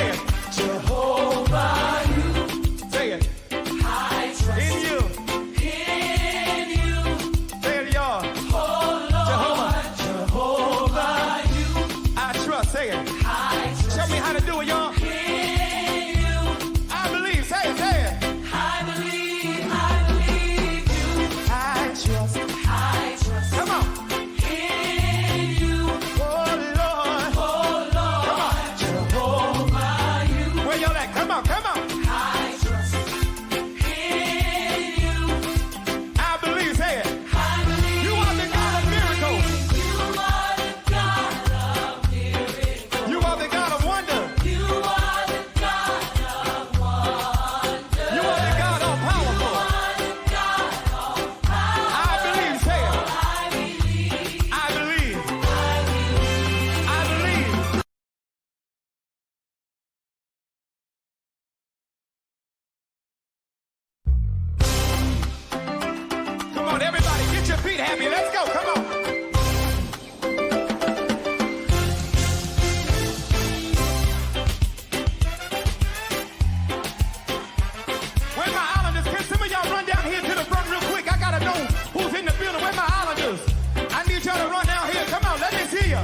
say it. Jehovah, you. Say it. I trust in you. In you. Say it, y'all. Oh, Lord. Jehovah, you. I trust. Say it. I trust. Show me how to do it, y'all. In you. I believe. Say it. Say it. I believe you. I trust. I trust. Come on. In you. Oh, Lord. Oh, Lord. Come on. Jehovah, you. Where y'all at? Come on. Come on. I trust in you. I believe. Say it. I believe. You are the God of miracles. You are the God of miracles. You are the God of wonder. You are the God of wonder. You are the God all powerful. You are the God all powerful. I believe. Say it. I believe. I believe. I believe. Come on, everybody, get your feet happy. Let's go. Come on. Where my islanders? Can some of y'all run down here to the front real quick? I gotta know who's in the building. Where my islanders? I need y'all to run down here. Come on, let me see ya.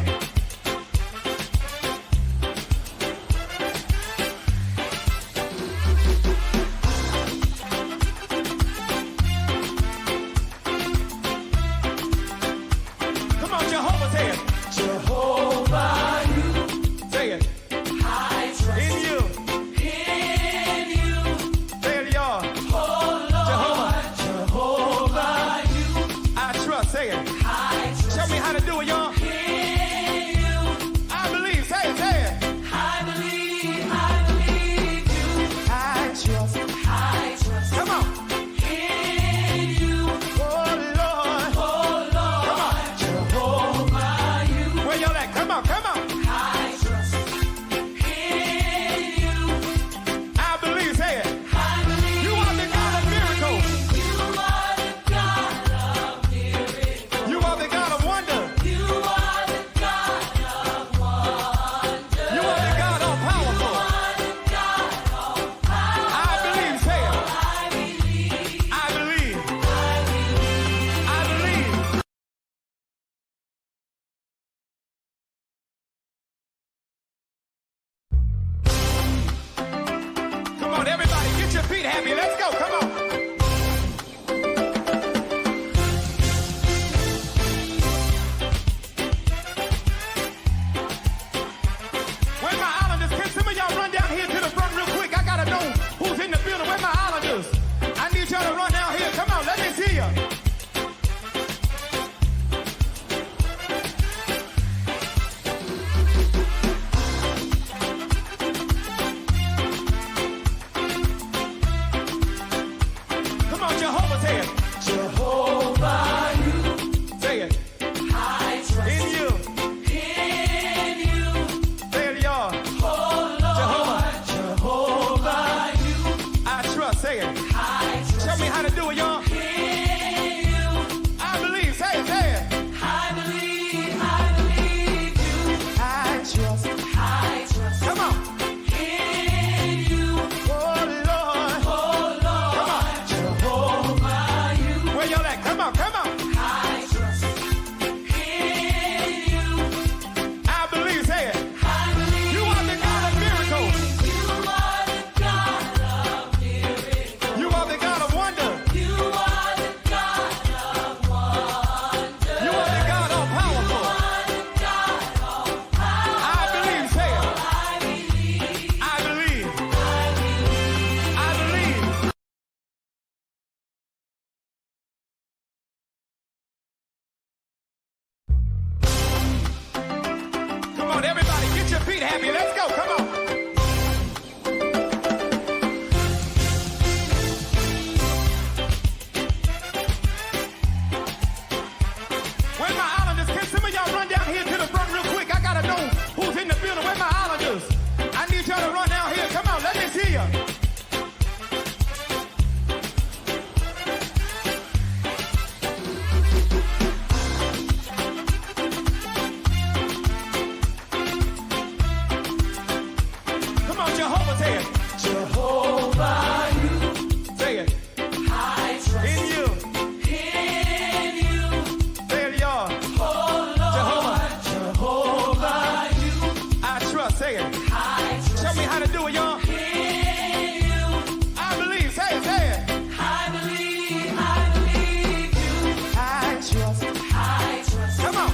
Come on, Jehovah, say it. Jehovah, you. Say it. I trust in you. In you. Say it, y'all. Oh, Lord. Jehovah, you. I trust. Say it. I trust. Show me how to do it, y'all. In you. I believe. Say it. Say it. I believe you. I trust. I trust. Come on. In you. Oh, Lord. Oh, Lord. Come on. Jehovah, you. Where y'all at? Come on. Come on. I trust in you. I believe. Say it. I believe. You are the God of miracles. You are the God of miracles. You are the God of wonder. You are the God of wonder. You are the God all powerful. You are the God all powerful. I believe. Say it. I believe. I believe. Come on, everybody, get your feet happy. Let's go. Come on. Where my islanders? Can some of y'all run down here to the front real quick? I gotta know who's in the building. Where my islanders? I need y'all to run down here. Come on, let me see ya. Come on, Jehovah, say it. Jehovah, you. Say it. I trust in you. In you. Say it, y'all. Oh, Lord. Jehovah, you. I trust. Say it. I trust. Show me how to do it, y'all. In you. I believe. Say it. Say it. I believe you. I trust. I trust. Come on. In you. Oh, Lord. Oh, Lord. Come on. Jehovah, you. Where y'all at? Come on. Come on. I trust in you. I believe. Say it. I believe. You are the God of miracles. You are the God of miracles. You are the God of wonder. You are the God of wonder. You are the God all powerful. You are the God all powerful. I believe. Say it. I believe. I believe. Come on, everybody, get your feet happy. Let's go. Come on. Where my islanders? Can some of y'all run down here to the front real quick? I gotta know who's in the building. Where my islanders? I need y'all to run down here. Come on, let me see ya. do it, y'all? In you. I believe. Say it, say it. I believe you. I trust. Come on.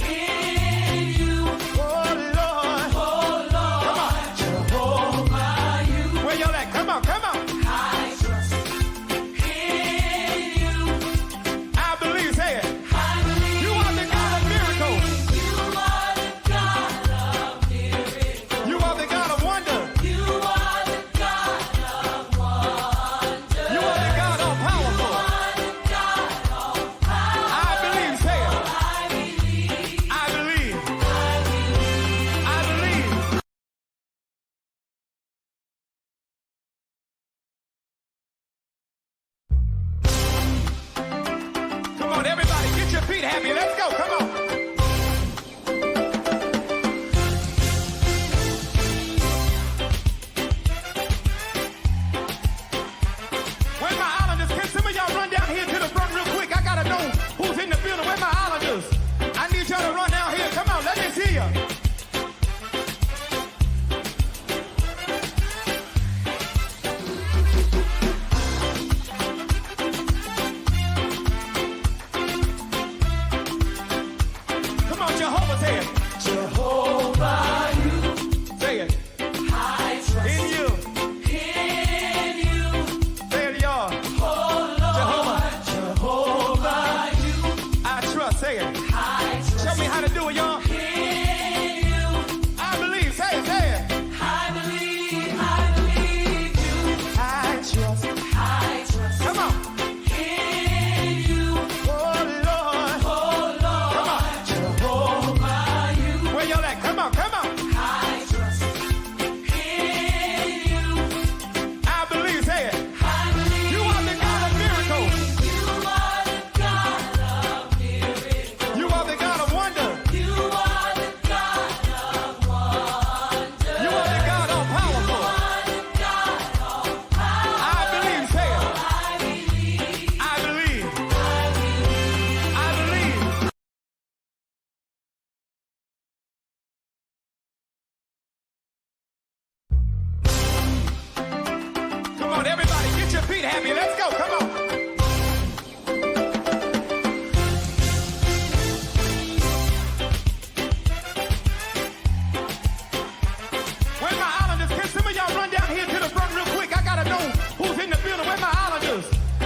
In you. Oh, Lord. Come on. Jehovah, you. Where y'all at? Come on, come on. I trust in you. I believe. Say it. I believe. You are the God of miracles. You are the God of miracles. You are the God of wonder. You are the God of wonder. You are the God all powerful. You are the God all powerful. I believe. Say it. I believe. I believe. Come on, everybody, get your feet happy. Let's go. Come on. Where my islanders? Can some of y'all run down here to the front real quick? I gotta know who's in the building. Where my islanders? I need y'all to run down here. Come on, let me see ya. Come on, Jehovah, say it. Jehovah, you. Say it. I trust in you. In you. Say it, y'all. Oh, Lord. Jehovah, you. I trust. Say it. I trust. Show me how to do it, y'all. In you. I believe. Say it, say it. I believe you. I trust. Come on. In you. Oh, Lord. Come on. Jehovah, you. Where y'all at? Come on, come on. I trust in you. I believe. Say it. I believe. You are the God of miracles. You are the God of miracles. You are the God of wonder. You are the God of wonder. You are the God all powerful. You are the God all powerful. I believe. Say it. I believe. I believe. Come on, everybody, get your feet happy. Let's go. Come on. Where my islanders? Can some of y'all run down here to the front real quick? I gotta know who's in the building. Where my islanders?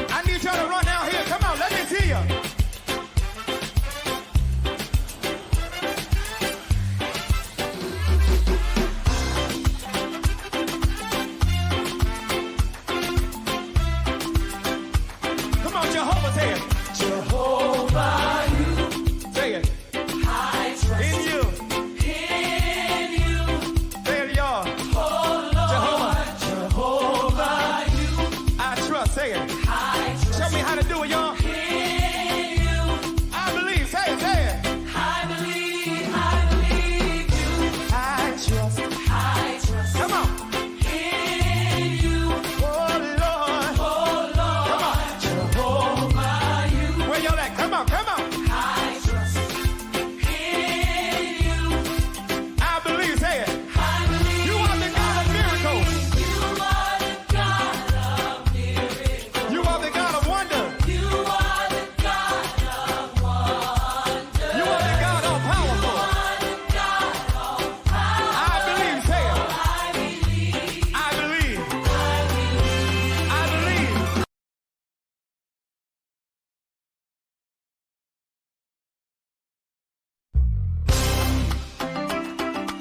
I need y'all to run down here. Come on, let me see ya. Come on, Jehovah, say it. Jehovah, you. Say it. I trust in you. In you. Say it, y'all. Oh, Lord. Jehovah, you. I trust. Say it. I trust. Show me how to do it, y'all. In you. I believe. Say it, say it. I believe you. I trust. Come on. In you. Oh, Lord. Come on. Jehovah, you. Where y'all at? Come on, come on. I trust in you. I believe. Say it. I believe. You are the God of miracles. You are the God of miracles. You are the God of wonder. You are the God of wonder. You are the God all powerful. You are the God all powerful. I believe. Say it. I believe. I believe.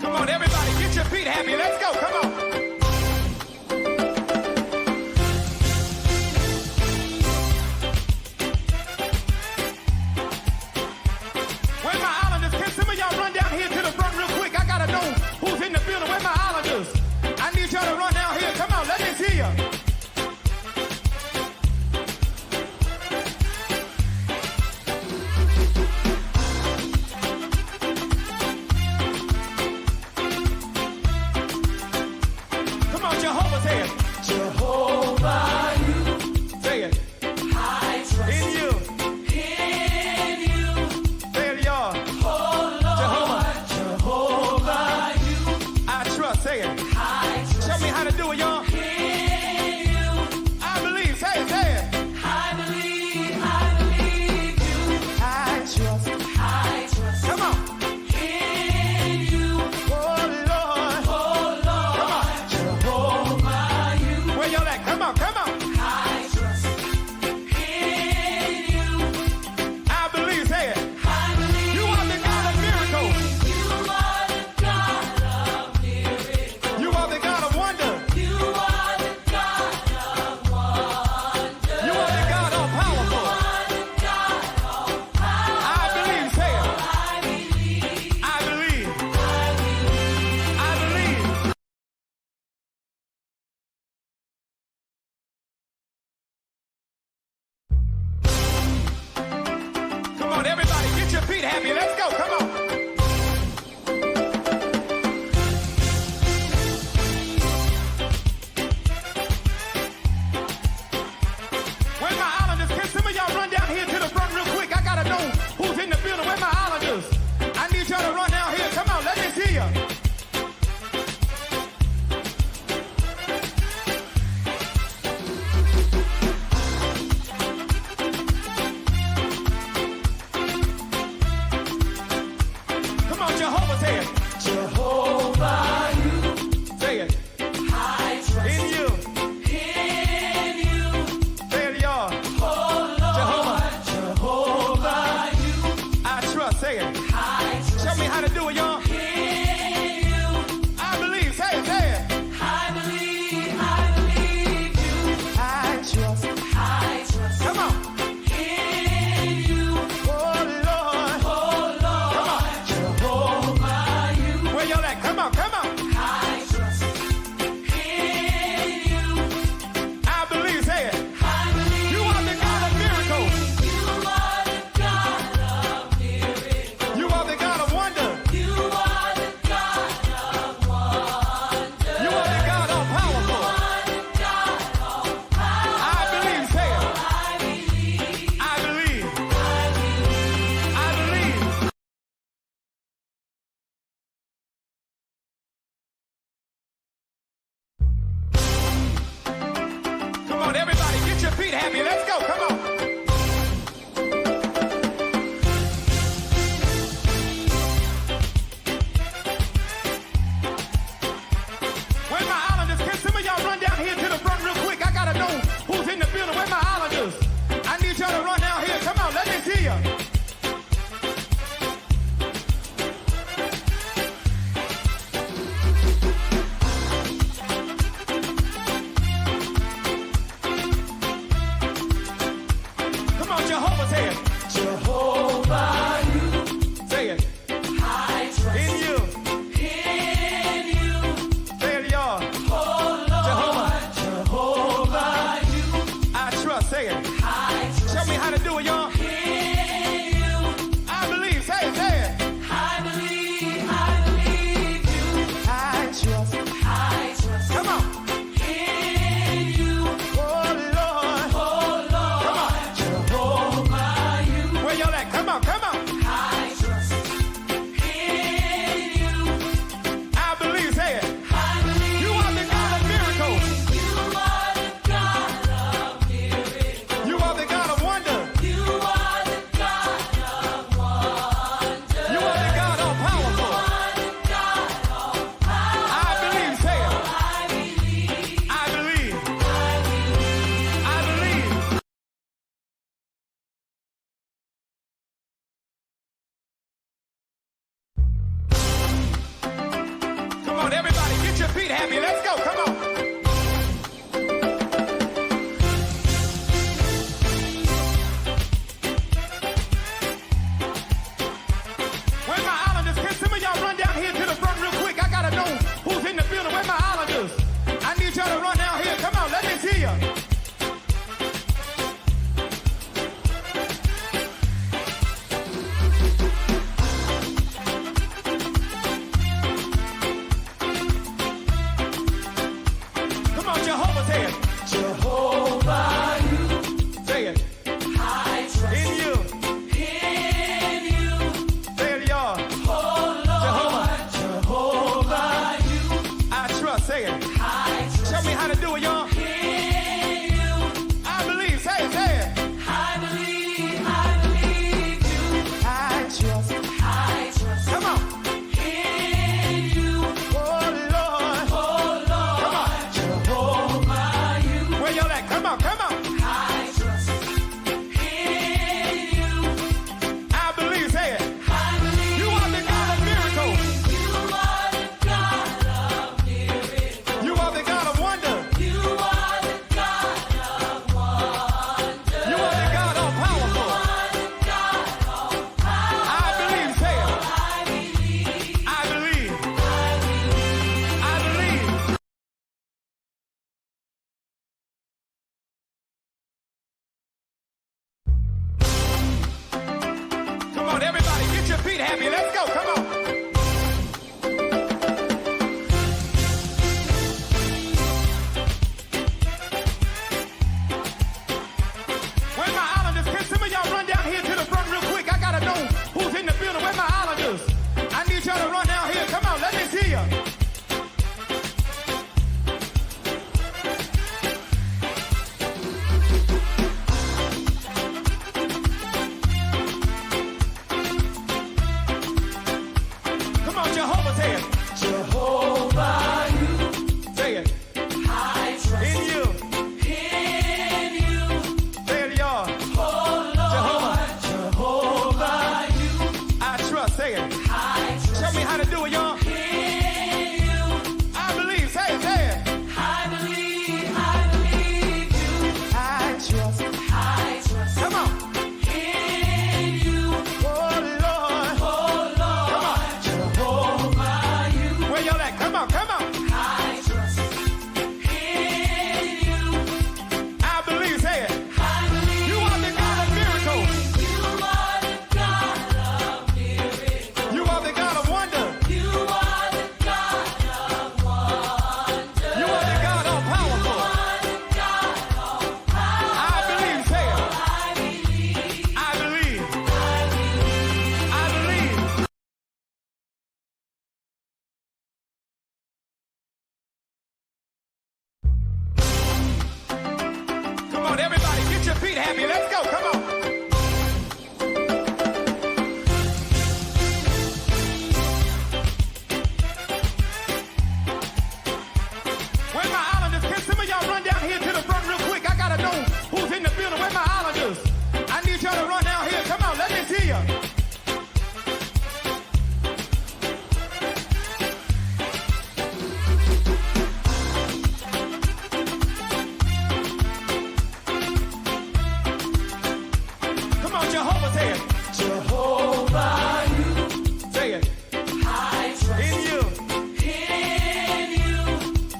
Come on, everybody, get your feet happy. Let's go. Come on. Where my islanders? Can some of y'all run down here to the front real quick? I gotta know who's in the building. Where my islanders? I need y'all to run down here. Come on, let me see ya. Come on, Jehovah, say it. Jehovah, you. Say it. I trust in you. In you. Say it, y'all. Oh, Lord. Jehovah, you. I trust. Say it. I trust. Show me how to do it, y'all. In you. I believe. Say it, say it. I believe you. I trust. Come on. In you. Oh, Lord. Come on. Jehovah, you. Where y'all at? Come on, come on. I trust in you. I believe. Say it. I believe. You are the God of miracles. You are the God of miracles. You are the God of wonder. You are the God of wonder. You are the God all powerful. You are the God all powerful. I believe. Say it. I believe. I believe. Come on, everybody, get your feet happy. Let's go. Come on. Where my islanders? Can some of y'all run down here to the front real quick? I gotta know who's in the building. Where my islanders? I need y'all to run down here. Come on, let me see ya. Come on, Jehovah, say it. Jehovah, you. Say it. I trust in you. In you. Say it, y'all. Oh, Lord. Jehovah, you. I trust. Say it. I trust. Show me how to do it, y'all. In you. I believe. Say it, say it. I believe you. I trust. Come on. In you. Oh, Lord. Come on. Jehovah, you. Where y'all at? Come on, come on. I trust in you. I believe. Say it. I believe. You are the God of miracles. You are the God of miracles. You are the God of wonder. You are the God of wonder. You are the God all powerful. You are the God all powerful. I believe. Say it. I believe. I believe. Come on, everybody, get your feet happy. Let's go. Come on. Where my islanders? Can some of y'all run down here to the front real quick? I gotta know who's in the building. Where my islanders? I need y'all to run down here. Come on, let me see ya. Come on, Jehovah, say it. Jehovah, you. Say it. I trust in you. In you. Say it, y'all. Oh, Lord. Jehovah, you. I trust. Say it. I trust. Show me how to do it, y'all. In you. I believe. Say it, say it. I believe you. I trust. Come on. In you. Oh, Lord. Come on. Jehovah, you. Where y'all at? Come on, come on. I trust in you. I believe. Say it. I believe. You are the God of miracles. You are the God of miracles. You are the God of wonder. You are the God of wonder. You are the God all powerful. You are the God all powerful. I believe. Say it. I believe. I believe. Come on, everybody, get your feet happy. Let's go. Come on. Where my islanders? Can some of y'all run down here to the front real quick? I gotta know who's in the building. Where my islanders? I need y'all to run down here. Come on, let me see ya. Say it. Show me how to do it, y'all. I believe. Say it. Say it. I believe you. I trust. Come on. In you. Oh, Lord. Come on. Jehovah, you. Where y'all at? Come on. I trust in you. I believe. Say it. I believe. You are the God of miracles. You are the God of miracles. You are the God of wonder. You are the God of wonder. You are the God all powerful. You are the God all powerful. I believe. Say it. I believe. I believe. Come on, everybody, get your feet happy. Let's go. Come on. Where my islanders? Can some of y'all run down here to the front real quick? I gotta know who's in the building. Where my islanders? I need y'all to run down here. Come on, let me see ya. Come on, Jehovah, say it. Jehovah, you. Say it. I trust in you. In you. Say it, y'all. Oh, Lord. Jehovah, you. I trust. Say it. I trust. Show me how to do it, y'all. In you. I believe. Say it. Say it. I believe you. I trust. Come on. In you. Oh, Lord. Come on. Jehovah, you. Where y'all at? Come on. I trust in you. I believe. Say it. I believe. You are the God of miracles. You are the God of miracles. You are the God of wonder. You are the God of wonder. You are the God all powerful. You are the God all powerful. I believe. Say it. I believe. I believe. Come on, everybody, get your feet happy. Let's go. Come on. Where my islanders? Can some of y'all run down here to the front real quick? I gotta know who's in the building. Where my islanders? I need y'all to run down here. Come on, let me see ya. Come on, Jehovah, say it. Jehovah, you. Say it. I trust in you. In you.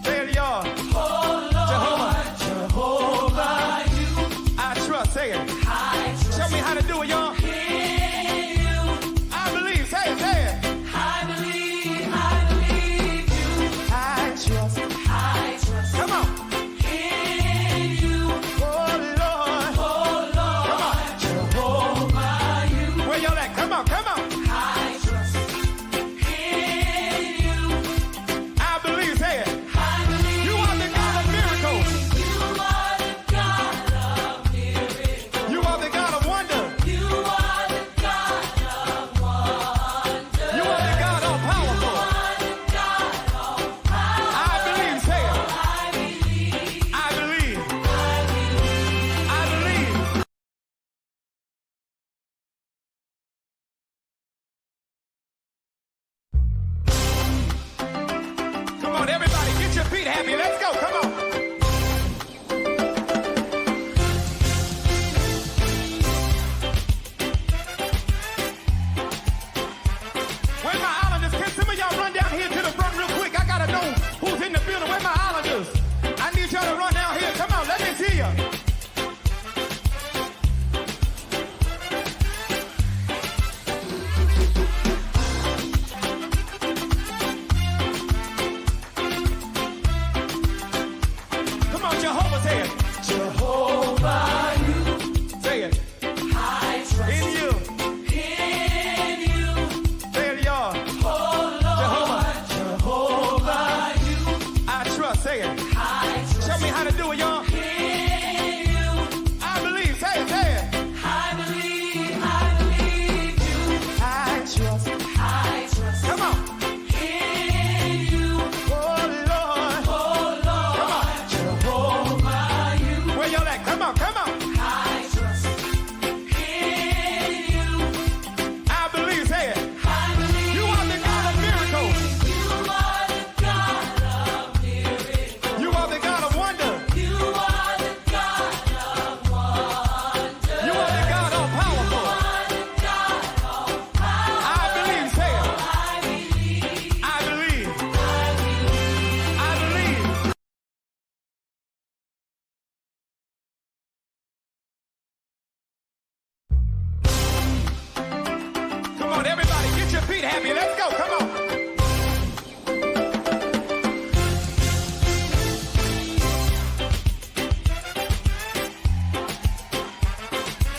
Say it, y'all. Oh, Lord. Jehovah, you. I trust. Say it. I trust. Show me how to do it, y'all. In you. I believe. Say it. Say it. I believe you. I trust. Come on. In you. Oh, Lord. Come on. Jehovah, you. Where y'all at? Come on. I trust in you. I believe. Say it. I believe. You are the God of miracles. You are the God of miracles. You are the God of wonder. You are the God of wonder. You are the God all powerful. You are the God all powerful. I believe. Say it. I believe. I believe. Come on, everybody, get your feet happy. Let's go. Come on. Where my islanders? Can some of y'all run down here to the front real quick? I gotta know who's in the building. Where my islanders? I need y'all to run down here. Come on, let me see ya. Come on, Jehovah, say it. Jehovah, you. Say it. I trust in you. In you. Say it, y'all. Oh, Lord. Jehovah, you. I say it. Show me how to do it, y'all. I believe, say it, say it. I believe you. I trust. Come on. In you. Oh Lord. Come on. Jehovah, you. Where y'all at? Come on, come on. I trust in you. I believe, say it. I believe. You are the God of miracles. You are the God of miracles. You are the God of wonder. You are the God of wonder. You are the God all powerful. You are the God all powerful. I believe, say it. I believe. I believe. Come on, everybody, get your feet happy. Let's go. Come on.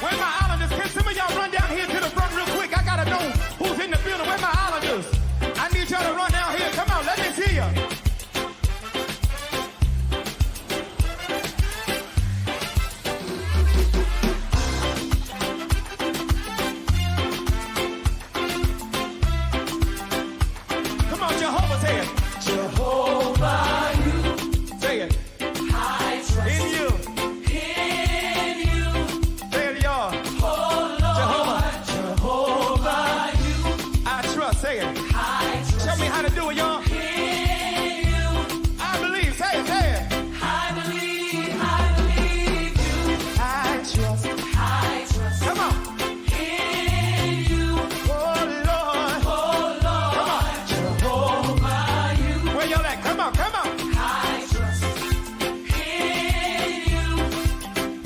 Where my islanders? Can some of y'all run down here to the front real quick? I gotta know who's in the building. Where my islanders? I need y'all to run down here. Come on, let me see ya. Come on, Jehovah, say it. Jehovah, you. Say it. I trust in you. In you. Say it, y'all. Oh Lord. Jehovah, you. I trust. Say it. I trust. Show me how to do it, y'all. In you. I believe. Say it, say it. I believe you. I trust. Come on. In you. Oh Lord. Come on. Jehovah, you. Where y'all at? Come on, come on. I trust in you.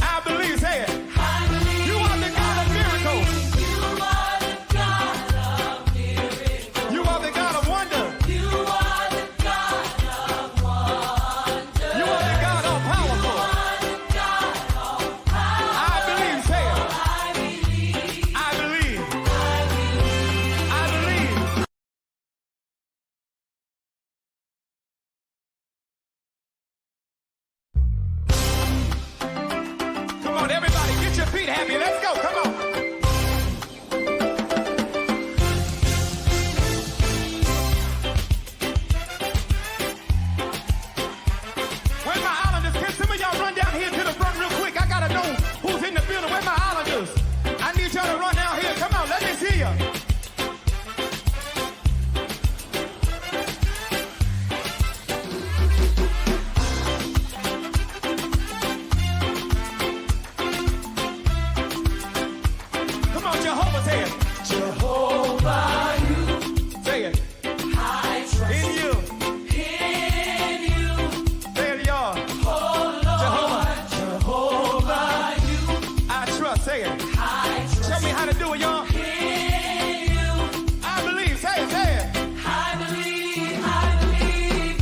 I believe, say it. I believe. You are the God of miracles. You are the God of miracles. You are the God of wonder. You are the God of wonder. You are the God all powerful. You are the God all powerful. I believe, say it. I believe. I believe. Come on, everybody, get your feet happy. Let's go. Come on. Where my islanders? Can some of y'all run down here to the front real quick? I gotta know who's in the building. Where my islanders? I need y'all to run down here. Come on, let me see ya. Come on, Jehovah, say it. Jehovah, you. Say it. I trust in you. In you. Say it, y'all. Oh Lord. Jehovah, you. I trust. Say it. I trust. Show me how to do it, y'all. In you. I believe. Say it, say it. I believe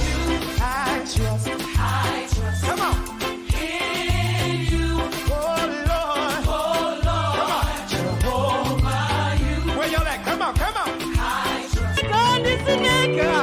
you. I trust. Come on. In you. Oh Lord. Come on. Jehovah, you. Where y'all at? Come on, come on. I trust. God is a nigga.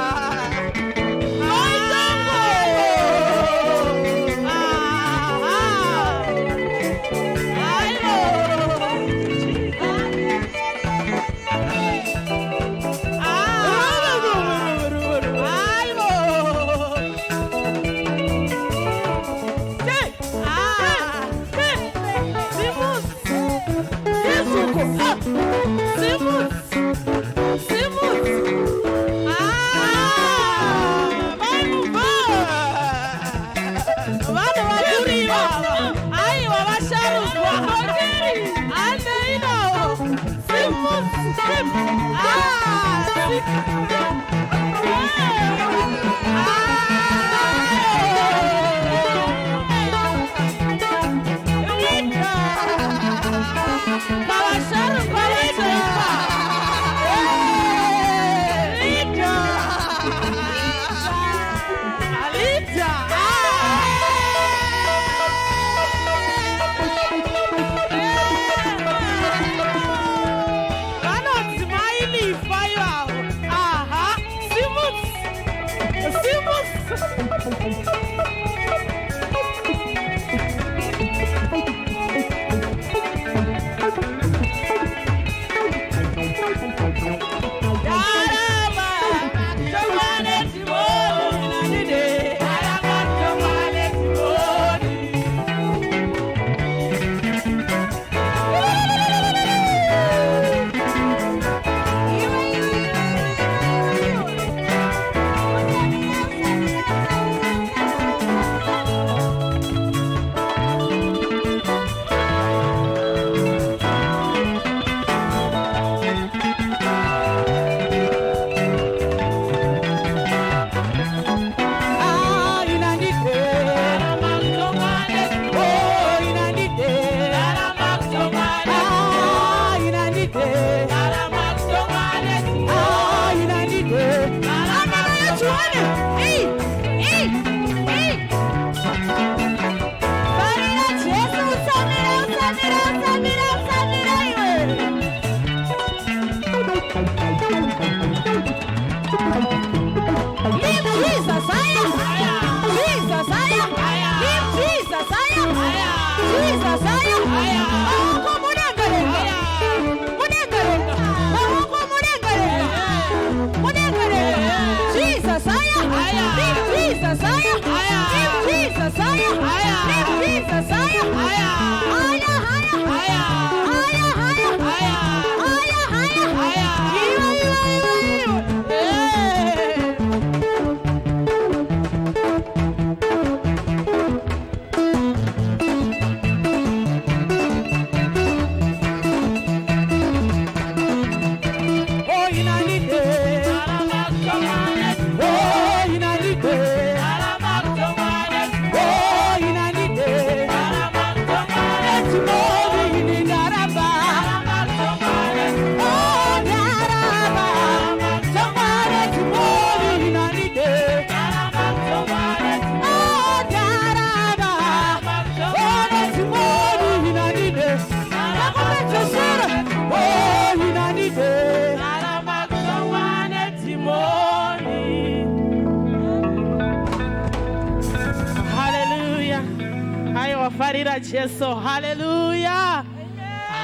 wafarira Jesu. Hallelujah.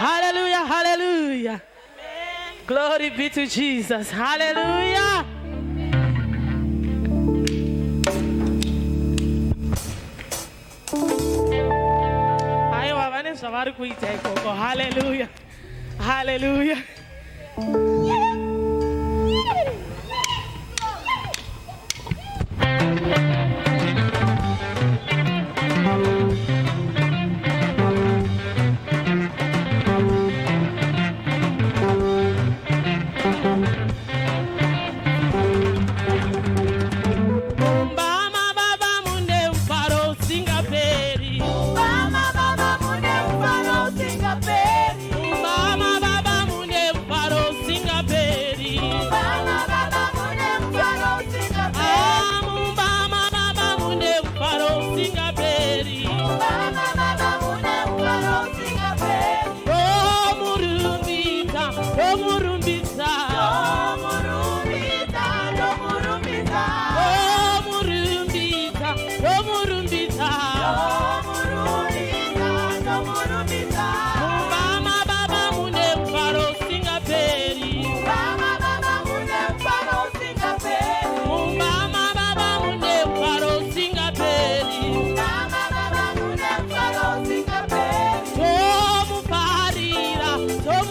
Hallelujah. Hallelujah. Glory be to Jesus. Hallelujah. Ayo wabane shavari kuita koko. Hallelujah. Hallelujah.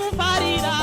Farira.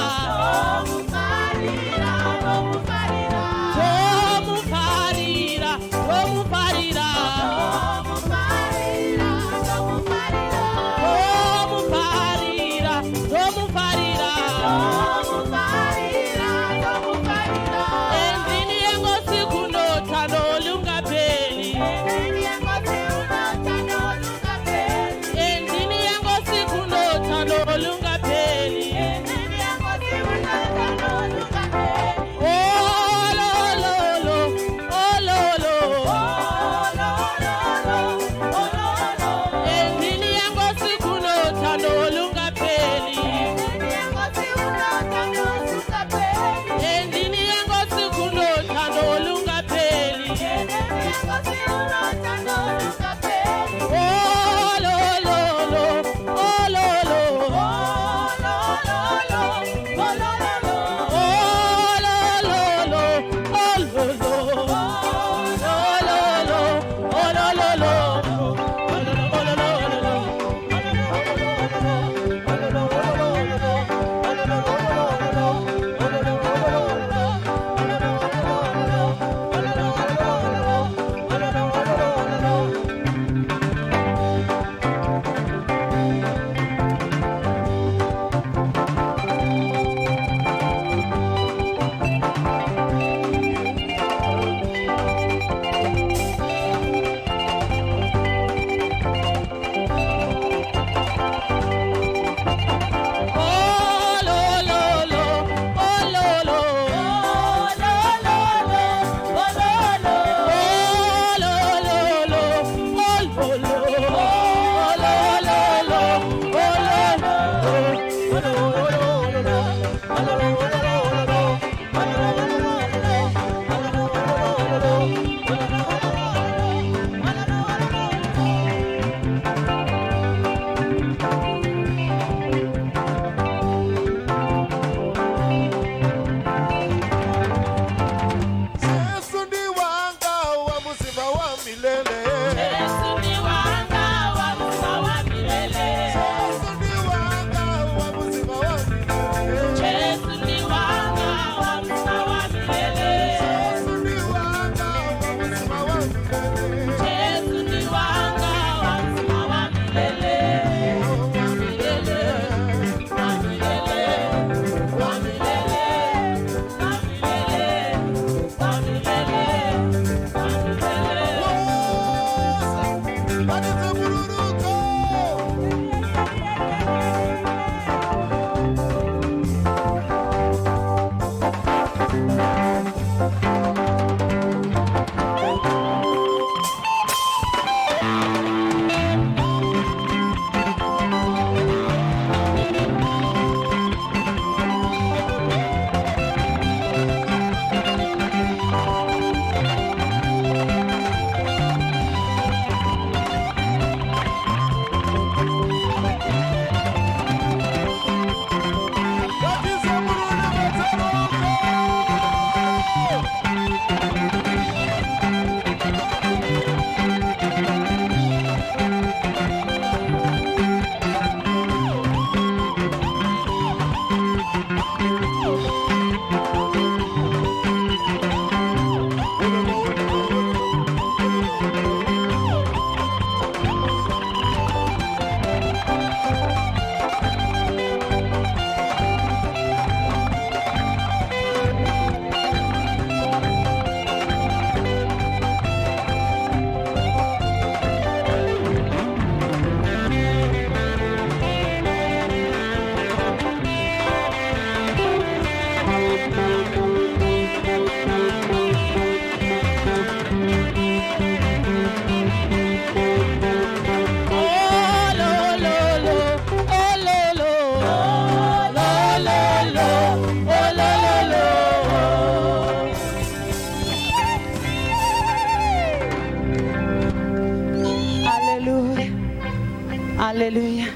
Hallelujah.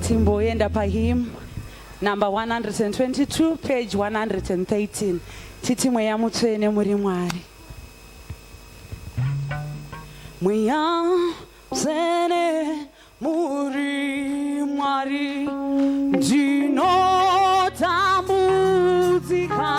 Timboyenda pa hymn number 122 page 113. Titi mweya mutswene muri mwari. Mweya mutswene muri mwari. Ndinotambudzika.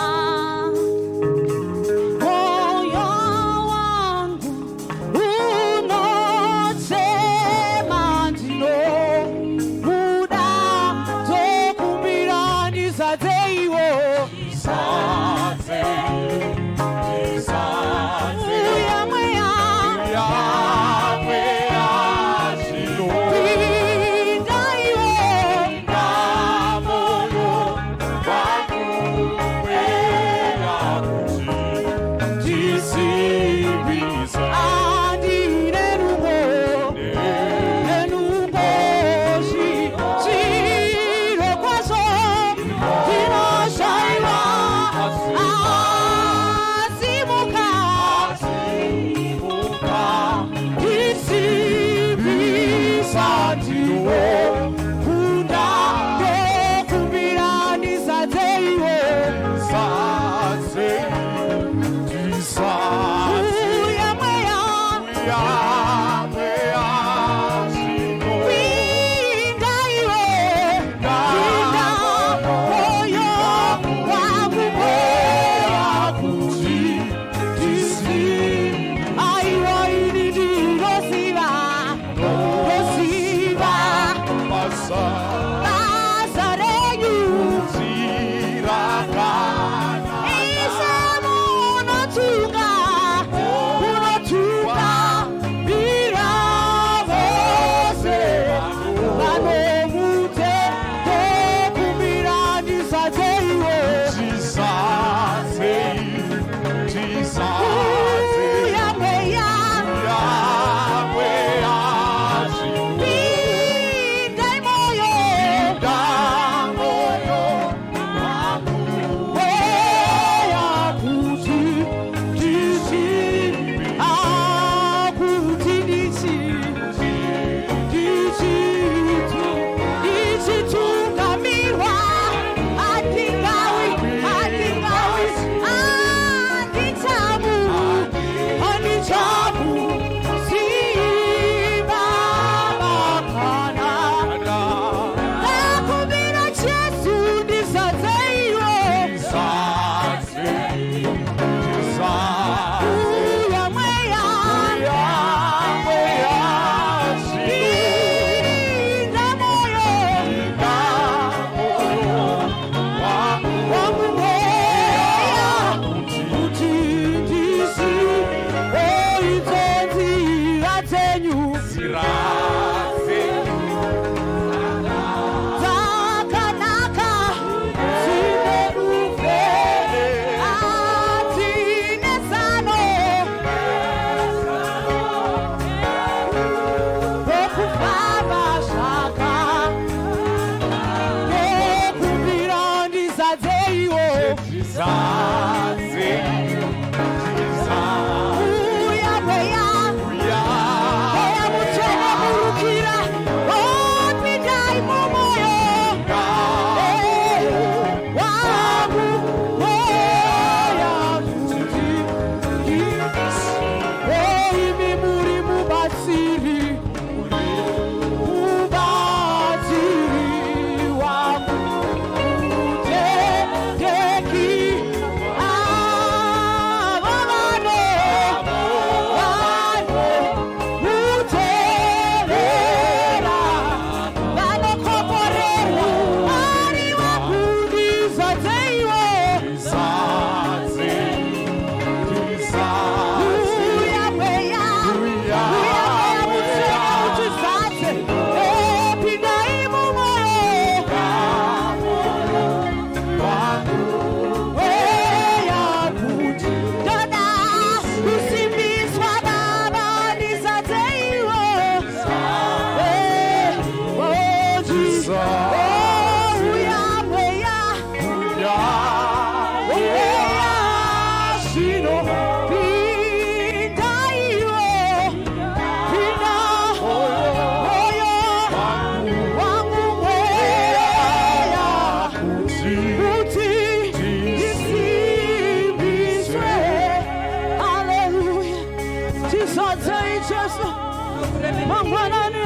mangwana ni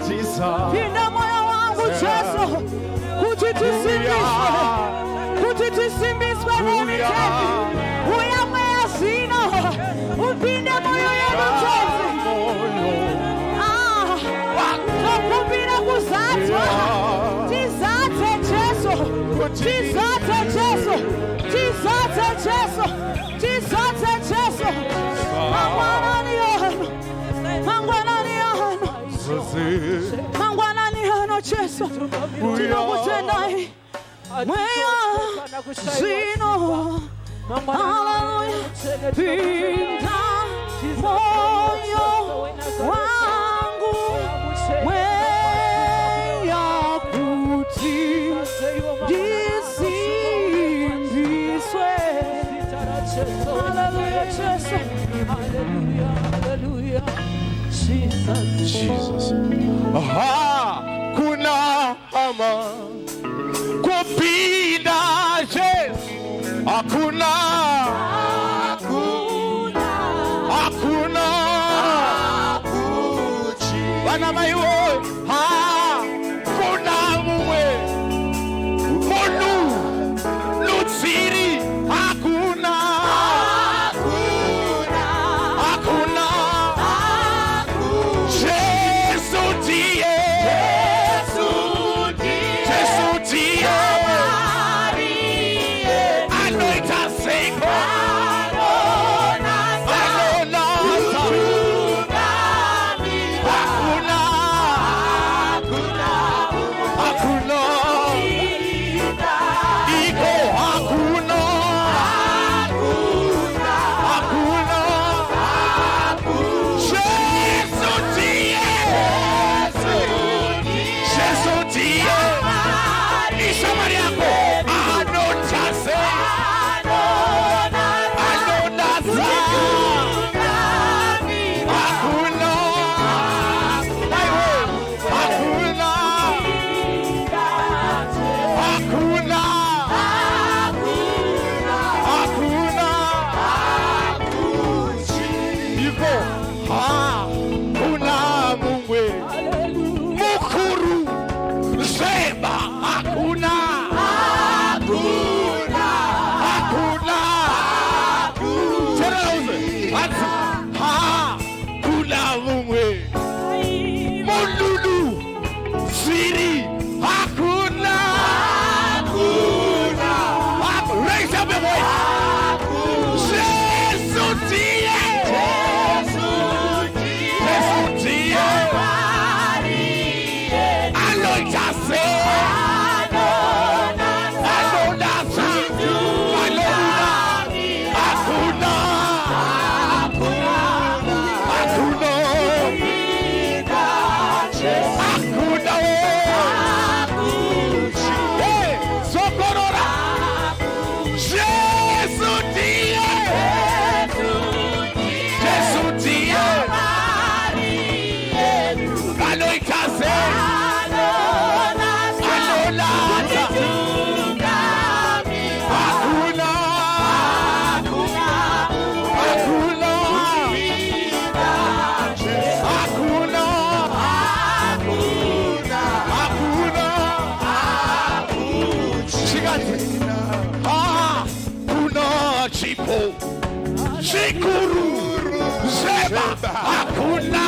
Jesus. pinda moyo wangu Yesu kutitisimbiswe nemitezi uyamwea sino upinde moyo yenu Yesu tokupira kuzatwa tizate Yesu tizate Yesu tizate Yesu tizate Yesu mangwana ni Yesu tunakutendai mwea zino haleluya pinda moyo wangu mwea kuti jisimbiswe haleluya Yesu haleluya haleluya Jesus. Kuna ama kupinda Yesu. Hakuna bana maiwo kuna muwe monu lutsiri hakuna Shikuru Zeba hakuna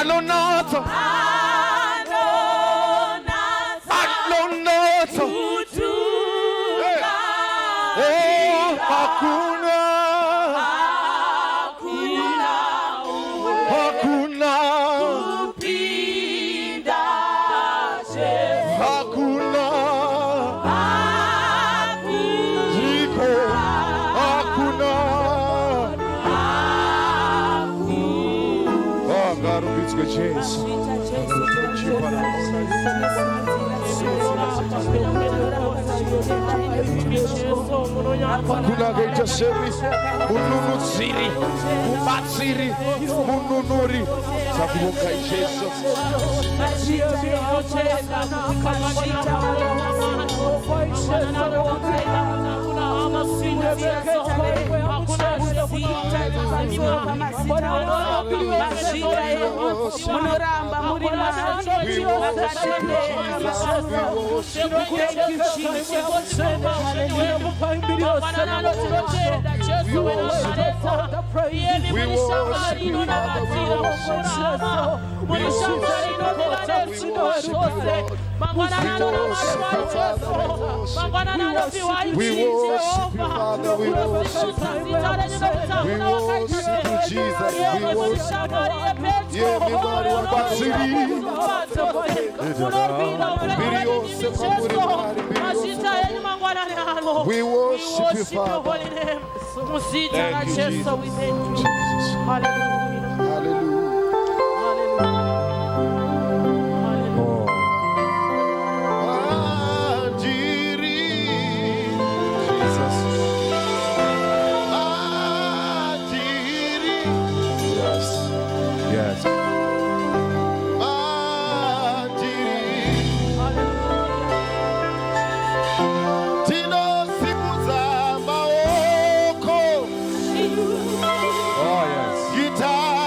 Anonato. Anonato. Oh, hakuna. Hakuna. Hakuna. Ziko. Hakuna. Oh, God, it's good chance. Hakuna gaita seri, ununu siri, umatsiri, mununuri. Sabuka Yesu. We worship you, Father. Thank you, Jesus. Hallelujah. Hallelujah. Jiriri. Jesus. Jiriri. Yes. Yes. Jiriri. Tino siku za maoko. Oh yes. Guitar.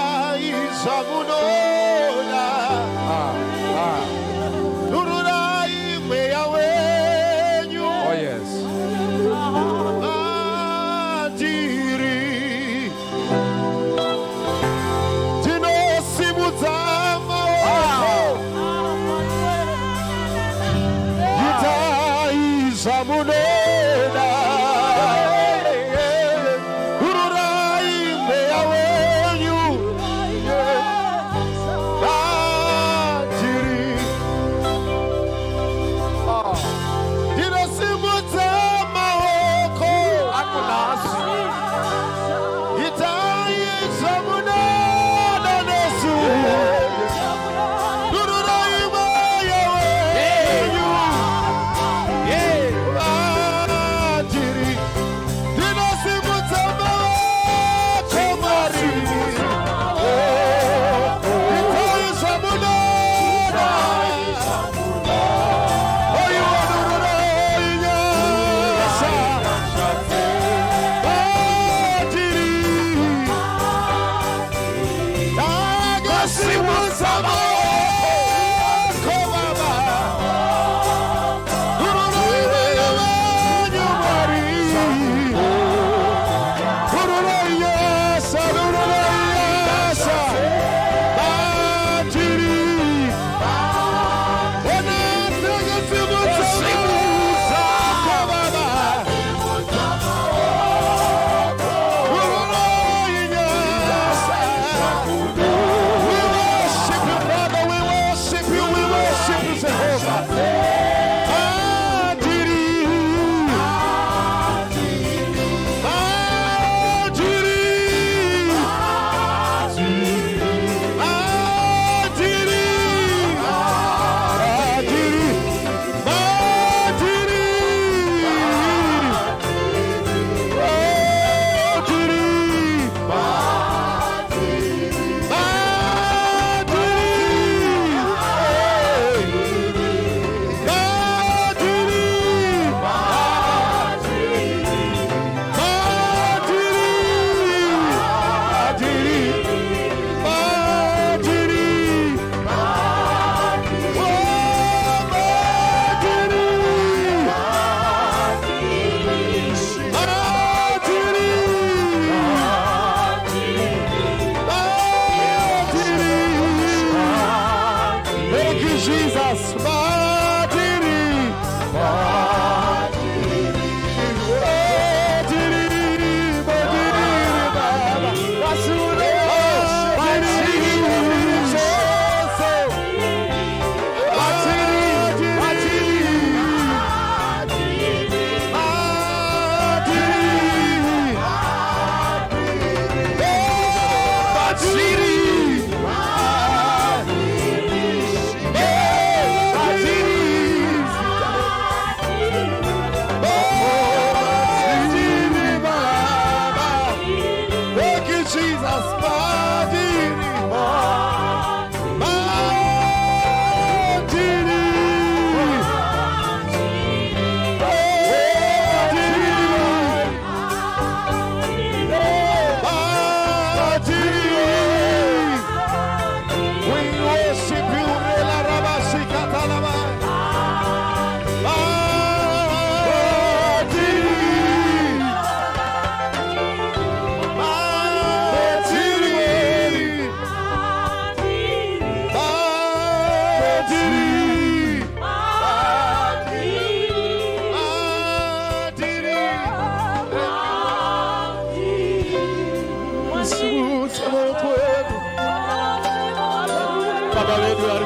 Jesus, Badiri,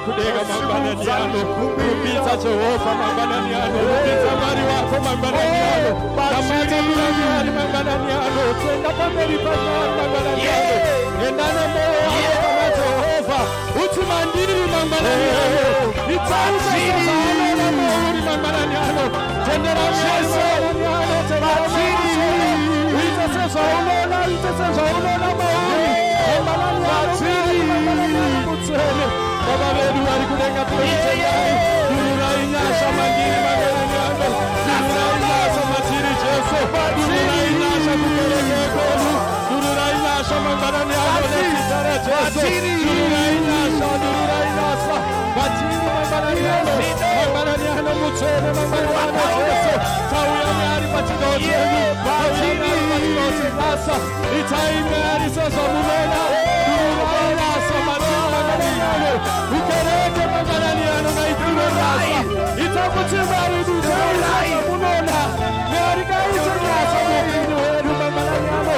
kudega mabananiano kupita Jehova mabananiano kupita mari wako mabananiano kamata mlangali mabananiano twenda pameli panyari mabananiano endana moyo wako kama Jehova utimandiri mabananiano itanziri na moyo mabananiano tendera mabananiano tendera itasezo ulola moyo mabananiano Baba wetu alikulenga tuite yai Dururaina shamangiri magananiano Dururaina shamatiri Jesu Dururaina shakukeleke konu Dururaina shamangananiano Nesitara Jesu Dururaina sa Batiri magananiano Magananiano mutere magananiano Jesu Tauya meari patidoti Tauya meari patidoti nasa Itai meari sasa mulena Dururaina shamatiri magananiano Ukereke magananiano na ituro rasa Itakutimari duzaira munona Mearika isa rasa mukini weru magananiano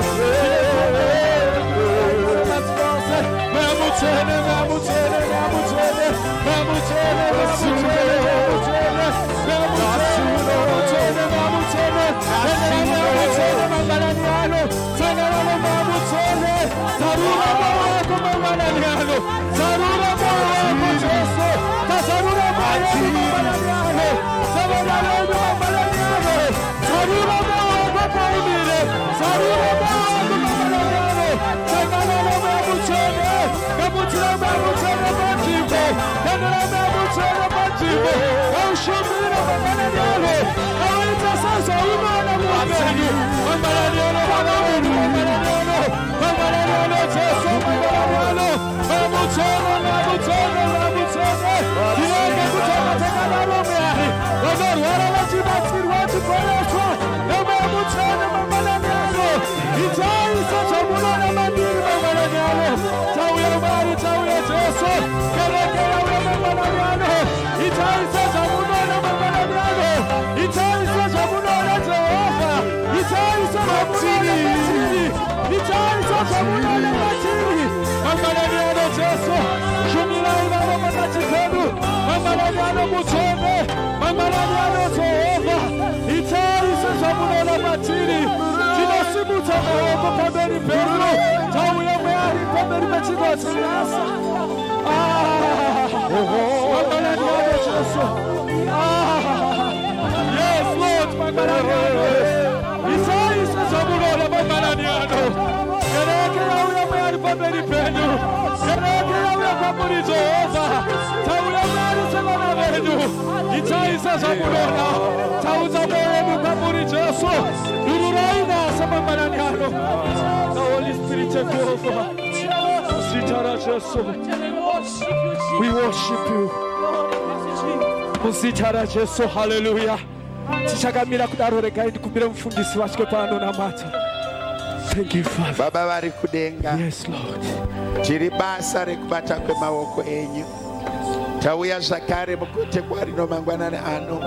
Yes, Lord, we worship you. Musitara Jesu, hallelujah. Tichakamira kudaroreka ndikubira mufundisi wachike pano namata. Thank you, Father. Baba vari kudenga. Yes, Lord. Tiri basa rekubata kwemaoko enyu. Tauya zvakare mukute kwarino mangwanani ano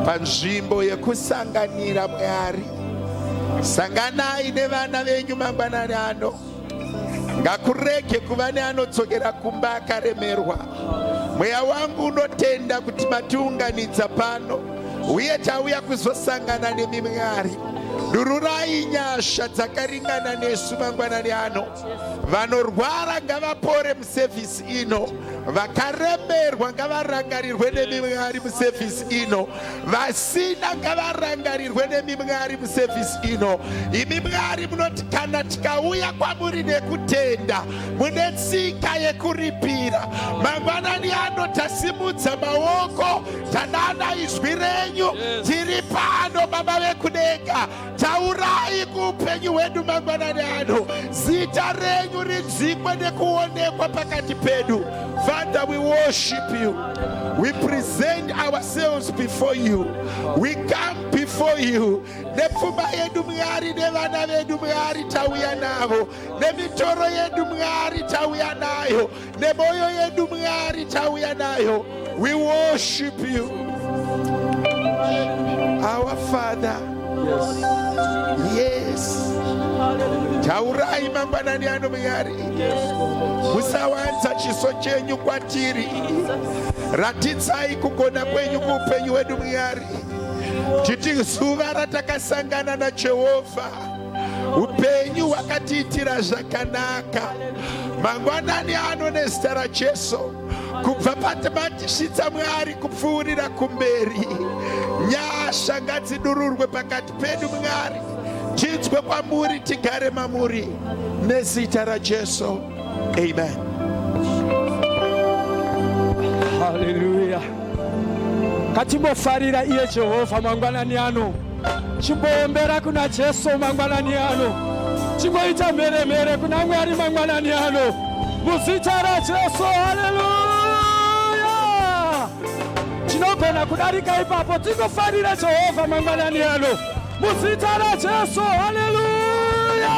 panzvimbo yekusanganira Mwari. Sanganai nevana venyu mangwanani ano. Ngakurege kuva neanodzokera kumba akaremerwa. Mweya wangu unotenda kuti matiunganidza pano, uye tauya kuzosangana nemi Mwari. Dururai nyasha dzakaringana nesu mangwanani ano. Vanorwara ngavapore musevhisi ino, vakaremerwa ngavarangarirwe nemi Mwari musevhisi ino, vasina ngavarangarirwe nemi Mwari musevhisi ino. Imi Mwari munoti kana tikauya kwamuri nekutenda, mune tsika yekuripira. Mangwanani ano tasimudza maoko, tanana izwi renyu, tiri pano Baba vekudenga. Taurai kuupenyu hwedu mangwanani ano, zita renyu ridzikwe nekuonekwa pakati pedu. Father, we worship you. We present ourselves before you. We come before you. Nepfuma yedu Mwari, nevana vedu Mwari tauya navo, nemitoro yedu Mwari tauya nayo, nemoyo yedu Mwari tauya nayo. We worship you, our Father. Yes. Taurai mangwanani ano Mwari. Musawanza chiso chenyu kwatiri. Ratidzai kugona kwenyu kuupenyu hwedu Mwari. Titi zuva ratakasangana naJehovha, upenyu hwakatiitira zvakanaka. Mangwanani ano nezita raJesu, kubva patamatishitsa Mwari kupfuurira kumberi, nyasha ngadzidururwe pakati pedu Mwari. Tinzwe kwamuri, tigare mamuri, nezita raJesu. Amen. Hallelujah. Katimbofarira iye Jehovha mangwanani ano, chimboembera kuna Jesu mangwanani ano, chimboita mheremhere kuna Mwari mangwanani ano, muzita raJesu. Haleluya. Tinogona kudarika ipapo tingofarira Jehovha mangwanani ano, muzita raJesu. Haleluya.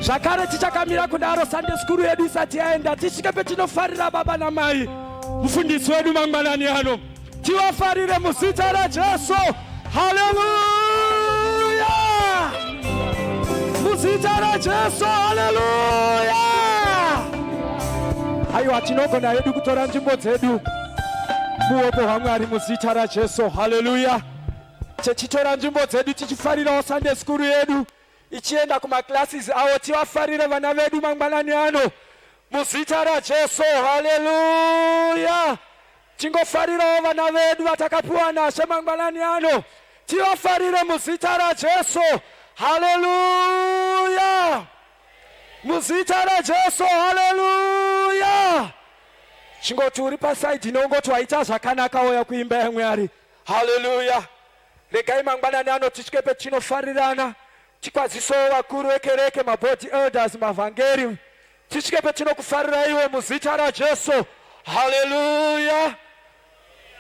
Zvakare tichakamira kudaro Sunday school yedu isati yaenda, tisvike petinofarira baba namai mufundisi wedu mangwanani ano, tivafarire muzita raJesu. Haleluya. Muzita raJesu. Haleluya. Aiwa, tinogona hedu kutora nzvimbo dzedu muopo hwaMwari muzita raJesu. Haleluya. Tichitora nzvimbo dzedu tichifarirawo Sunday school yedu ichienda kumaclasses awo, tivafarire vana vedu mangwanani ano muzita raJesu. Haleluya. Tingofarirawo vana vedu vatakapiwa naShe mangwanani ano, tivafarire muzita raJesu. Haleluya. Muzita raJesu. Haleluya. Chingoti uri pasaidi inongoti waita zvakanaka wauya kuimba yaMwari. Haleluya. Regai mangwanani ano tisvike petinofarirana, tikwazisewo vakuru vekereke, mabody elders, mavhangeri, tisvike petinokufarira iwe muzita raJesu. Haleluya.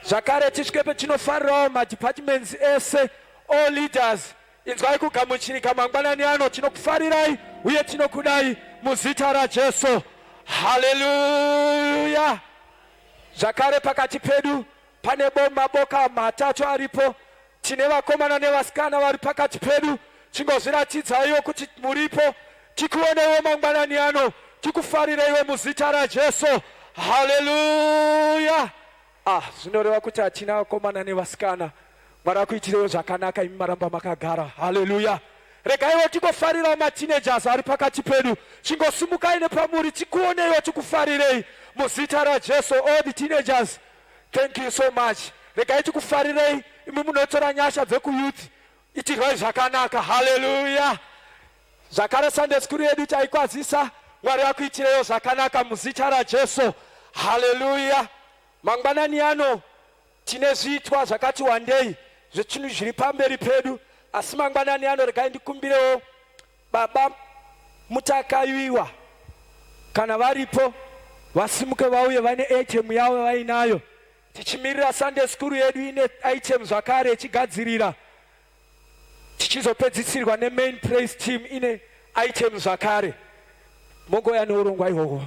Zvakare tisvike petinofarirawo madepartments ese, all leaders, inzwai kugamuchirika mangwanani ano, tinokufarirai uye tinokudai muzita raJesu. Haleluya. Zvakare pakati pedu pane maboka matatu aripo, tine vakomana nevasikana vari pakati pedu. Chingozviratidzaiwo kuti muripo, tikuonewo mangwanani ano, tikufarireiwo muzita raJesu. Haleluya. Zvinoreva kuti hatina vakomana nevasikana. Mwari akuitirewo zvakanaka, imi maramba makagara. Haleluya. Regaiwo tikofarirawo mateenagers ari pakati pedu. Chingosimukai nepamuri, tikuonewo tikufarirei muzita raJesu. All the teenagers, thank you so much. Regai tikufarirei, imi munotora nyasha dzekuyouth, itirwai zvakanaka. Haleluya. Zvakare Sunday school yedu taikwazisa, Mwari akuitirewo zvakanaka muzita raJesu. Haleluya. Mangwanani ano tine zviitwa zvakati wandei zvechinhu zviri pamberi pedu, asi mangwanani ano regai ndikumbirewo baba mutakaiwiwa, kana varipo vasimuke vauye vane item yavo vainayo. Tichimirira Sunday school yedu ine item zvakare ichigadzirira, tichizopedzisirwa nemain praise team ine item zvakare. Mongoya neurongwa ihwohwo.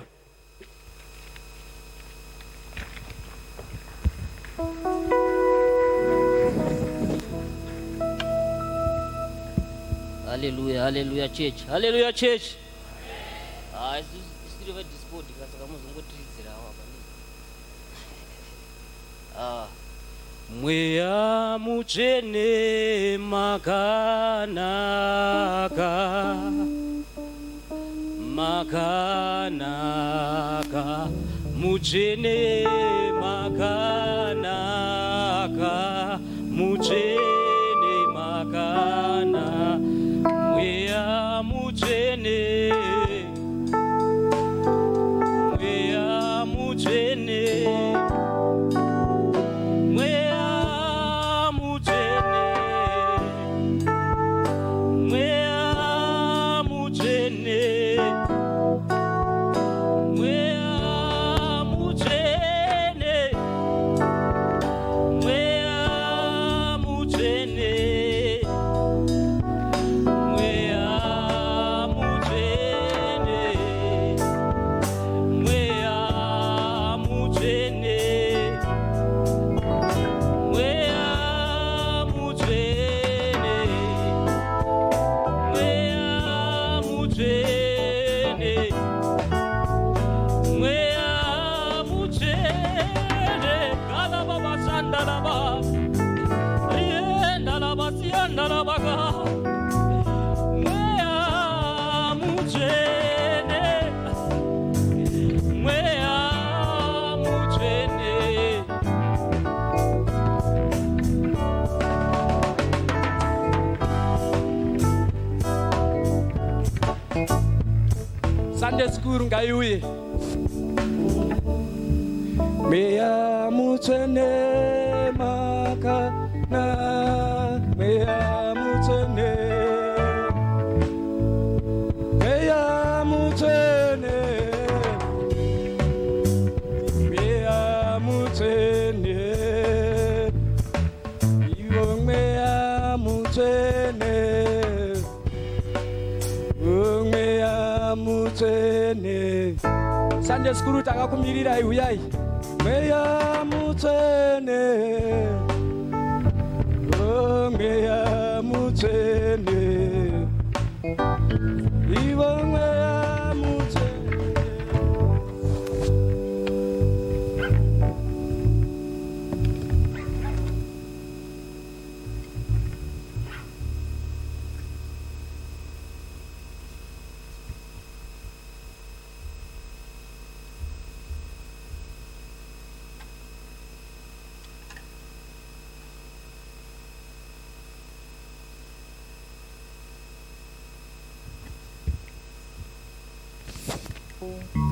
Hallelujah, hallelujah, church. Hallelujah, church. Isiri vadispoti kasaka muzongotidzira hapa. Mweya mutsvene makanaka, makanaka, mutsvene makanaka, mutsvene makana, mweya mutsvene, mweya mutsvene. Sunday school ngaiuye. Mweya mutsvene makana, mweya mutsvene, mweya mutsvene, mweya mutsvene, iwo mweya mutsvene, mweya mutsvene. Sunday school takakumirira uyai. Mweya mutsvene, oh mweya mutsvene, iwo mweya mutsvene.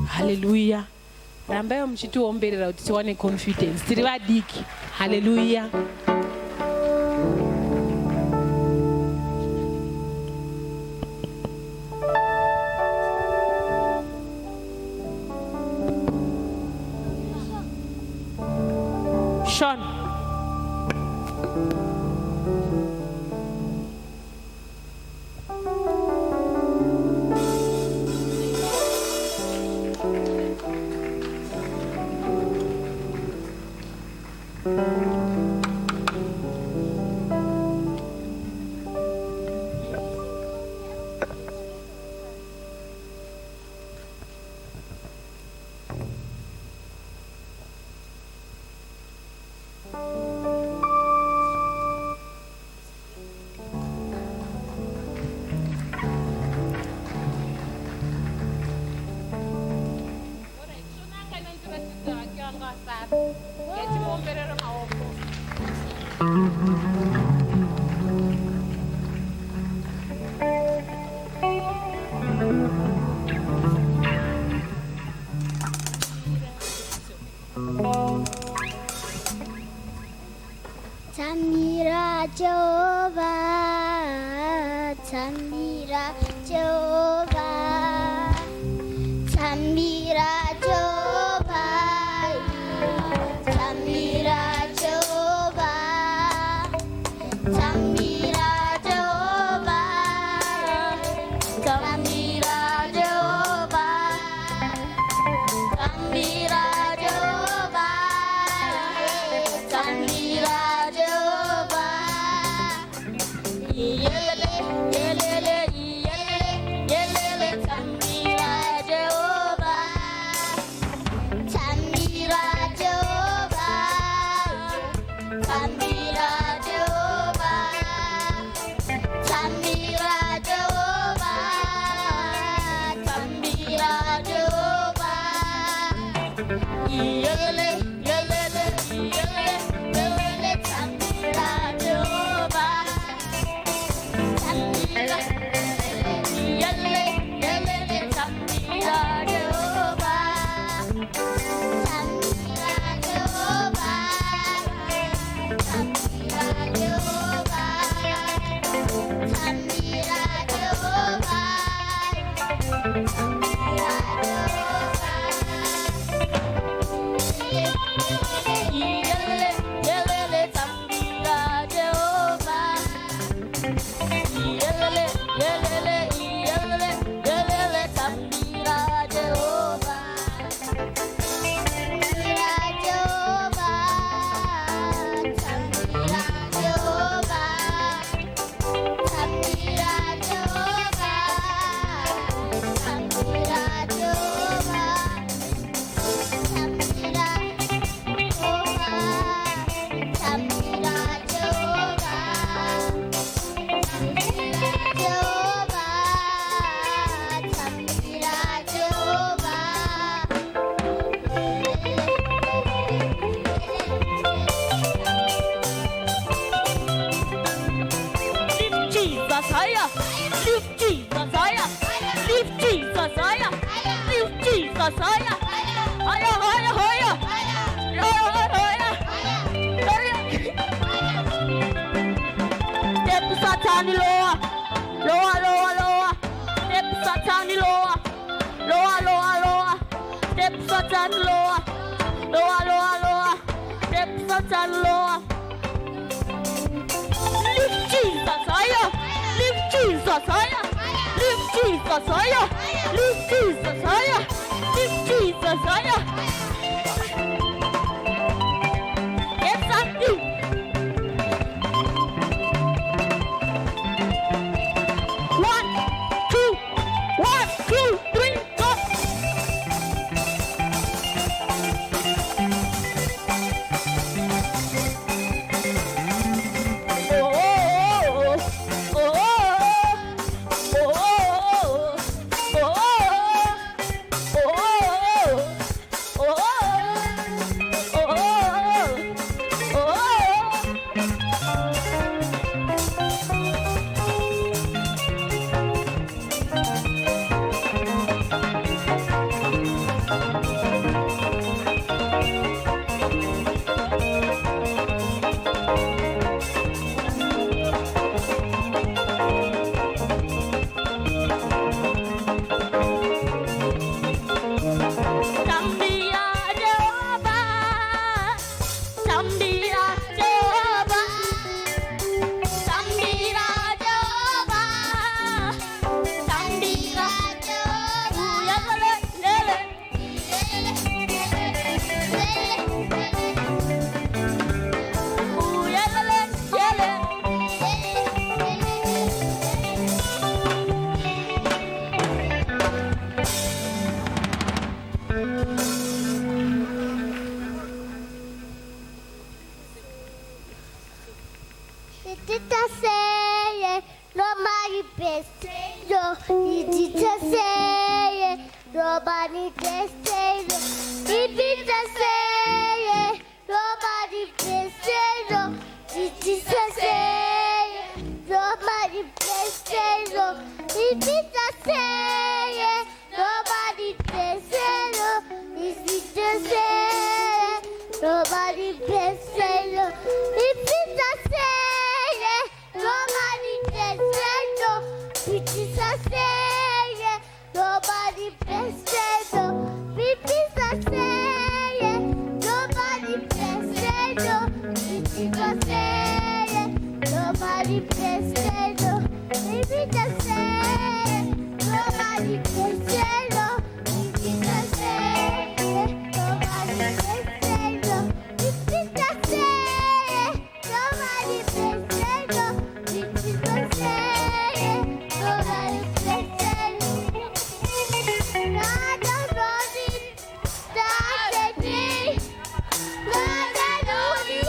Hallelujah. Rambayo mchituomberera kuti tiwane confidence. Tiri vadiki. Hallelujah. Sean. Tamira Jehovah, Tamira Jehovah, Tamira Jehovah, Tamira Jehovah, Tamira Jehovah, Tamira Jehovah, Tamira Jehovah. higher. Lift Jesus higher. Lift Jesus higher. Lift Jesus higher. Higher, higher, higher. Higher, higher. Step Satan lower. Lower, lower, lower. Step Satan lower. Lower, lower, lower. Step Satan lower. Lower, lower, lower. Step Satan lower. Lift Jesus higher. Lift Jesus higher. Lift Jesus higher. Lift Jesus higher. Lift Jesus higher. Get something. One, two, 3, go. Nobody can say no. Repeat the say. Nobody can say no. Repeat the say. Nobody can say no. Repeat the say. Nobody can say no. Repeat the say. Nobody can say no. Repeat the say. Nobody can say no. Repeat the say. Nobody can say no. Repeat the say. Nobody can say no. Repeat the say. Nobody can say no. Repeat the say. Nobody can say no. Repeat the say. Nobody can say no. Repeat the say. Nobody can say no. Repeat the say. Nobody can say no. God of Rosie, God of me. God of Rosie,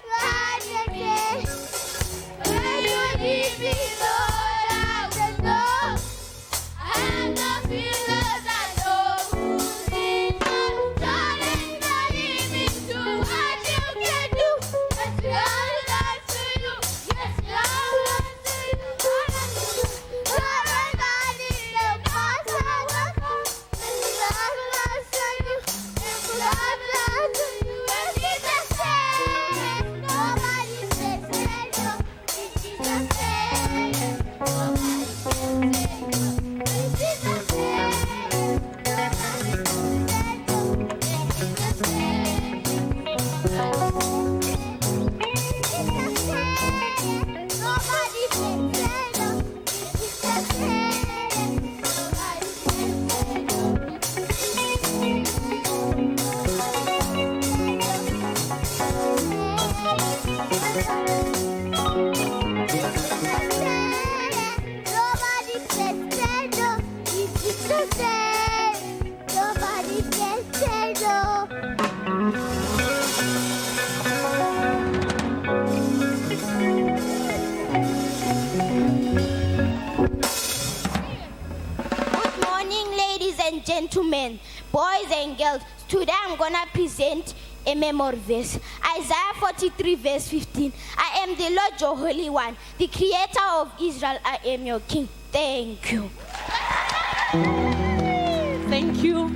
God of me. When you leave me, Lord, I will know. And the feelers I know who's in love. Darling, not even to what you can do. Yes, God, I see you. Yes, God, I see you. God, I need the boss I want. Yes, God, I see you. Yes, God, I see you. Yes, Jesus said, nobody says no. Yes, Jesus said, nobody says no. Yes, Jesus said, nobody says no. Yes, Jesus Good morning, ladies and gentlemen, boys and girls. Today I'm gonna present a memory verse. Isaiah 43 verse 15. I am the Lord your Holy One, the Creator of Israel. I am your King. Thank you. Thank you.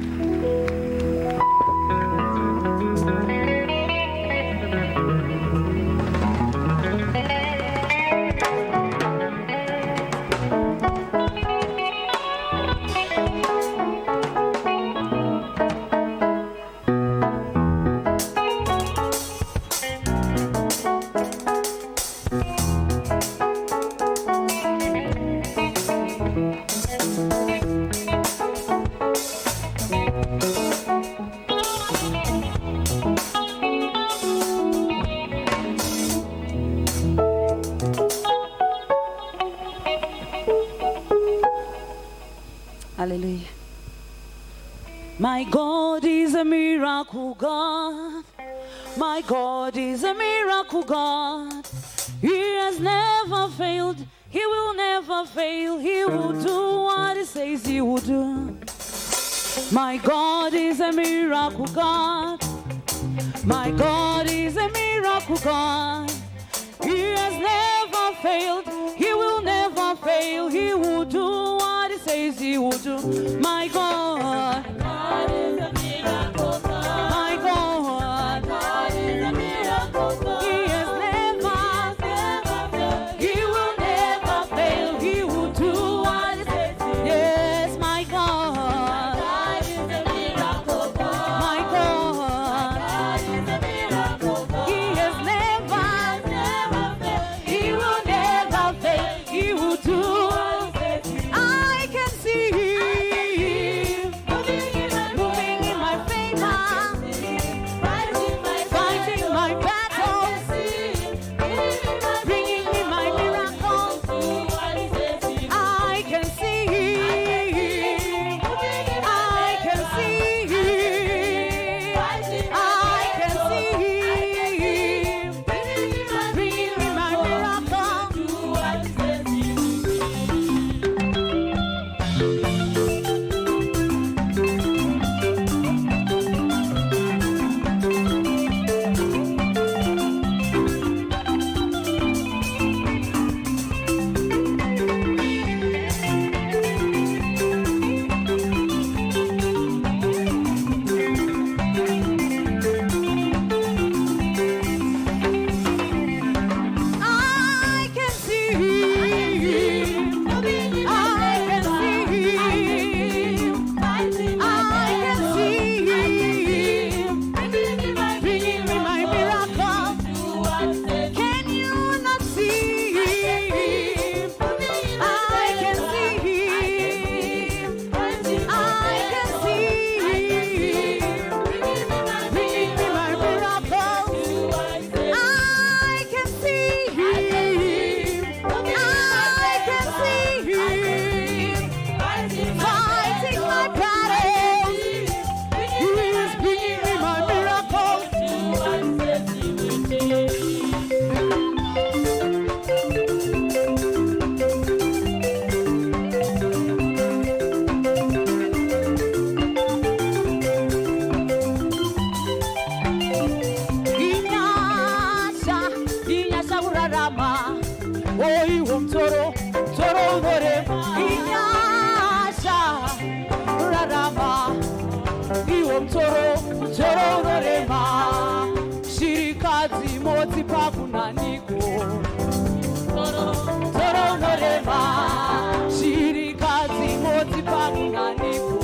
Hallelujah. My God is a miracle God. My God is a miracle God. He has never failed. He will never fail. He will do what he says he will do. My God is a miracle God. My God is a miracle God. He has never failed. He will never fail. He will do what he says he will do. My God. God is a miracle God. My God. God is a miracle God. He has never failed. He will never fail. He will do what he says he will do. Yes, my God. God is a miracle God. My God. God is a miracle God. He has never failed. He will never fail. He will do. I can see him moving in my favor, fighting my battles, bringing me my miracles. I can see him. I can see him. I can see him bringing me my miracles. I can see him. I can see him. I can see him bringing me my miracle. Can you not see him? I can see him. I can see him bringing me my miracle. I can see him. I can see him fighting my battles. He is bringing me my miracles. Inyasha urarama. Oh, iwo mtoro norema. Inyasha urarama. Iwo mtoro norema. Shirikazi moti pakunaniko. Toro norema. Shirikazi moti pakunaniko.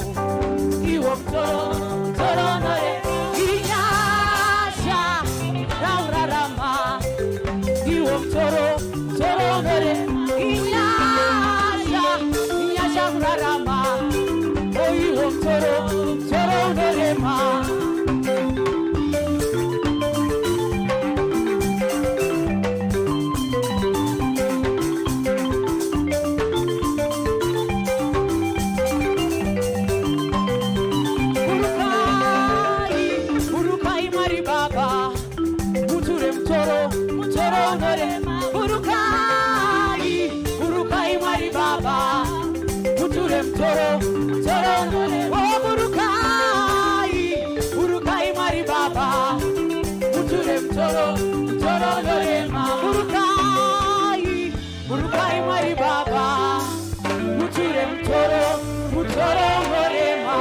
Iwo mtoro norema. Inyasha urarama. Iwo mtoro norema. Inyasha urarama. Oh, iwo mtoro norema. Urukai mari baba. Muture mtoro norema. Urukai mari baba. Muture mtoro norema. Oh, urukai mari baba. mutoro, mutoro norema. Murukai, murukai mwari baba. Muture mutoro, mutoro norema.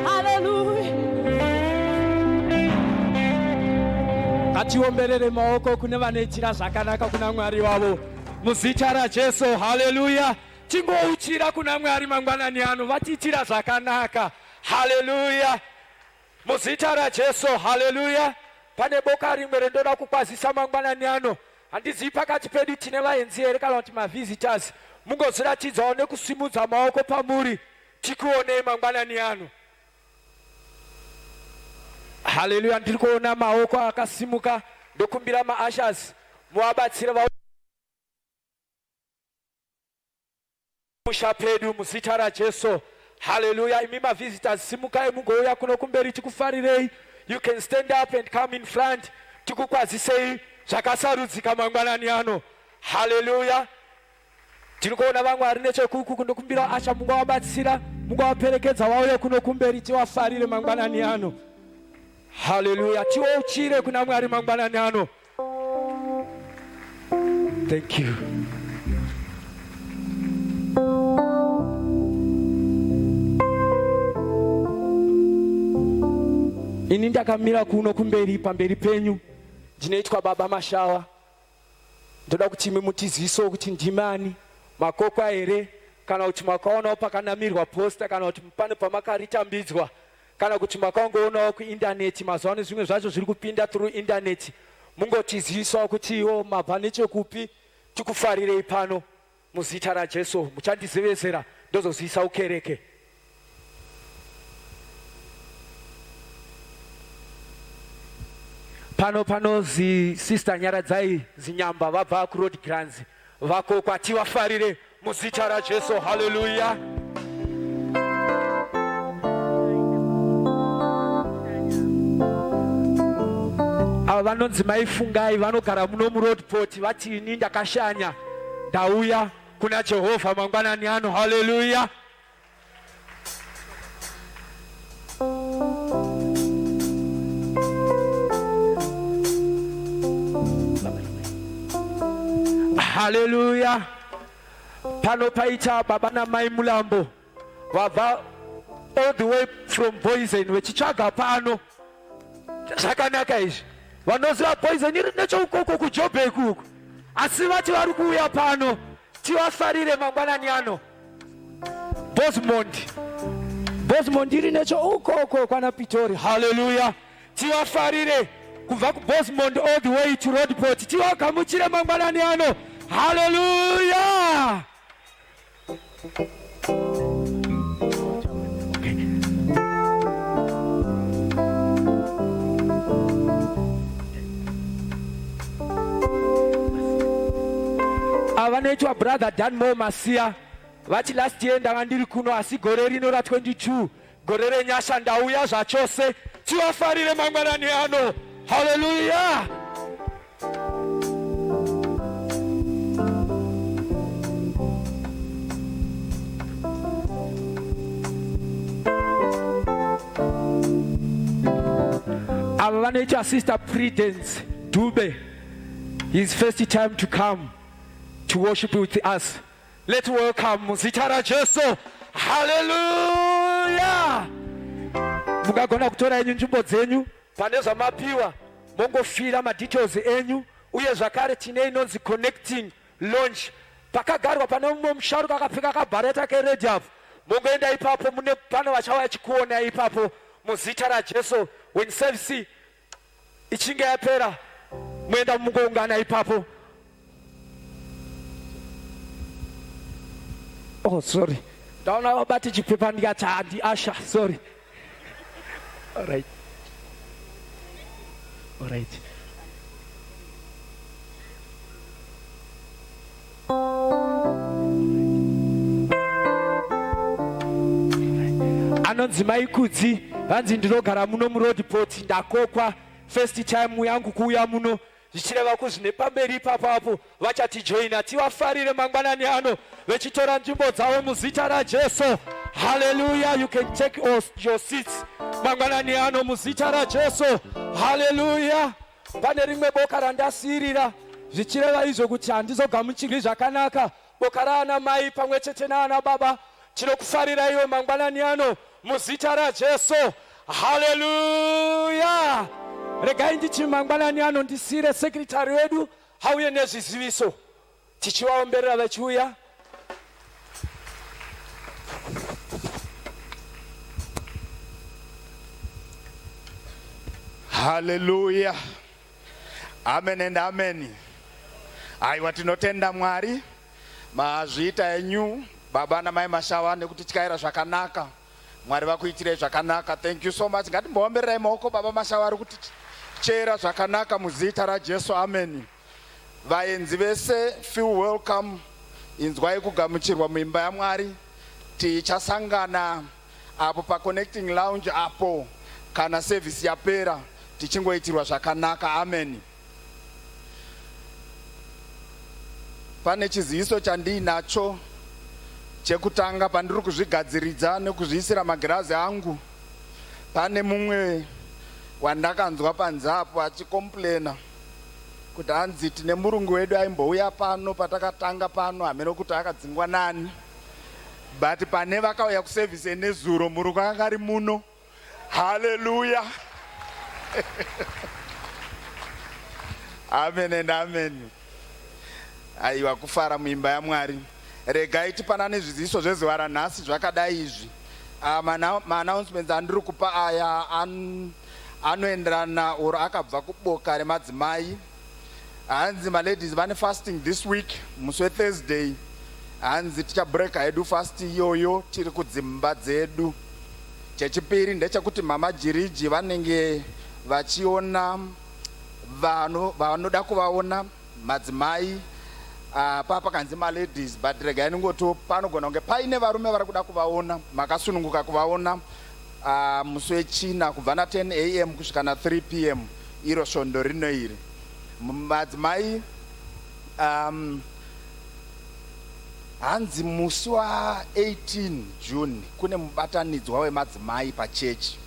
Hallelujah. Atiomberere maoko kune vanechira zvakanaka kuna Mwari wavo. Muzita raJesu, haleluya. Tingouchira kuna Mwari mangwanani ano, vatiitira zvakanaka. Haleluya. Muzita raJesu, haleluya. Pane boka rimwe rendoda kukwazisa mangwanani ano. Handizivi pakati pedu tine vaenzi here kana kuti mavisitors. Mungozviratidzawo nekusimudza maoko pamuri. Tikuonei mangwanani ano. Haleluya. Ndiri kuona maoko akasimuka. Ndokumbira maashers muvabatsire mushapedu muzita raJesu. Hallelujah. Imi visitors simukai mugouya kuno kumberi tikufarirei. You can stand up and come in front. Tikukwazisei zvakasarudzika mangwanani ano. Hallelujah. Tiri kuona vamwe vari nechekuku kundokumbira asha mungavabatsira mungavaperekedza vauye kuno kumberi tivafarire mangwanani ano. Hallelujah. Tiouchire kuna Mwari mangwanani ano. Thank you. Ini ndakamira kuno kumberi pamberi penyu. Ndinoitwa Baba Mashawa. Ndoda kuti mutiziso kuti ndimani, makokwa here, kana kuti makaonawo pakanamirwa posta, kana kuti pane pamakaritambidzwa, kana kuti makangoonao kuindaneti. Mazuva ano zvimwe zvacho zviri kupinda through internet. Mungotizisawo kuti iwo mabva nechekupi, tikufarirei pano muzita raJesu. Muchandizevezera ndozozivisa ukereke. Pano sister Nyaradzai zinyamba vabva ku Road Grants. Vako kwati vafarire muzita raJesu. Hallelujah. Ava vanonzi maifungai vanogara muno muRoodpoort vati ini ndakashanya ndauya kuna Jehovha mangwanani ano. Hallelujah. Hallelujah. Pano paita baba na mai mulambo vabva all the way from Poison vechichaga pano. Zvakanaka izvi. Vanoziva Poison iri nechoukoko kuJoburg uku. Asi vati vari kuuya pano tivafarire mangwanani ano. Bosmond iri nechoukoko kwana Pitori. Hallelujah. Tivafarire kubva kuBosmond all the way to Roodepoort. Tivagamuchire mangwanani ano. Hallelujah. Avanoitwa brother Danmo Masia vati last year ndanga ndiri kuno asi gore rino ra22 gore renyasha ndauya zvachose. Tivafarire mangwanani ano. Hallelujah. Ava vanoitwa sister Prudence Dube. His first time to come to worship with us. Let's welcome muzita raJesu. Hallelujah. Mungagona kutora enyu nzvimbo dzenyu pane zvamapiwa mongofira madetails enyu uye zvakare tine inonzi connecting launch pakagarwa pane mumwe musharuka akapfeka kabhareta kered up. Mongoenda ipapo mune pano vachauya chikuona ipapo muzita raJesu. When service ichinge yapera muenda mungoungana ipapo. Oh sorry. Ndaona vabati chipepa ndikati handi asha. Sorry. All right. Anonzi Maikudzi vanzi ndinogara muno muRoodpoort ndakokwa first time yangu kuuya muno zvichireva kuzvine pamberi ipapo vachatijoina. Tivafarire mangwanani ano vechitora nzvimbo dzavo muzita raJesu. Hallelujah. You can take your seats mangwanani ano muzita raJesu. Hallelujah. pane rimwe boka randasirira zvichireva izvo kuti handizogamuchiri zvakanaka. Boka raana mai pamwe chete naana baba, tinokufarira iwe mangwanani ano muzita raJesu. Haleluya. Regai ndichi mangwanani ano ndisire sekretari wedu hauye nezviziviso, tichivaomberera vachiuya. Hallelujah. Amen and amen. Aiwa tinotenda Mwari mazviita enyu baba namai Mashawa nekuti tikaira zvakanaka. Mwari vakuitire zvakanaka. Thank you so much. Ngatimboombererai maoko baba Mashawa ari kuti chera zvakanaka muzita raJesu. Amen. Vaenzi vese feel welcome. Inzwai kugamuchirwa muimba yaMwari. Tichasangana apo pa connecting lounge apo kana service yapera tichingoitirwa zvakanaka. Amen. Pane chiziviso chandinacho chekutanga pandiri kuzvigadziridza nekuzviisira magirazi angu. Pane mumwe wandakanzwa panzapo achikomplena kuti hanzi tine murungu wedu aimbouya pano patakatanga pano, hameno kuti akadzingwa nani, but pane vakauya kuservice nezuro murungu anga ari muno. Hallelujah. Amen and amen. Aiwa kufara muimba yaMwari. Regai tipanane zviziviso zvezuva ranhasi zvakadai izvi. Ma-announcements andiri kupa aya anoenderana oro akabva kuboka remadzimai. Hanzi ma-ladies vane fasting this week, musi weThursday. Hanzi tichabreaka hedu fast iyoyo tiri kudzimba dzedu. Chechipiri ndechekuti mama Jiriri vanenge vachiona vanoda kuvaona madzimai. Papa kanzi ma-ladies, but regai ningoto panogona kunge paine varume vari kuda kuvaona, makasununguka kuvaona musi wechina kubva na 10 AM kusvika na 3 PM iro svondo rino iri. Madzimai hanzi musi wa 18 June kune mubatanidzwa wemadzimai pachechi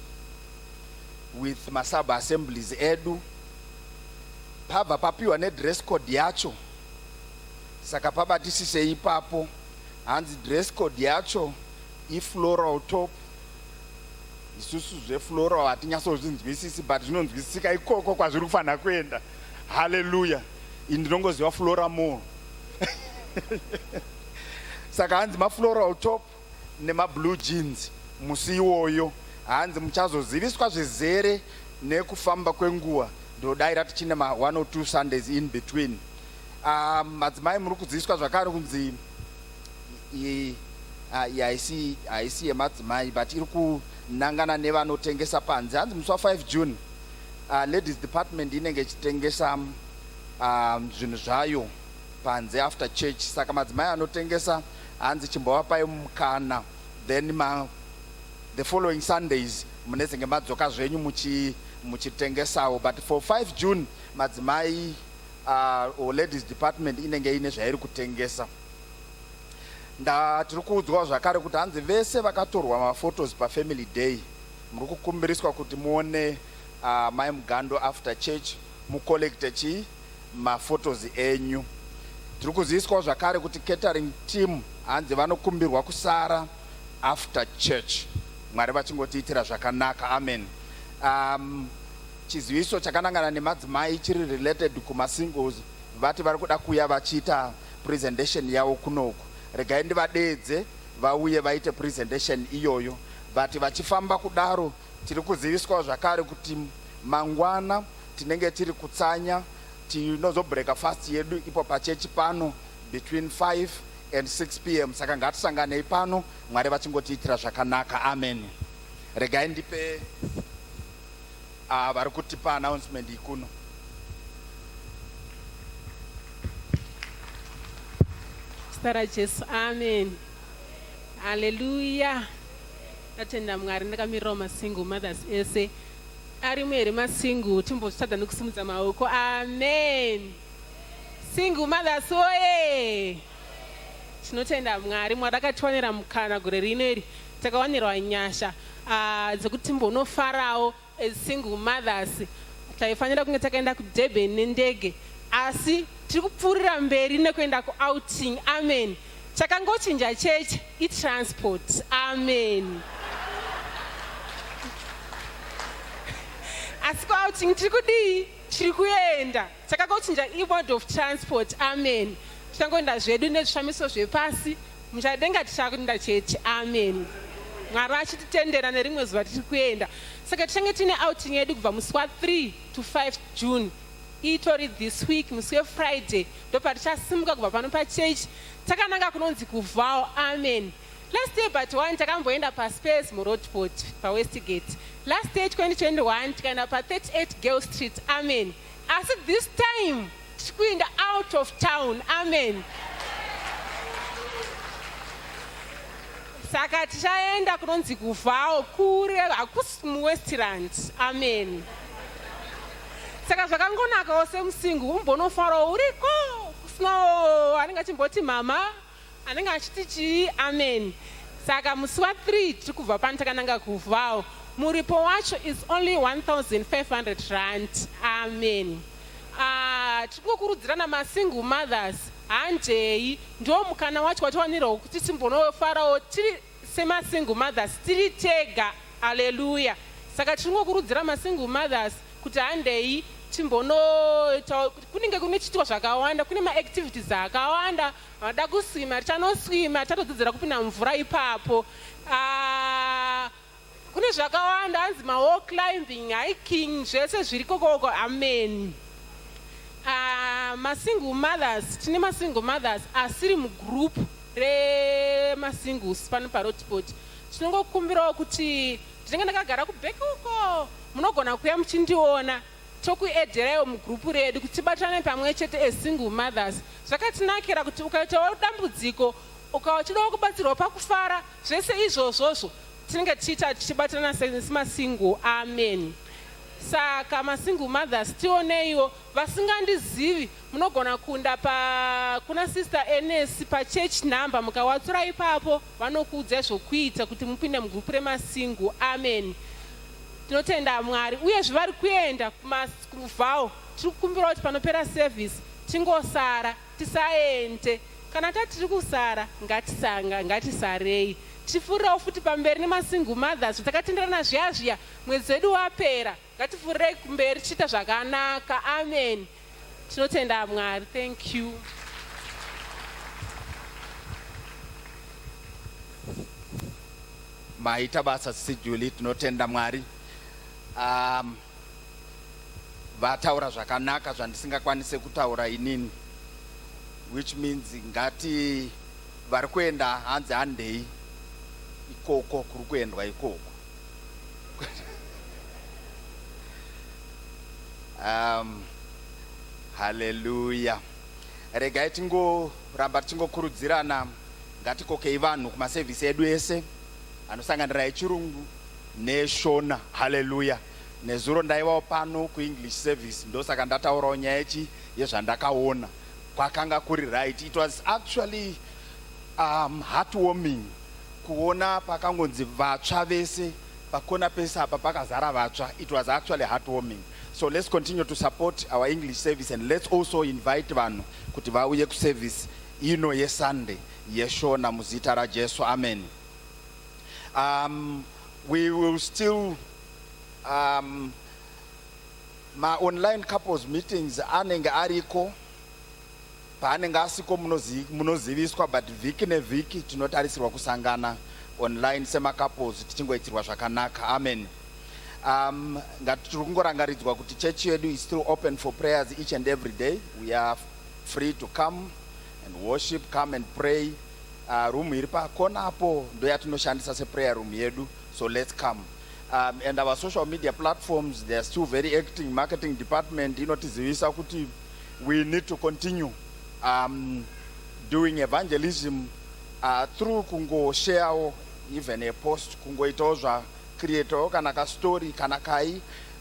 with masub assemblies edu. Pabva papiwa nedress code yacho, saka pabatisise ipapo. Hanzi dress code yacho ifloral top. Isusu zvefloral hatinyasozvinzwisisi, but zvinonzwisisika ikoko kwazviri kufanira kuenda. Hallelujah. Indinongoziva floral more. Saka hanzi mafloral top nemablue jeans musi iwoyo. Hanzi muchazoziviswa zvizere nekufamba kwenguva. Ndodai tichine ma 1 or 2 Sundays in between. Madzimai muri kudziviswa zvakare kunzi haisi yemadzimai, but iri kunangana nevanotengesa panze. Hanzi musi wa 5 June ladies department inenge ichitengesa zvinhu zvayo panze after church. Saka madzimai anotengesa hanzi chimbovapai mukana, then the following Sundays munezenge madzoka zvenyu muchitengesawo. But for 5 June madzimai or ladies department inenge ine zvairi kutengesa. Tiri kuudzwa zvakare kuti hanzi vese vakatorwa maphotos pafamily day muri kukumbiriswa kuti muone mai Mugando after church mucollecte maphotos enyu. Tiri kuziviswa zvakare kuti catering team hanzi vanokumbirwa kusara after church. Mwari vachingotiitira zvakanaka. Amen. Chiziviso chakanangana nemadzimai chiri related kumasingles, vati vari kuda kuya vachiita presentation yavo kunoku. Regai ndivadedze vauye vaite presentation iyoyo. Vati vachifamba kudaro tiri kuziviswa zvakare kuti mangwana tinenge tiri kutsanya, tinozobreaka fast yedu ipo pachechi pano between 5 and 6 PM. Saka ngatisanganei pano, Mwari vachingotiitira zvakanaka. Amen. Regai ndipe vari kutipa announcement ikuno. Stara Jesu. Amen. Hallelujah. Tatenda Mwari. Ndakamirira masingle mothers ese ari mwere masingle timbozvitadza nekusimudza maoko. Amen. Single mothers oye. Tinotenda Mwari. Mwari akatiwanira mukana gore rino iri takawanirwa nyasha dzekuti timbonofarawo as single mothers. taifanira kunge takaenda kuDurban nendege, asi tiri kupfuurira mberi nekuenda kuouting. Amen. Chakangochinja chechi itransport. Amen. Asi kuouting tiri kudii? Tiri kuenda. Chakangochinja mode of transport. Amen. Tichangoenda zvedu nezvishamiso zvepasi, muchadenga tichakuenda chechi. Amen. Mwari achititendera nerimwe zuva tiri kuenda. Saka tichange tine outing yedu kubva musi wa3 to 5 June. Itori this week, musi weFriday, ndopatichasimuka kubva pano pachechi takananga kunonzi kuVhao. Amen. Last year but one takamboenda paSpace muRoadeport paWestgate. Last year 2021 tikaenda pa38 Girl Street. Amen. Asi this time tikuenda out of town. Amen. Saka tichaenda kunonzi kuVhao kure hakusi muWestland. Amen. Saka zvakangonakawo semusingu umbonofara uriko kusina anenge achimboti mama anenge achiti chii. Amen. Saka musi wa3 tiri kubva pano takananga kuVhao. Muripo wacho is only 1,500 rand. Amen. Tikukurudzirana masingle mothers, hanjei ndo mukana wacho watiwanirawo kuti timbonofarawo tiri semasingle mothers tiri tega. Haleluya. Saka tiringokurudzira masingle mothers kuti handei timbonoita, kunenge kune chitwa zvakawanda, kune maactivities akawanda. Vada kuswima tichanoswima, tichatodzidzira kupinda mvura ipapo. Kune zvakawanda, hanzi mawall climbing, hiking, zvese zviri kokoko. Amen. Masingle mothers, tine masingle mothers asiri mugroup remasingles pano paRoadeport. Tinongokumbirawo kuti ndinenge ndakagara kubheki uko, munogona kuuya muchindiona tokuedherawo mugrupu redu kuti tibatane pamwe chete esingle mothers. Zvakatinakira kuti ukaitawo dambudziko ukauchidawo kubatsirwa pakufara, zvese izvozvozvo tinenge tichibatana semasingle. Amen. Saka masingle mothers tioneiwo. Vasingandizivi munogona kunda kuna sister Enes pachurch number mukawatsura ipapo vanokuudza zvokuita kuti mupinde mugrupu remasingle. Amen. Tinotenda Mwari uye zvari kuenda kuVhao tiri kukumbira kuti panopera service tingosara tisaende. Kana tatiri kusara ngatisarei. Tifurirawo futi pamberi nemasingle mothers takatenderana zviya mwedzi wedu wapera. Ngatifurei kumberi tichiita zvakanaka. Amen. Tinotenda Mwari. Thank you. Maita basa sisi Julie, tinotenda Mwari. Vataura zvakanaka zvandisingakwanise kutaura inini, which means ngati vari kuenda hanzi handei ikoko kuri kuendwa ikoko. Hallelujah. Regai tingoramba tichingokurudzirana ngatikokei vanhu kumasevhisi edu ese anosanganira echirungu neshona. Hallelujah. Nezuro ndaivawo pano kuEnglish service, ndosaka ndataurawo nyaya yezvandakaona. Kwakanga kuri right. It was actually heartwarming kuona pakangonzi vatsva vese pakona pese apa pakazara vatsva. It was actually heartwarming. So let's continue to support our English service, and let's also invite vanhu kuti vauye kuservice ino yeSunday yeshona muzita raJesu. Amen. We will still my online couples meetings anenge ariko paanenge asiko munoziviswa, but vhiki nevhiki tinotarisirwa kusangana online sema couples tichingoitirwa zvakanaka. Amen. Tiri kungorangaridzwa kuti church yedu is still open for prayers each and every day. We are free to come and worship, come and pray. Room iri pakona apo ndo yatinoshandisa seprayer room yedu, so let's come. And our social media platforms, they are still very active. Marketing department inotizivisa kuti we need to continue doing evangelism through kungo share even a post, kungo itozwa creator kana ka story kana kai.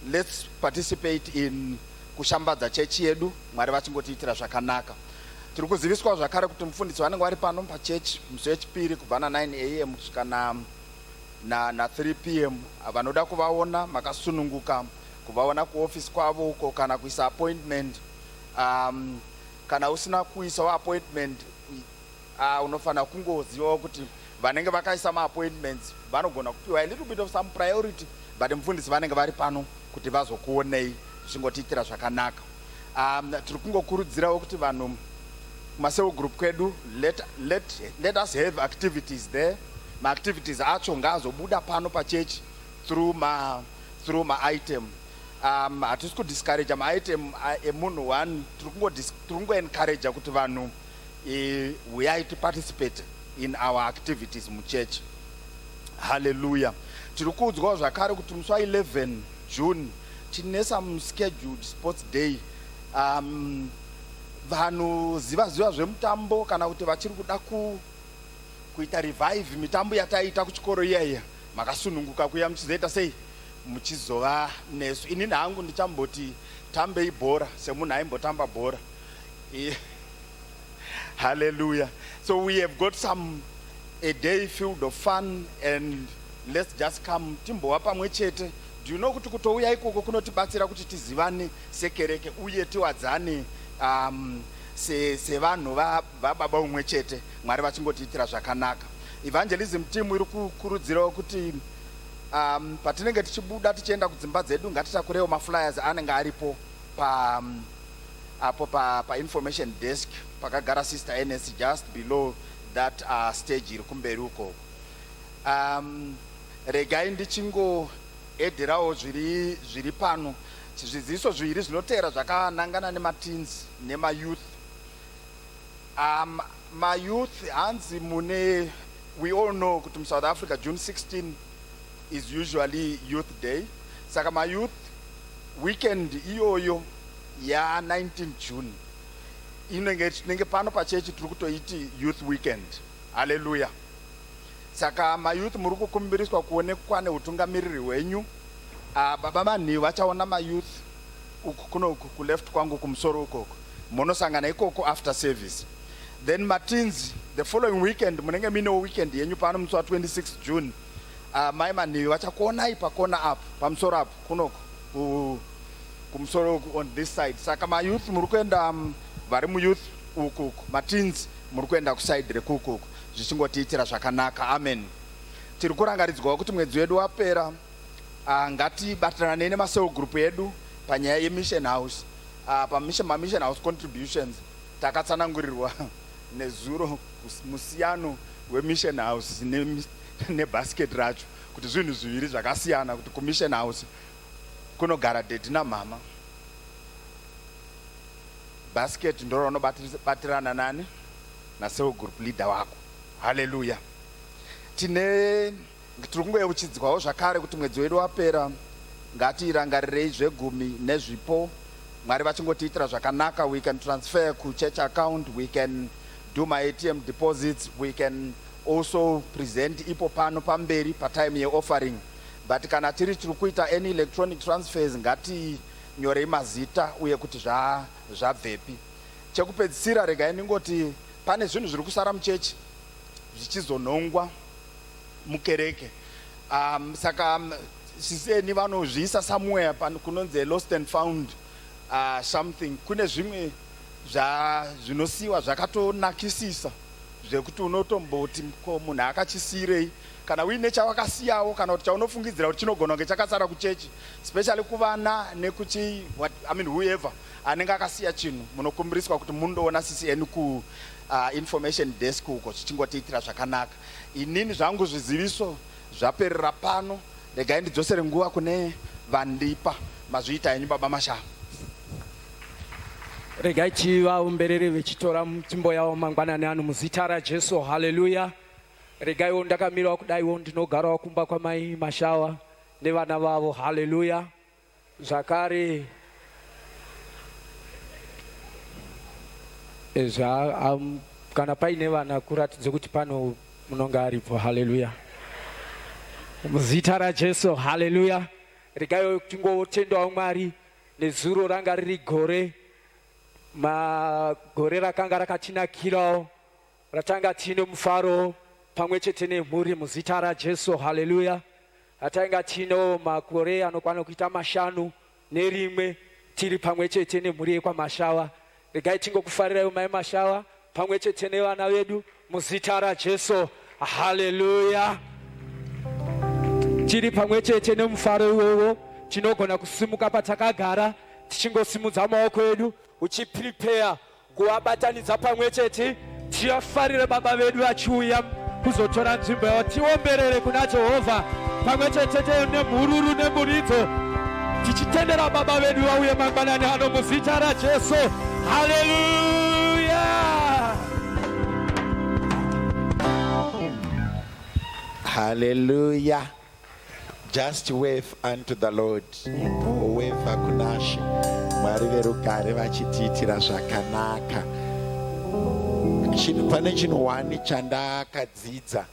Let's participate in kushambadza church yedu. Mwari vachingotiitira zvakanaka. Tiri kuziviswa zvakare kuti mufundisi vanenge vari pano pachurch musi wechipiri kubva na9 AM kusvika na 3 PM. Vanoda kuvaona makasununguka kuvaona kuoffice kwavo uko kana kuisa appointment. Kana usina kuisa appointment unofana kungozivawo kuti vanenge vakaisa ma-appointments vanogona kupiwa a little bit of some priority, but mufundisi vanenge vari pano kuti vazokuonei zvingotiitira zvakanaka. Tiri kungokurudzirawo kuti vanhu kumaseo group kwedu let us have activities there. Ma-activities acho ngaazobuda pano pachechi through ma-item. Hatisi kudiscourage ma-item emunhu one, tiri kungoencourage kuti vanhu uyai to participate in our activities muchurch. Hallelujah. Tiri kuudzwawo zvakare kuti musi wa11 June tine some scheduled sports day. Vanhu ziva zvemutambo kana kuti vachiri kuda kuita revive mitambo yataita kuchikoro iyaya, makasununguka kuya muchizoita sei muchizova nesu. Inini hangu ndichamboti tambei bhora semunhu aimbotamba bhora. Hallelujah. So we have got a day filled of fun, and let's just come timbowa pamwe chete. Do you know kuti kutouya ikoko kunotibatsira kuti tizivane sekereke uye tiwadzane sevanhu vababa umwe chete, Mwari vachingotiitira zvakanaka. Evangelism team iri kukurudzirawo kuti patinenge tichibuda tichienda kudzimba dzedu ngatitakurewo maflyers anenge aripo apo pa information desk pakagara Sister Ernest just below that stage iri kumberi uko. Regai ndichingoedherawo zviri pano zviziviso zviviri zvinotevera zvakanangana nemateens nemayouth. Mayouth hanzi mune, we all know kuti mu South Africa June 16 is usually youth day. Saka mayouth weekend iyoyo ya 19 June inenge pano pachechi tiri kutoiti youth weekend. Hallelujah. Saka mayouth muri kukumbiriswa kuonekwa neutungamiriri hwenyu. Baba manhiu vachaona mayouth uku kuno ku left kwangu kumusoro ukoko, munosangana ikoko after service. Then mateens the following weekend munenge mino weekend yenyu pano musi wa 26 June. Mai manhiu vachakuonai pakona apo pamusoro apo kunoko kumusoro on this side. Saka mayouth muri kuenda vari muyouth uku, mateens muri kuenda kuside rekuku zvichingotiitira zvakanaka. Amen. Tiri kurangaridzwawo kuti mwedzi wedu wapera, ngatibatirane nemaseo group yedu panyaya yemission house. Mission house contributions takatsanangurirwa nezuro musiyano wemission house nebasket racho kuti zvinhu zviviri zvakasiyana, kuti kumission house kunogara daddy namama, basket ndoro unobatirana nani naseo group leader wako. Hallelujah. Tiri kungouchidzwawo zvakare kuti mwedzi wedu wapera ngatirangarirei zvegumi nezvipo. Mwari vachingotiitira zvakanaka. We can transfer ku church account, we can do my ATM deposits, we can also present ipo pano pamberi patime yeoffering. But kana tiri kuita any electronic transfers ngatinyorei mazita uye kuti zvabvepi. Chekupedzisira regai ningoti pane zvinhu zviri kusara muchechi zvichizonongwa mukereke. Saka siseni vanozviisa somewhere kunonzi lost and found something. Kune zvimwe zvinosiiwa zvakatonakisisa zvekuti unotomboti ko munhu akachisirei, kana uine chawakasiyawo kana kuti chaunofungidzira kuti chinogona kunge chakasara kuchechi, especially kuvana whoever anenge akasiya chinhu, munokumbiriswa kuti mundoona CCN ku information desk uko zvichingotiitira zvakanaka. Inini zvangu zviziviso zvaperera pano. Regai ndidzosere nguva kune vandipa mazviita yenyu baba masha. Regai chivaumberere vechitora mutimbo yavo mangwanani anu muzita raJesu. Hallelujah. Regaiwo ndakamirawo kudaiwo ndinogarawo kumba kwamai Mashawa nevana vavo. Hallelujah. Zvakare kana paine vana kuratidza kuti pano munonga aripo. Hallelujah. Muzita raJesu. Hallelujah. Regaiwo tingotendawo Mwari nezuro ranga riri gore, magore rakanga rakatinakirawo, ratanga tine mufaro pamwe chete nemhuri muzita raJesu. Hallelujah. Atanga tino makore anokwana kuita 5 nerimwe tiri pamwe chete nemhuri yekwaMashawa. Regai tingokufarirayo mai Mashawa pamwe chete nevana vedu muzita raJesu. Haleluya. Tiri pamwe chete nemufaro iwowo tinogona kusimuka patakagara tichingosimudza maoko edu uchiprepare kuvabatanidza pamwe chete. Tivafarire baba vedu vachiuya kuzotora nzvimbo yavo. Tiomberere kuna Jehovha pamwe chete nemhururu nemuridzo tichitendera baba vedu vauye mangwanani ano muzita raJesu. Haleluya. Hallelujah. Just wave unto the Lord. Wave kunashe. Mwari verugare vachitiitira zvakanaka. Pane chinhu wani chandakadzidza.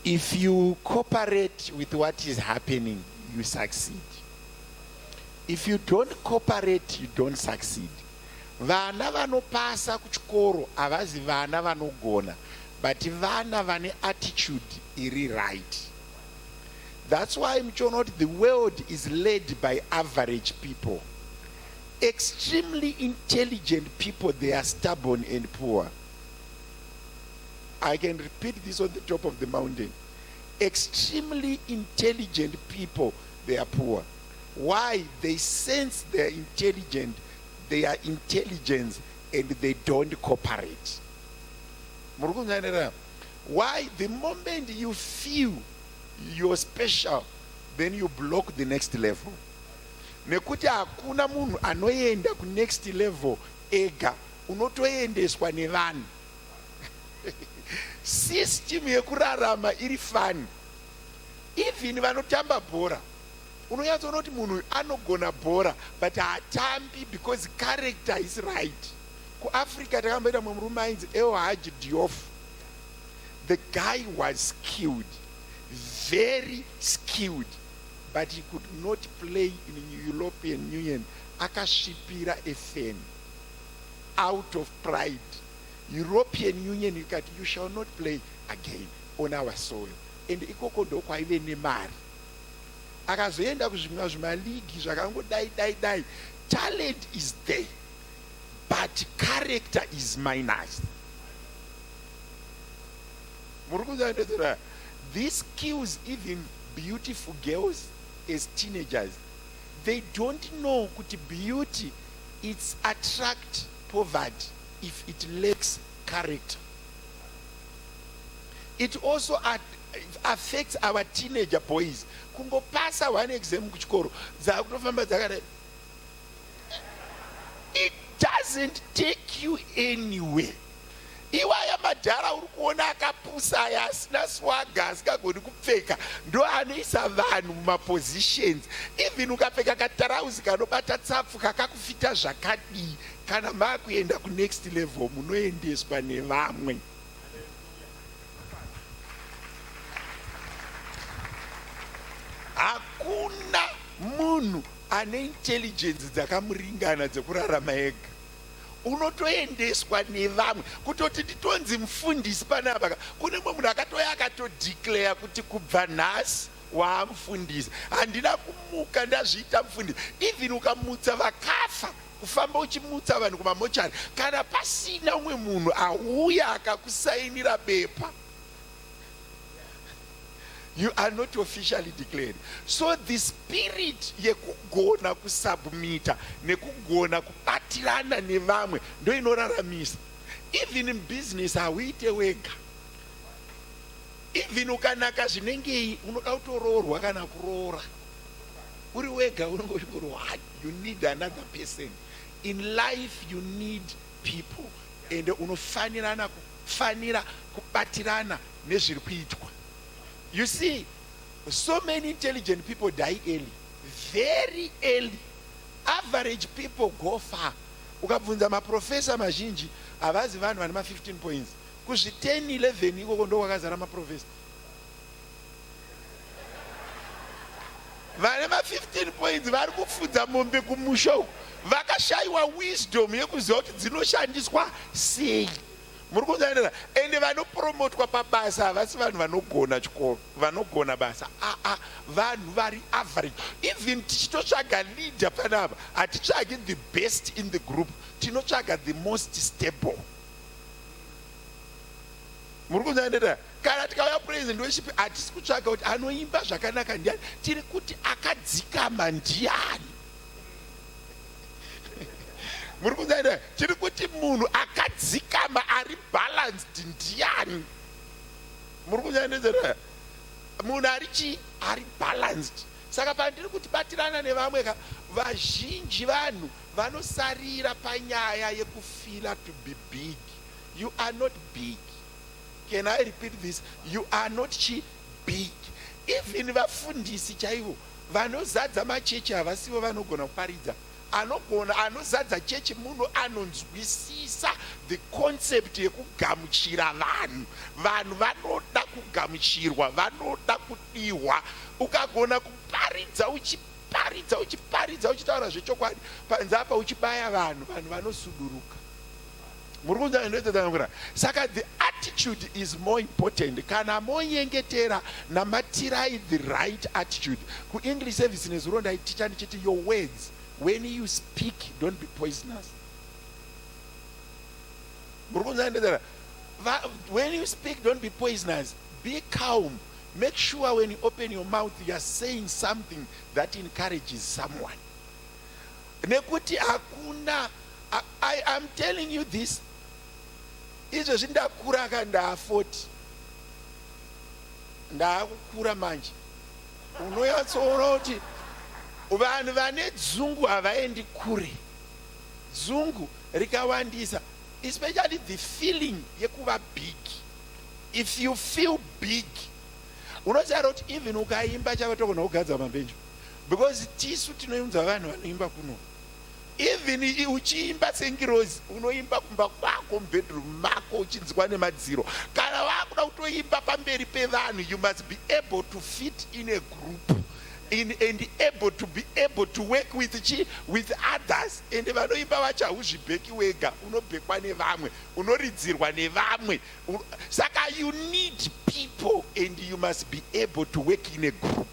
If you cooperate with what is happening, you succeed. If you don't cooperate, you don't succeed. Vana vanopasa kuchikoro avazi vana vanogona, but vana vane attitude iri right. That's why the world is led by average people. Extremely intelligent people, they are stubborn and poor. I can repeat this on the top of the mountain. Extremely intelligent people, they are poor. Why? They sense their intelligence, and they don't cooperate. Why? The moment you feel you're special, then you block the next level. Nekuti hakuna munhu anoenda ku next level ega, unotoendeswa nevanhu. System yekurarama iri fani. Even vanotamba bhora, unoyatsoona kuti munhu anogona bhora but haatambi because character is right. Ku-Africa takamboita murume ainzi Haji Diouf. The guy was skilled, very skilled, but he could not play in the European Union. Akashipira FN out of pride. European Union, you shall not play again on our soil. And ikoko ndo kwaive nemari. Akazoenda kuzvimwe zvimaligi zvakangodai. Talent is there, but character is minus. This kills even beautiful girls as teenagers. They don't know that beauty it's attract poverty if it lacks character. It also affects our teenager boys. Kungopasa one exam kuchikoro zakutofamba dzakadai. It doesn't take you anywhere. Iwaya madhara uri kuona akapusa aya asina swaga asikagoni kupfeka ndo anoisa vanhu mumapositions. Even ukapfeka katarauzi kanobata tsapfu kakakufita zvakadii, kana makuenda ku next level munoendeswa nevamwe. Hakuna munhu ane intelligence dzakamuringana dzekurarama ega. Unotoendeswa nevamwe. Kutoti nditonzi mufundisi panapa, kune mumwe munhu akatoya akatodeclare kuti kubva nhasi waamufundisi. Handina kumuka ndazviita mufundisi. Even ukamutsa vakafa, kufamba uchimutsa vanhu kumamochari, kana pasina umwe munhu auya akakusainira bepa, you are not officially declared. So the spirit yekugona kusubmita nekugona kubatirana nevamwe ndo inoraramisa. Even in business hauite wega. Even ukanaka zvinenge unoda kutoroorwa kana kuroora uri wega unongoti what, you need another person. In life you need people, and unofanirana kubatirana nezviri kuitwa. You see, so many intelligent people die early, very early. Average people go far. Ukabvunza maprofesa mazhinji avazi vanhu vane 15 points. Kuzvi 10, 11 ikoko ndo kwakazara maprofesa. Vane 15 points vari kufudza mombe kumusha uku. Vakashaiwa wisdom yekuziva kuti dzinoshandiswa sei. muri kunzwa ende vanopromotwa pabasa havasi vanhu vanogona chikoro vanogona basa vanhu vari average. Even tichitotsvaga leader panapa hatitsvagi the best in the group, tinotsvaga the most stable. muri kunzwa kana tikauya president worship hatisi kutsvaga kuti anoimba zvakanaka ndiani, tiri kuti akadzikama ndiani. muri kunzwa tiri kuti munhu akadzikama ari balanced ndiani. muri kunzwa munhu ari balanced. Saka pandiri kuti batirana nevamwe vazhinji vanhu vanosarira panyaya yekufila to be big. You are not big. Can I repeat this? You are not big. Even vafundisi chaivo vanozadza machechi havasivo vanogona kuparidza. Anozadza chechi munhu anonzwisisa the concept yekugamuchira vanhu. Vanhu vanoda kugamuchirwa, vanoda kudiwa. Ukagona kuparidza uchiparidza uchitaura zvechokwadi panze apa uchibaya vanhu vanosuduruka. Saka the attitude is more important. Kana monyengetera namatirai the right attitude. Ku English service nezuronda iticha ndichiti your words when you speak don't be poisonous. When you speak don't be poisonous. Be calm. Make sure when you open your mouth you are saying something that encourages someone. Nekuti akuna I am telling you this. Izvo zvindakura kanda 40 ndakukura manje unoyatsoona kuti vanhu vane dzungu havaendi kure. Dzungu rikawandisa, especially the feeling yekuva big. If you feel big unoziva kuti even ukaimba chavatogona kugadza mabhenji, because tisu tinounza vanhu vanoimba kuno. Even uchiimba sengirozi unoimba kumba kwako bedroom mako uchinzwa nemadziro. Kana wakuda kutoimba pamberi pevanhu, you must be able to fit in a group and able to work with others. And vanoimba vacha uzvibheki wega, unobhekwa nevamwe, unoridzirwa nevamwe. Saka you need people and you must be able to work in a group.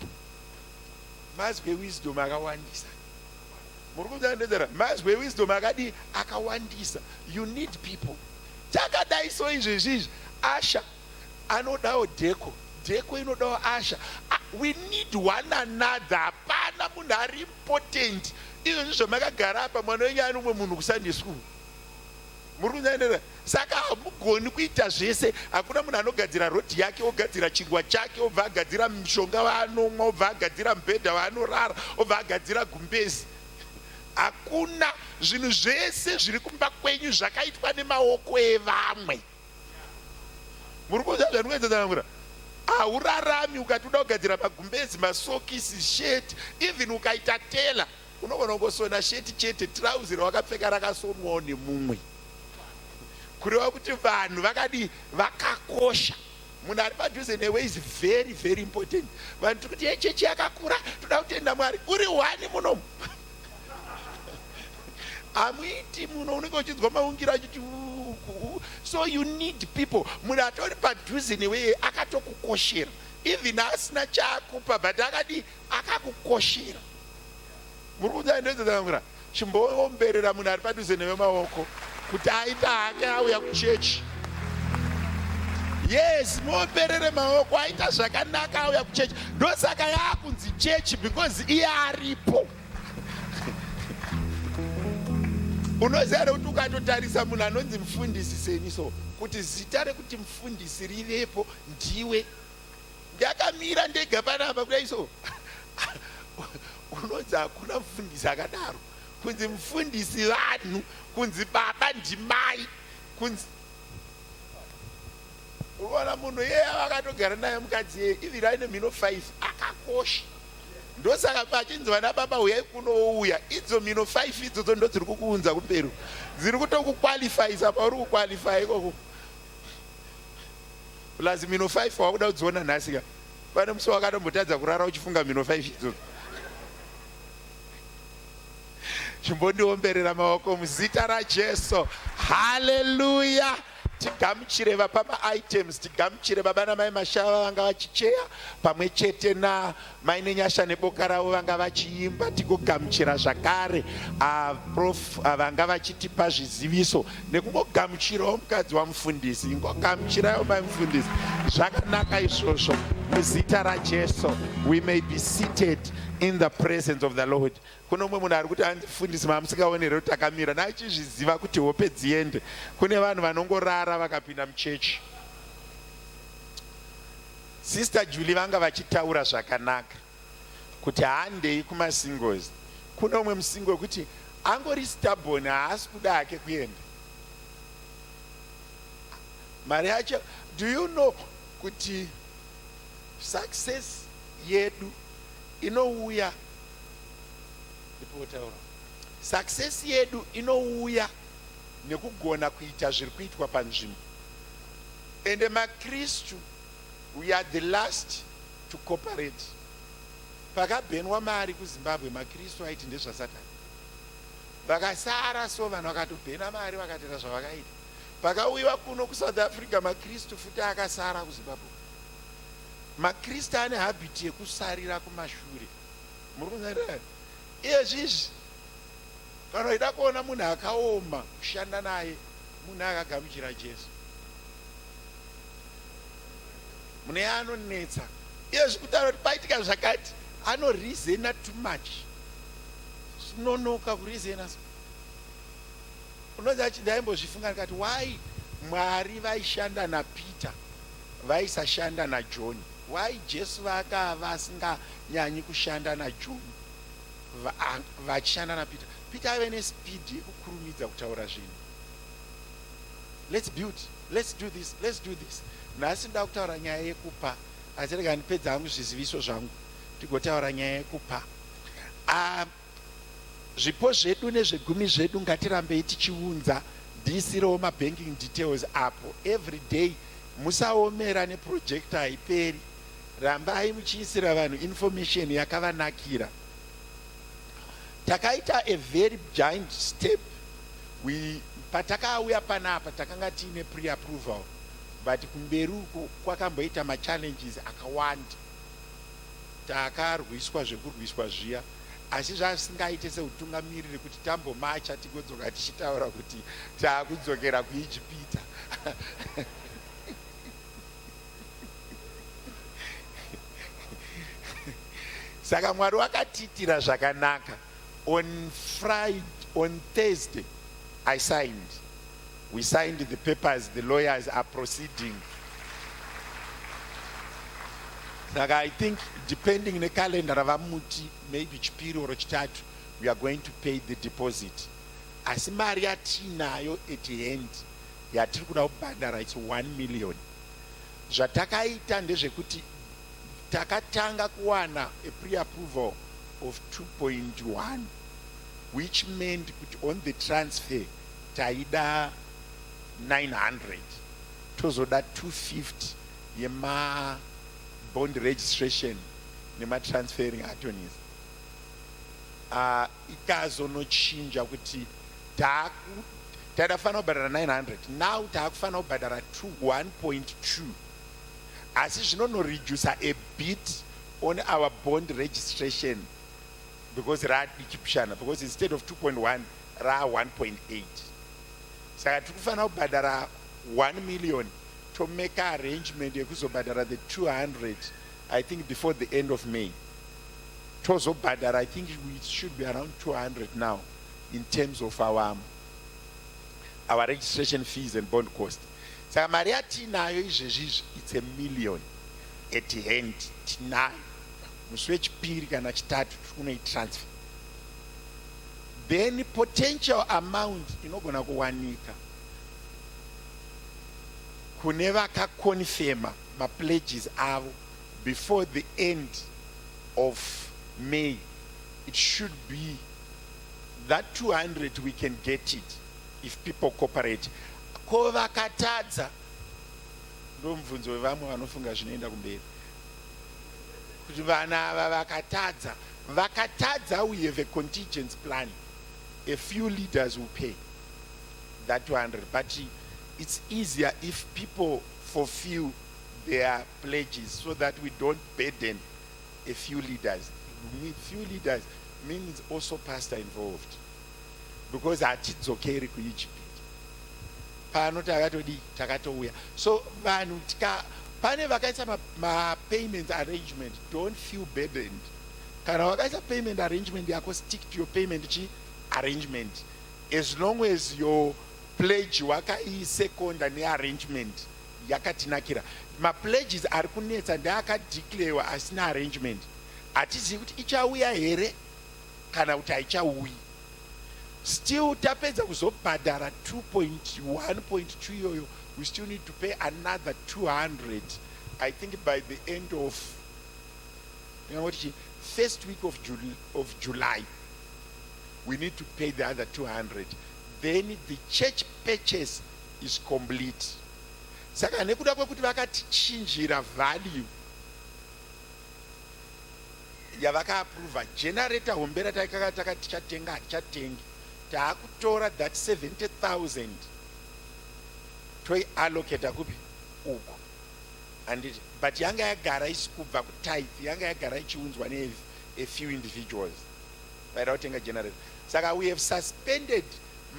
Must be wisdom akawandisa. Mazwe wisdom akadi akawandisa. You need people. Takadai so izvezvizvi Asha anodawo Deko inodawo Asha. We need one another. Hapana munhu ari important. Izvo ndizvo makagara apa mwana wenyu ari umwe munhu kuSunday school. Muri kunzwa saka hamugoni kuita zvese. Hakuna munhu anogadzira roti yake, ogadzira chingwa chake, obva agadzira mishonga waanomwa, obva agadzira mubhedha waanorara, obva agadzira gumbezi. Hakuna. Zvinhu zvese zviri kumba kwenyu zvakaitwa nemaoko evamwe. Muri kunzwa zvandinoedza haurarami ukati uda kugadzira magumbezi, masokisi, sheti. Even ukaita tela unogona kungosona sheti chete, trouser wakapfeka rakasonwawo nemumwe. Kureva kuti vanhu vakakosha. Munhu ari padhuze newe is very very important. Vanhu tiri kuti chechi yakakura toda kutenda Mwari. Uri wani munomu. Amuiti munhu unenge uchinzwa maungira achiti so you need people. Munhu atori padhuze newe akatokukoshera. Even asina chakupa but akakukoshera. Muri kunzwa ndinoedza chimboomberera munhu ari padhuze newe maoko kuti aita hake auya kuchechi. Yes, muomberere maoko, aita zvakanaka auya kuchechi. Ndosaka yaakunzi chechi because iye aripo. Unoziva kuti ukatotarisa munhu anonzi mufundisi seniso kuti zita rekuti mufundisi rivepo ndiwe. Ndakamira ndega panapa kudai so. Unonzi hakuna mufundisi akadaro. Kunzi mufundisi vanhu, kunzi baba ndimai, kunzi unoona munhu yeye vakatogara naye mukadzi yeye even aine mhino 5 akakosha. Ndosaka pachinzwa nababa uyai kunouya, idzo mhino 5 idzodzo ndo dziri kukuunza kumberi, dziri kutokuqualifyisa pauri kuqualify ikoko. Plus mhino 5 wakuda kudziona nhasi ka pane musi wakatombotadza kurara uchifunga mhino 5 idzodzo. Chimbondiomberera maoko muzita raJesu. Hallelujah. tigamuchire vapa maitems, tigamuchire baba namai Mashava vanga vachicheya pamwe chete namai Nenyasha neboka ravo vanga vachiimba, tigogamuchira zvakare prof vanga vachitipa zviziviso, nekungogamuchirawo mukadzi wamufundisi, ingogamuchirawo mai mufundisi. Zvakanaka izvozvo muzita raJesu. We may be seated in the presence of the Lord. Kuno mumwe munhu ari kuti andifundisi mamusikaonere kuti akamira nachizviziva kuti hope dziende. Kune vanhu vanongorara vakapinda muchechi. Sister Julie vanga vachitaura zvakanaka kuti handei kumasingles. Kuno mumwe musingle kuti angori stubborn, haasi kuda hake kuenda. Mari yacho, do you know kuti success yedu inouya, success yedu inouya nekugona kuita zviri kuitwa panzvimbo. Ende maKristu, we are the last to cooperate. Pakabhenwa mari kuZimbabwe, maKristu aiti ndezvasatani. Vakasara so vanhu vakatobhena mari vakatera zvavakaita. Pakauyiwa kuno kuSouth Africa, maKristu futi akasara kuZimbabwe. maKristu ane habiti yekusarira kumashure. Muri kunzwa izvi kana uida kuona munhu akaoma kushanda naye, munhu akagamuchira Jesu. Mune anonetsa izvi kutaura kuti paitika zvakati, anorizena too much, zvinonoka kurizena. Unonzi achidaimbozvifunga ndikati why Mwari vaishanda naPeter vaisashanda naJohn? Why Jesu vakava vasinganyanyi kushanda naJohn vachishanda naPeter? Peter aive nespeed yekukurumidza kutaura zvinhu. Let's build, let's do this, let's do this. Nhasi nda kutaura nyaya yekupa, asi rega ndipedza hangu zviziviso zvangu tigotaura nyaya yekupa. Zvipo zvedu nezvegumi zvedu ngatirambei tichiunza, ndisirewo mabanking details apo every day. Musaomera neproject haiperi, rambai muchiisira vanhu information yakavanakira. Takaita a very giant step. Patakauya panapa takanga tiine pre-approval, but kumberi uko kwakamboita machallenges akawanda. Takarwiswa zvekurwiswa zviya, asi zvasingaite seutungamiriri kuti tambomacha tigodzoka tichitaura kuti taakudzokera kuIjipita. Saka Mwari wakatiitira zvakanaka. On Thursday, I signed. We signed the papers, the lawyers are proceeding. Saka I think depending on the calendar of Amuti, maybe chipiri or chitatu, we are going to pay the deposit. Asi mari yatinayo at the end, yatiri kuda kubhadhara, it's 1 million. Zvatakaita ndezvekuti takatanga kuwana a pre-approval of 2.1, which meant that on the transfer taida 900 tozoda 250 yema bond registration nema transferring attorneys. Ikazonochinja kuti tadafana kubhadhara 900, now takufana kubhadhara 1.2. Asi zvinonoreduce a bit on our bond registration because because instead of 2.1 ra 1.8. Saka tikufana kubhadhara 1 million to make an arrangement yekuzobhadhara the 200, I think before the end of May. Tozobhadhara, I think we should be around 200 now in terms of our registration fees and bond cost. Saka mari yatinayo izvezvi, it's 1 million at the end. Tinayo musi wechipiri kana chitatu tikunoitransfer. Then potential amount inogona kuwanika kune vakakonfirma mapledges avo before the end of May. It should be that 200 we can get it if people cooperate. Ko vakatadza ndo mubvunzo wevamwe vanofunga zvinoenda kumberi kuti vana ava vakatadza, we have a contingency plan. A few leaders will pay that 200, but it's easier if people fulfill their pledges so that we don't burden a few leaders. Few leaders means also pastor involved, because hatidzokeiri kuIjipiti pano takatouya. So vanhu pane vakaisa payments arrangement, don't feel burdened. Kana wakaisa payment arrangement yako, stick to your payment arrangement, as long as your pledge wakaisekonda nearrangement yakatinakira. Mapledges ari kunetsa ndeakadeclarewa asina arrangement, hatizivi kuti ichauya here kana kuti haichauyi. Still tapedza kuzobhadhara 2.1.2 iyoyo, we still need to pay another 200, I think by the end of first week of July we need to pay the other 200. Then the church purchase is complete. Saka nekuda kwekuti vakatichinjira value yavakaapprova, generator hombera takati tichatenga hatichatengi, taakutora that 70,000 toiallocata kupi uku, but yanga yagara isikubva kutithe, yanga yagara ichiunzwa a few individuals vairakutenga generator. Saka we have suspended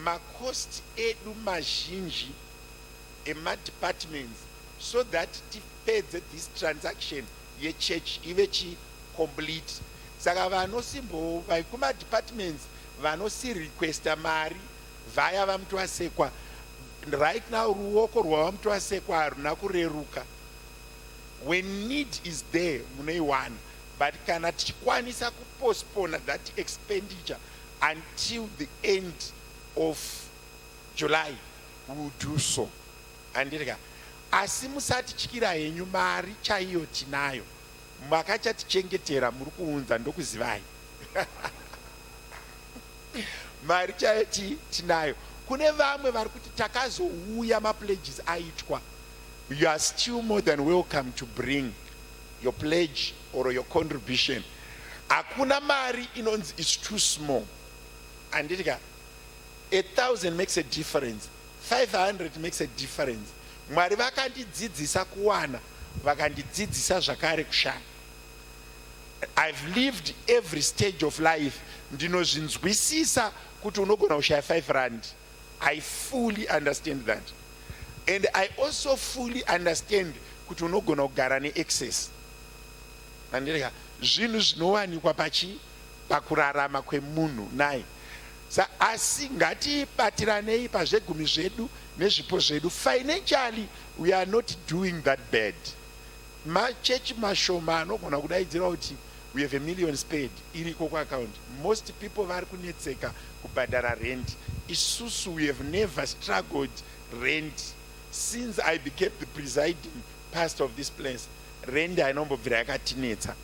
macost edu mazhinji emadepartments so that tipedze this transaction yechurch ive complete. Saka vanosimbo vaikumadepartments vanosirequesta mari vaya vamutwasekwa, right now ruoko rwavamutwasekwa haruna kureruka. When need is there muneiwana, but kana tichikwanisa kupostpone that expenditure until the end of July, we will do so. Andika asi musati chikira henyu mari chaiyo tinayo, makachatichengetera muri kuunza ndokuzivai. Mari chaiyo tinayo. Kune vamwe vari kuti takazouya mapledges aitwa. You are still more than welcome to bring your pledge or your contribution. Akuna mari inonzi is too small. Andika 1,000 makes a difference, 500 makes a difference. Mwari vakandidzidzisa kuwana, vakandidzidzisa zvakare kushaya. I've lived every stage of life. Ndinozvinzwisisa kuti unogona kushaya 5 rand. I fully understand that. And I also fully understand kuti unogona kugara neexcess. Andika zvinhu zvinowanikwa pakurarama kwemunhu naye. Asi ngatibatiranei pazvegumi zvedu nezvipo zvedu. Financially we are not doing that bad. Machechi mashoma anogona kudaidzira kuti we have 1 million paid iriko kuaccount. Most people vari kunetseka kubhadhara rent. Isusu we have never struggled rent since I became the presiding pastor of this place. Rent hainombobvira yakatinetsa.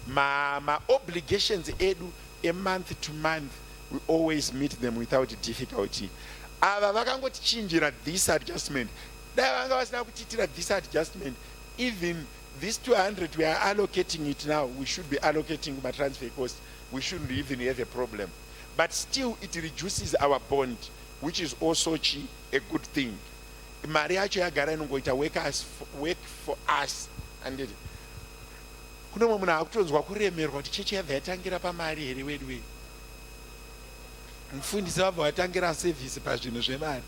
Ma obligations edu a month to month, we always meet them without difficulty. Ava vakangotichinjira this adjustment. Dai vanga vasina kutitira this adjustment, even this 200 we are allocating it now, we should be allocating my transfer cost. We shouldn't even have a problem. But still it reduces our bond, which is also a good thing. Mari yacho yagara inongoita work for us. And kuno munhu akutonzwa kuremerwa kuti chechi yabva yatangira pamari here wedu we. Mufundisi wabva watangira service pazvinhu zvemari.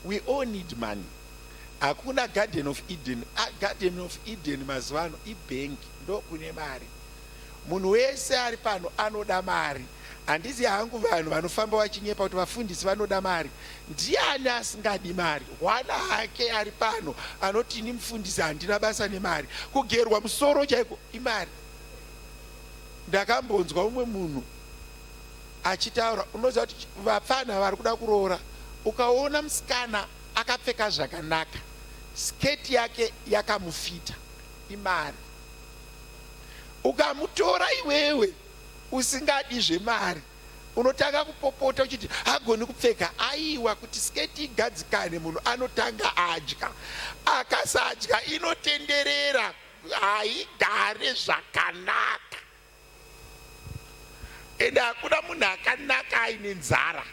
We all need money. Hakuna Garden of Eden. Garden of Eden mazuvano ibank ndo kune mari. Munhu wese ari pano anoda mari. Handisi hangu vanhu vanofamba vachinyepa kuti vafundisi vanoda mari. Ndiani asingadi mari? Wana hake ari pano anoti ini mufundisi handina basa nemari. Kugerwa musoro chaiko imari. Ndakambonzwa umwe munhu achitaura, unoziva kuti vapfana vari kuda kuroora, ukaona musikana akapfeka zvakanaka, sketi yake yakamufita, imari. Ukamutora iwewe usingadi zvemari, unotanga kupopota uchiti hagoni kupfeka. Aiwa, kuti sketi igadzikane munhu anotanga adya. Akasadya inotenderera, haigare zvakanaka. Ende hakuna munhu akanaka aine nzara.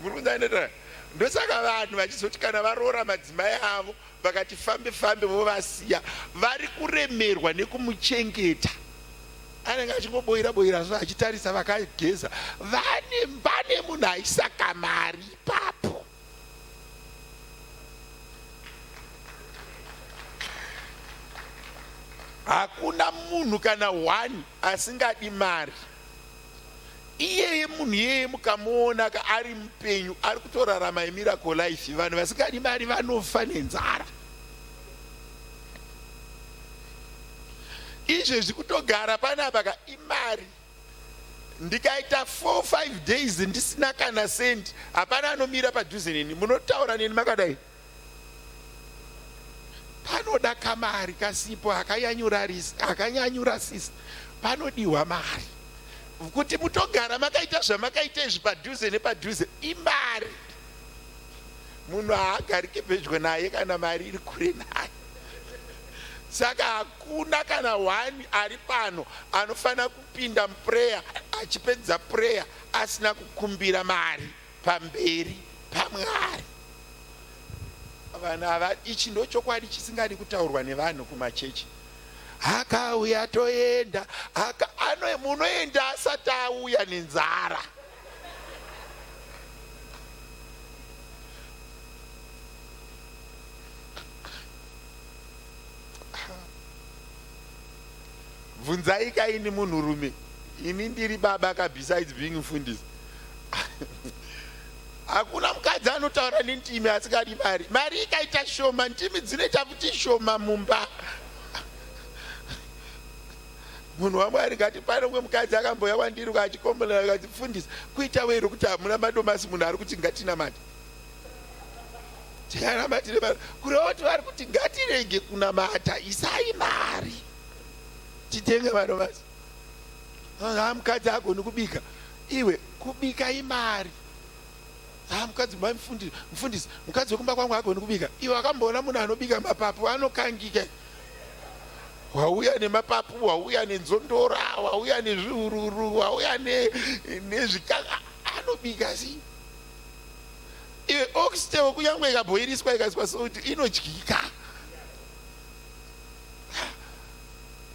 Muri kunzwa ndosaka vanhu vachizoti kana varoora madzimai avo vakati fambe vovasiya, vari kuremerwa nekumuchengeta. Anenge achingoboira zvo achitarisa vakageza, vane munhu aisa kamari ipapo. Hakuna munhu kana wani asingadi mari. Iyeye munhu iyeye mukamuona ari mupenyu, ari kutorarama miracle life. Vanhu vasingadi mari vanofa nenzara. Izvezvi kutogara panapa imari. Ndikaita 4-5 days ndisina kana sendi, hapana anomira padhuze neni. Munotaura neni makadai. Panoda kamari kasipo akanyanyurasisa. Panodiwa mari. Kuti mutogara makaita zvamakaita izvi padhuze nepadhuze, imari. Munhu haagariki pedyo naye kana mari iri kure naye. Saka hakuna kana wani ari pano anofana kupinda muprayer, achipedza prayer asina kukumbira mari pamberi paMwari. Vanhu ava, ichi ndochokwadi chisingadi kutaurwa nevanhu kumachechi. Akauya toenda, munoenda asati auya nenzara. Bvunzai kaini munhurume, ini ndiri baba besides being mufundisi. Hakuna mukadzi anotaura nendimi asikadi mari. Mari ikaita shoma, ndimi dzinoita kuti shoma mumba. Munhu waMwari ngati pano mukadzi akamboya kwandiri achikombera akati, mufundisi, kuita wero kuti hamuna madomasi munhu ari kuti ngatinamate. Tikanamatire mari. Kureva kuti vari kuti ngatirege kunamata, isai mari. Titenge madomasi. Mukadzi agoni kubika. Iwe kubika imari. Mukadzi mufundisi, mukadzi wekumba kwangu agoni kubika. Iwe akamboona munhu anobika mapapu anokangika. Wauya nemapapu, wauya nenzondora, wauya nezviururu, wauya nezvikanga, anobika si. Iwe oxtail kunyangwe ikabhoiriswa ikaswa sauti inodyika.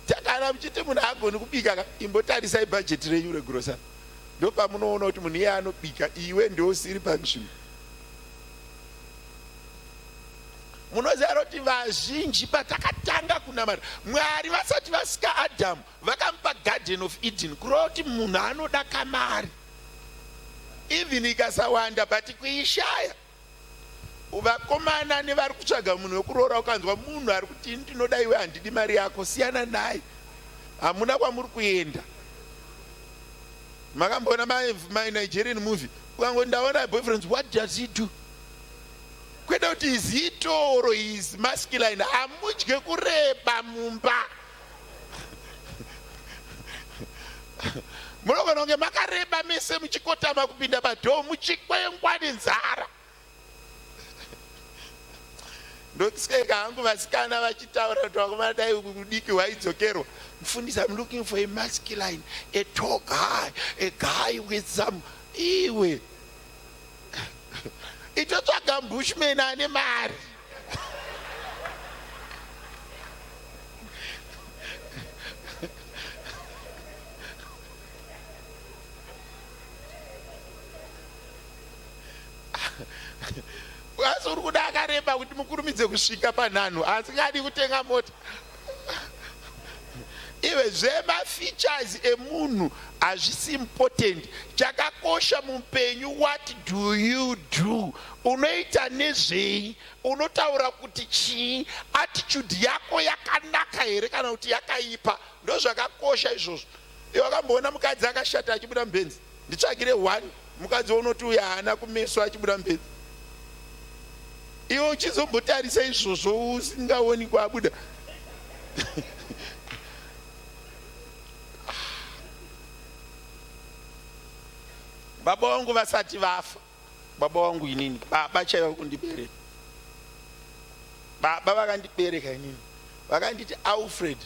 Takana muchiti munhu agoni kubika, imbotarisai bhajeti renyu regrocery. Ndopamunoona kuti munhu iye anobika, iwe ndosiri panzvimbo. Munoziva kuti vazhinji patakatanga kunamata Mwari vasati vasika Adhamu vakamupa Garden of Eden kureva kuti munhu anoda kamari. Even ikasawanda but kuishaya. Vakomana nevari kutsvaga munhu wekuroora ukanzwa munhu ari kuti ndinoda iwe handidi mari yako, siyana naye. Hamuna kwamuri kuenda. Makamboona my Nigerian movie. Ukangondaona boyfriends, what does he do? Kweda kuti izitoro is masculine, hamudye kureba mumba. Munogona kunge makareba mese muchikotama kupinda padhoo muchikwengwa nenzara. Ndokuseka hangu vasikana vachitaura kuti vakomana dai kudiki waidzokerwa. Mufundisi, I'm looking for a masculine, a tall guy, a guy with some iwe. Itotsvaga bushman ane mari. Asi uri kuda akareba kuti mukurumidze kusvika panhanho, asi ngadi kutenga mota. Iwe zvemafeatures emunhu hazvisi important. Chakakosha mupenyu, what do you do? Unoita nezvei? Unotaura kuti chii? Attitude yako yakanaka here kana kuti yakaipa? Ndo zvakakosha izvozvo. Iwe wakamboona mukadzi akashata achibuda mbenzi? Nditsvagire one. Mukadzi unoti uya haana kumeso achibuda mbenzi. Iwe uchizombotarisa izvozvo usingaoni kwabuda. Baba wangu vasati vafa, baba wangu inini, baba chaiva kundibereka. Baba vakandibereka inini. Vakanditi Alfred,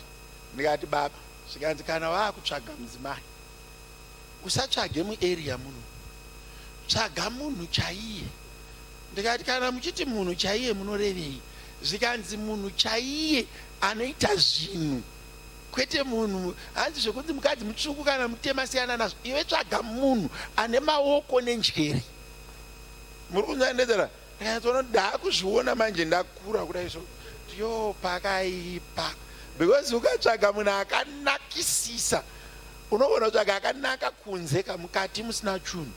ndikati baba, zvikanzi kana vakutsvaga mudzimai, usatsvage muarea muno. Tsvaga munhu chaiye. ndikati kana muchiti munhu chaiye munorevei? Zvikanzi munhu chaiye anoita zvinhu, kwete munhu hanzi zvekunzi mukadzi mutsvuku kana mutema siyana nazvo. Iwe tsvaga munhu ane maoko nenjere. Muri kunzandedzera? Ndakatoona ndakuzviona manje ndakura kudai so. Yo pakaipa. Because ukatsvaga munhu akanakisisa, unogona kutsvaga akanaka kunze kamukati musina chunhu.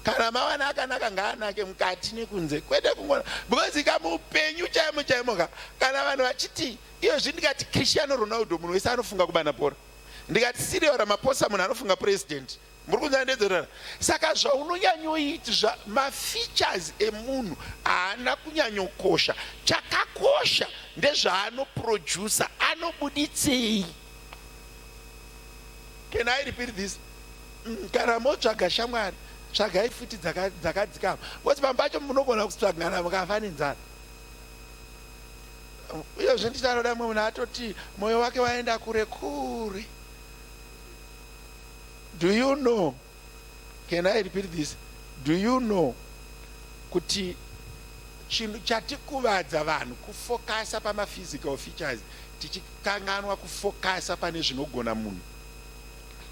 Kana mawana akanaka ngaanake mukati nekunze, kwete kungona. Because ikamupenyu chaimo chaimo kana vanhu vachiti iyo ndikati Cristiano Ronaldo munhu wese anofunga kubana bhora, ndikati Cyril Ramaphosa munhu anofunga president. Muri kunzandedzera? Saka zvaunonyanyoita mafeatures emunhu haana kunyanyokosha. Chakakosha ndezvaanoproducer, anobuditsei. Can I repeat this? Kana motsvaga shamwari, tsvagai futi dzakadzikama. Kuti pambacho munogona kutsvagana mukafa nenzara. Iyo zvenditanoda mumwe munhu atoti moyo wake waenda kure kure. Do you know? Can I repeat this? Do you know kuti chinhu chatikuvadza vanhu kufokasa pamaphysical features, tichikanganwa kufokasa pane zvinogona munhu.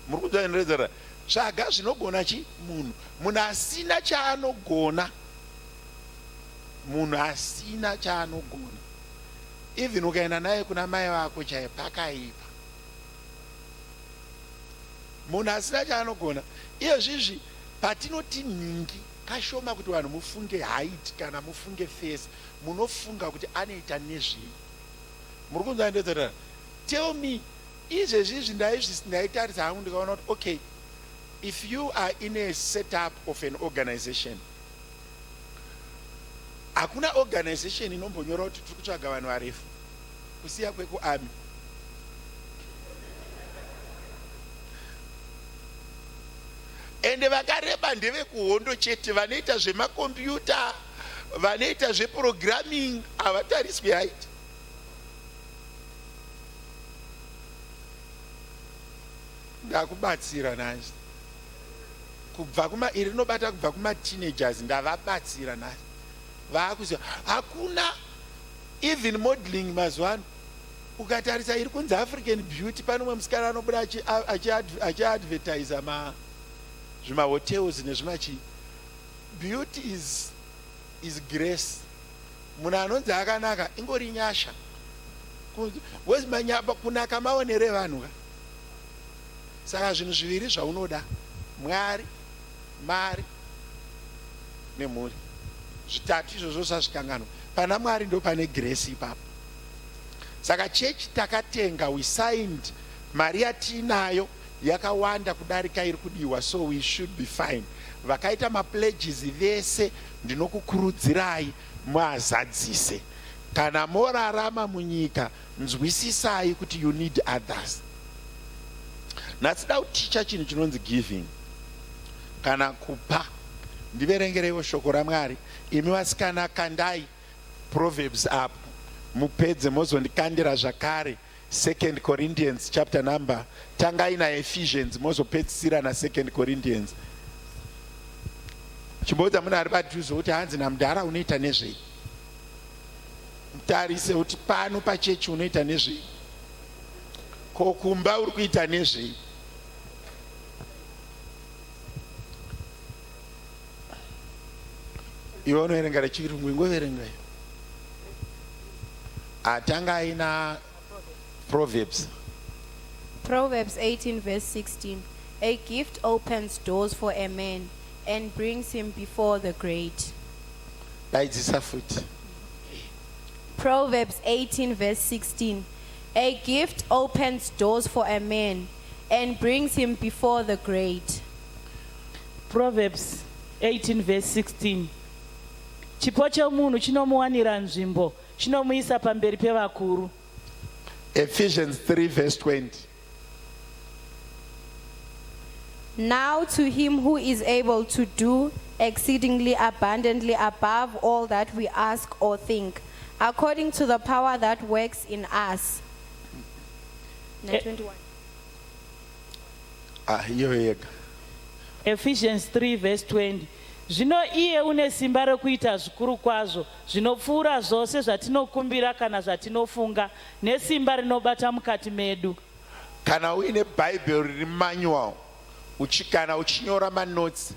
Muri kunzvandiredzera? Tsvaga zvinogona munhu. Munhu asina chaanogona. Munhu asina chaanogona. Even ukaenda naye kuna mai vako chaiye pakaipa. Munhu asina chaanogona. Iyo zvizvi patinoti ningi kashoma kuti vanhu mufunge height kana mufunge face, munofunga kuti anoita nezvei. Muri kunzandedzera? Tell me, izvezvizvi ndaitarisa hangu ndikaona kuti okay, if you are in a setup of an organization, hakuna organization inombonyora kuti tiri kutsvaga vanhu varefu kusiya kwekuarmy. Ende vakareba ndevekuhondo chete, vanoita zvemakombiyuta, vanoita zveprogramming, havatariswi height. Ndakubatsira nazi. Iri rinobata kubva kuma-teenagers, ndavabatsira nazi. Vakuziva hakuna even modeling mazuva ano. Ukatarisa iri kunzi African Beauty, pane mumwe musikana anobuda achiadvertisa zvimahotels nezvimachi. Beauty is grace. Munhu anonzi akanaka ingori nyasha. Kunaka maonere vanhu. Saka zvinhu zviviri zvaunoda: Mwari, mari nemhuri. Zvitatu izvozvo zvazvikanganwa. Pana Mwari ndo pane grace ipapo. Saka chechi takatenga, we signed, mari yatinayo yakawanda kudarika iri kudiwa, so we should be fine. Vakaita mapledges vese ndinokukurudzirai muazadzise. Kana morarama munyika, nzwisisai kuti you need others. Natsida kuticha chinhu chinonzi giving, kana kupa. Ndiverengereiwo shoko raMwari. Imi vasikana kandai Proverbs apo mupedze mozondikandira zvakare 2 Corinthians chapter number, tangai naEphesians mozopedzisira na2 Corinthians. Chimbodza munhu ari padhuze kuti hanzi namudhara unoita nezvei. Mutarise kuti pano pachechi unoita nezvei. Kokumba uri kuita nezvei. Iwe unoverenga rechirungu, ingoverenga. Atanga ina Proverbs. Proverbs 18 verse 16. A gift opens doors for a man and brings him before the great. Proverbs 18 verse 16. A gift opens doors for a man and brings him before the great. Proverbs 18 verse 16. Chipo chemunhu chinomuwanira nzvimbo, chinomuisa pamberi pevakuru. Ephesians 3 verse 20. Now to him who is able to do exceedingly abundantly above all that we ask or think, according to the power that works in us. 21. Ephesians 3 verse 20. Zvino iye une simba rekuita zvikuru kwazvo zvinopfuura zvose zvatinokumbira kana zvatinofunga nesimba rinobata mukati medu. Kana uine Bible riri manual kana uchinyora manotes,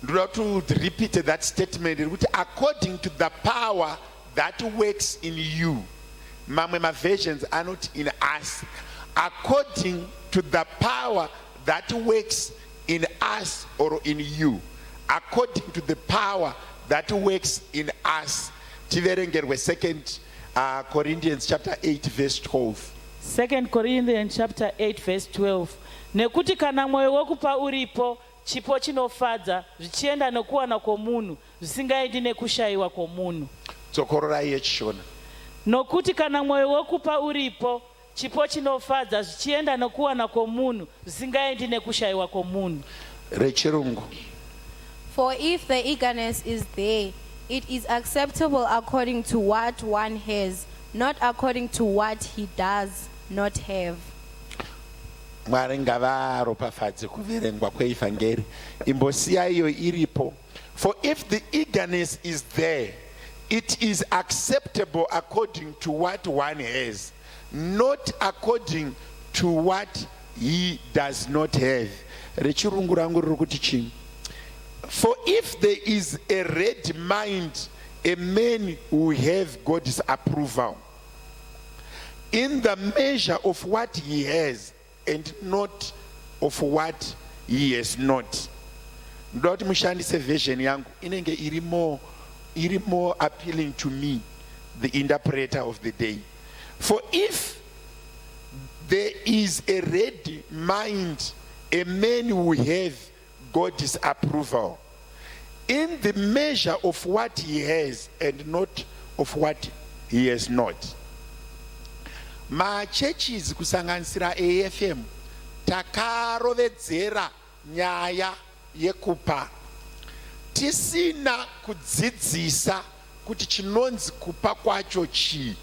ndoda to repeat that statement rekuti according to the power that works in you. Mamwe versions are not in us. According to the power that works in us or in you. According to the power that works in us. Tiverengerwe 2 Corinthians chapter 8 verse 12. 2 Corinthians chapter 8 verse 12. Nekuti kana mwoyo wokupa uripo, chipo chinofadza, zvichienda nokuwana kwomunhu, zvisingaendi nekushayiwa kwomunhu. Tsokororai yechishona. Nokuti kana mwoyo wokupa uripo, chipo chinofadza, zvichienda nokuwana kwomunhu, zvisingaendi nekushayiwa kwomunhu. Rechirungu. For if the eagerness is there, it is acceptable according to what one has, not according to what he does not have. Mwari ngavaropafadze kuverengwa kweivhangeri. Imbosiya iyo iripo. For if the eagerness is there, it is acceptable according to what one has, not according to what he does not have. Rechirungu rangu riri kuti chini? For if there is a ready mind, a man who have God's approval, in the measure of what he has, and not of what he has not. Ndoti mushandise version yangu inenge iri more appealing to me, the interpreter of the day. For if there is a ready mind, a man who have God's approval, in the measure of what he has and not of what he has not. Churches kusanganisira AFM takarovedzera nyaya yekupa tisina kudzidzisa kuti chinonzi kupa kwacho chii.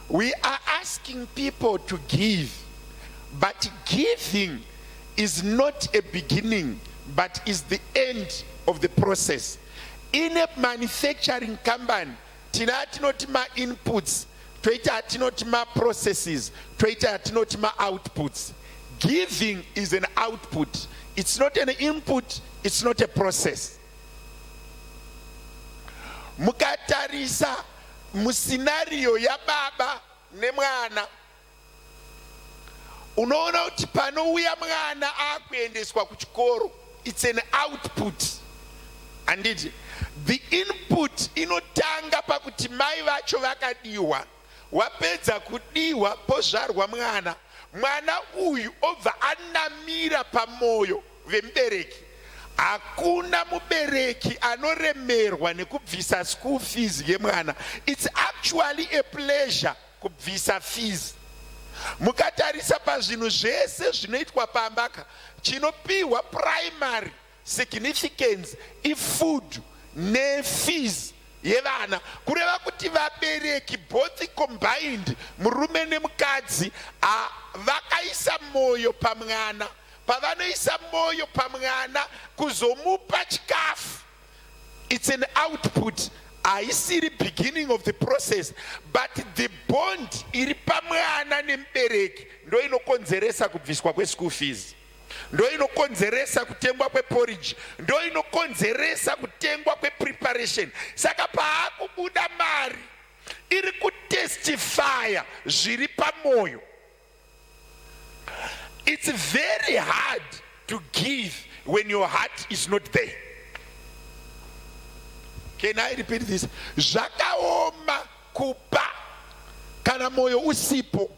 We are asking people to give, but giving is not a beginning, but is the end of the process. In a manufacturing company, tinoti ma inputs, toita tinoti ma processes, toita tinoti ma outputs. Giving is an output. It's not an input, it's not a process. Mukatarisa musinario ya baba nemwana, unoona kuti panouya mwana akuendeswa kuchikoro, it's an output. And the input inotanga pakuti mai vacho vakadiwa, wapedza kudiwa pozvarwa mwana. Mwana uyu obva anamira pamoyo vemubereki. Hakuna mubereki anoremerwa nekubvisa school fees yemwana. It's actually a pleasure kubvisa fees. Mukatarisa pazvinhu zvese zvinoitwa pambaka, chinopiwa primary significance ifood nefees yevana. Kureva kuti vabereki both combined, murume nemukadzi, vakaisa moyo pamwana. Pavanoisa moyo pamwana kuzomupa chikafu. It's an output. Haisiri beginning of the process, but the bond iri pamwana nemubereki ndo inokonzeresa kubviswa kweschool fees, ndo inokonzeresa kutengwa kweporridge, ndo inokonzeresa kutengwa kwepreparation. Saka paakubuda mari iri kutestifya zviri pamoyo. It's very hard to give when your heart is not there. Can I repeat this? Zvakaoma kupa kana moyo usipo.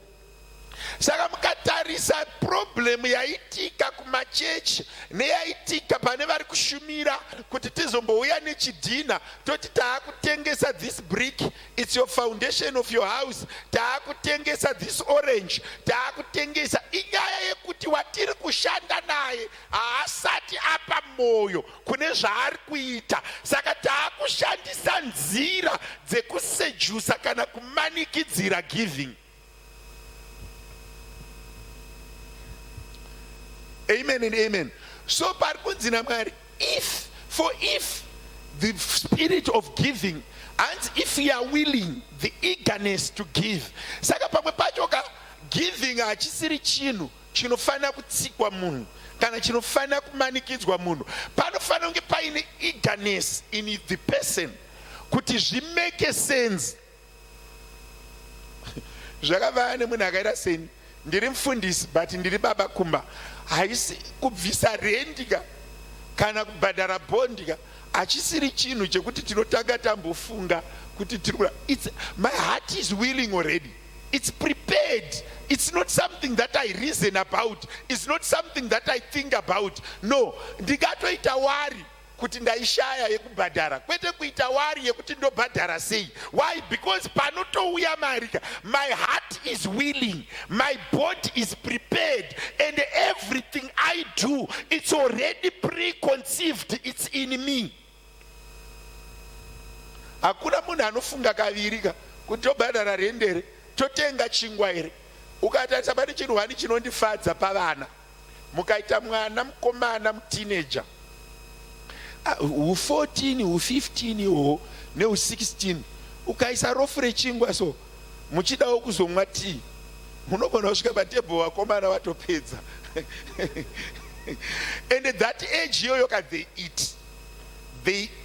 Saka mukatarisa problem yaitika kumachechi neyaitika pane vari kushumira kuti tizombouya nechidhina toti taakutengesa this brick, it's your foundation of your house, taakutengesa this orange, taakutengesa. Inyaya yekuti watiri kushanda naye haasati apa moyo kune zvaari kuita. Saka taakushandisa nzira dzekusejusa kana kumanikidzira giving. Amen and amen. So parikunzi naMwari, if For if the spirit of giving, and if you are willing, the eagerness to give. Saka pamwe pachoka giving achisiri chinhu chinofana kutsikwa munhu kana chinofana kumanikidzwa munhu. Panofana kunge paine eagerness in the person kuti zvimeke sense. Zvakavana nemunhu akaita seni, ndiri mufundisi but ndiri baba kumba, haisi kubvisa rendika kana kubhadhara bondika achisiri chinhu chekuti tinotanga tambofunga kuti tirikura. My heart is willing already. It's prepared. It's not something that I reason about. It's not something that I think about. No, ndikatoita wari kuti ndaishaya yekubhadhara, kwete kuita wari yekuti ndobhadhara sei. Why? Because panotouya marika, my heart is willing, my body is prepared, and everything I do, it's already preconceived, it's in me. Hakuna munhu anofunga kavirika kuti tobhadhara rendere, totenga chingwa here. Ukatarisa pane chinhu wani chinondifadza pavana, mukaita mwana mukomana muteenager u14 u15 ho ne u16 ukaisa rofu rechingwa so muchidawo kuzomwa tea, munogona kusvika patebho vakomana vatopedza. And at that age yoyoka they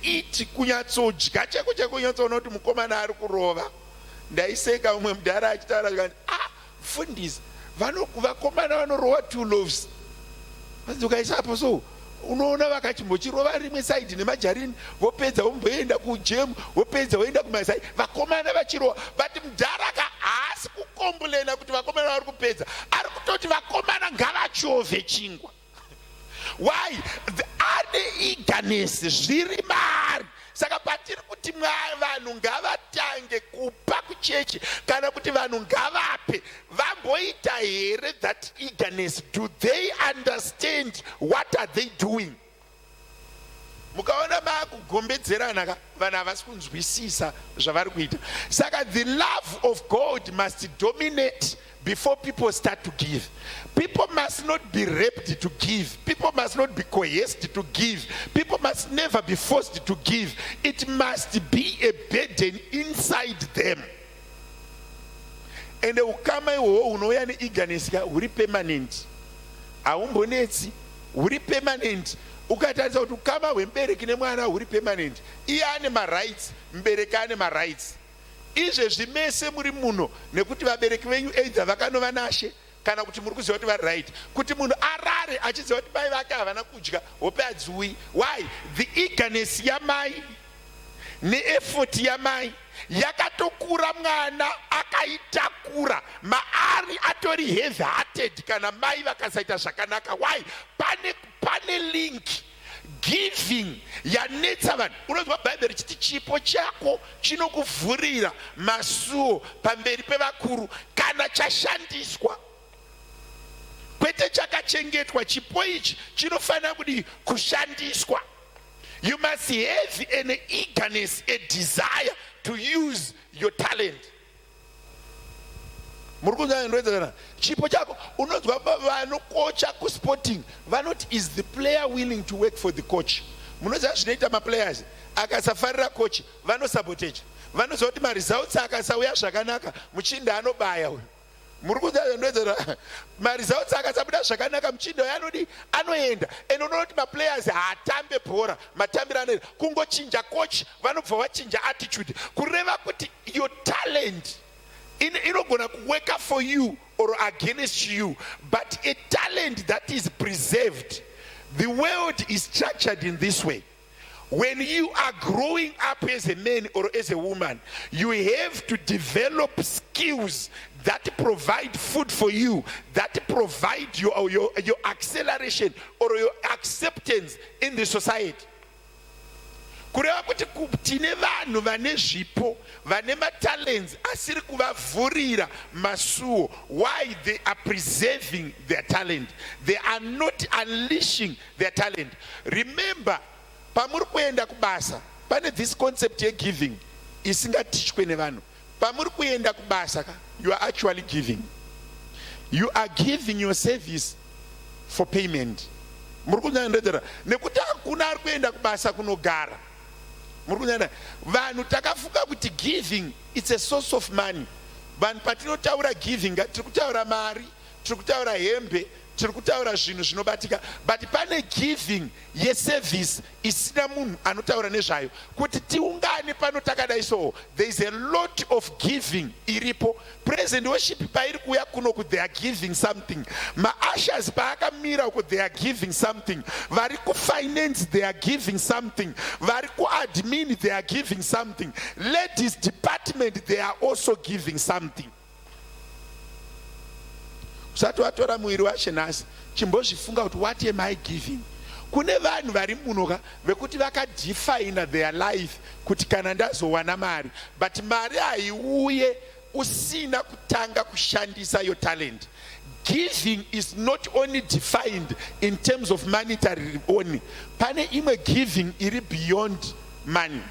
eat kunyatsodya cheko chekunyatsoona kuti mukomana ari kurova. Ndaiseka umwe mudhara achitaura kuti fundisi vakomana vanorova 2 loaves. Ukaisapo so unoona vakachimbochirova rimwe saidi nemajarini, vopedza vomboenda kujemu, vopedza voenda kumasai, vakomana vachirova. But mudharaka haasi kukombolena kuti vakomana vari kupedza, ari kutoti vakomana ngavachovhe chingwa. Why? Ane eagerness zviri maari. Saka patiri kuti vanhu ngavatange kupa kuchechi kana kuti vanhu ngavape, vamboita here that eagerness? Do they understand what are they doing? Mukaona vakugombedzerana vanhu havasi kunzwisisa zvavari kuita. Saka the love of God must dominate before people start to give. People must not be raped to give. People must not be coerced to give. People must never be forced to give. It must be a burden inside them. And ukama iwo unoya ne eagerness ka uri permanent. Aumbonetsi uri permanent. Ukatarisa kuti ukama hwembereki nemwana uri permanent. Iye ane ma-rights, mbereki ane ma-rights. Izvezvi mese muri muno nekuti vabereki venyu either vakanova nashe kana kuti muri kuziva kuti vari right, kuti munhu arare achiziva kuti mai vake havana kudya hope hadziuyi. Why? The eagerness yamai neeffort yamai yakatokura mwana akaitakura, maari atori heavy hearted kana mai vakasaita zvakanaka. Why? Pane link. Giving yanetsa vanhu. Unonzwa Bible richiti chipo chako chinokuvhurira masuo pamberi pevakuru kana chashandiswa, kwete chakachengetwa. Chipo ichi chinofanira kuti kushandiswa. You must have an eagerness, a desire to use your talent. Chipo chako unonzwa vanokocha kusporting vanoti, is the player willing to work for the coach? Munoziva zvinoita maplayers akasafarira coach vanosabotage, vanoziva kuti maresults akasauya zvakanaka muchinda anobaya uyu. Muri kuziva maresults akasabuda zvakanaka muchinda uyu anodi anoenda. And unoona kuti maplayers haatambe bhora, matambiro anoenda kungochinja coach, vanobva vachinja attitude, kureva kuti your talent inogona work for you or against you, but a talent that is preserved. The world is structured in this way. When you are growing up as a man or as a woman, you have to develop skills that provide food for you, that provide your acceleration or your acceptance in the society. Kureva kuti tine vanhu vane zvipo, vane matalents asiri kuvavhurira masuo. Why? They are preserving their talent. They are not unleashing their talent. Remember, pamuri kuenda kubasa, pane this concept ye giving isingatichwe nevanhu. Pamuri kuenda kubasa, you are actually giving. You are giving your service for payment. muri kunyandiredzera nekuti hakuna ari kuenda kubasa kunogara. Muri kunyanya vanhu takafunga kuti giving it's a source of money. Vanhu patinotaura giving tiri kutaura mari, tiri kutaura hembe, tiri kutaura zvinhu zvinobatika, but pane giving yeservice isina munhu anotaura nezvayo kuti tiungane pano takadai so. There is a lot of giving iripo. Present worship pairi kuya kuno kuti they are giving something. Maashers paakamira kuti they are giving something. Vari kufinance they are giving something. Vari kuadmin they are giving something. Ladies department they are also giving something. Usati watora muiri washe nhasi chimbozvifunga kuti what am I giving? Kune vanhu vari munoka vekuti vakadefine their life kuti kana ndazowana mari, but mari haiuye usina kutanga kushandisa your talent. Giving is not only defined in terms of monetary only. Pane imwe giving iri beyond money.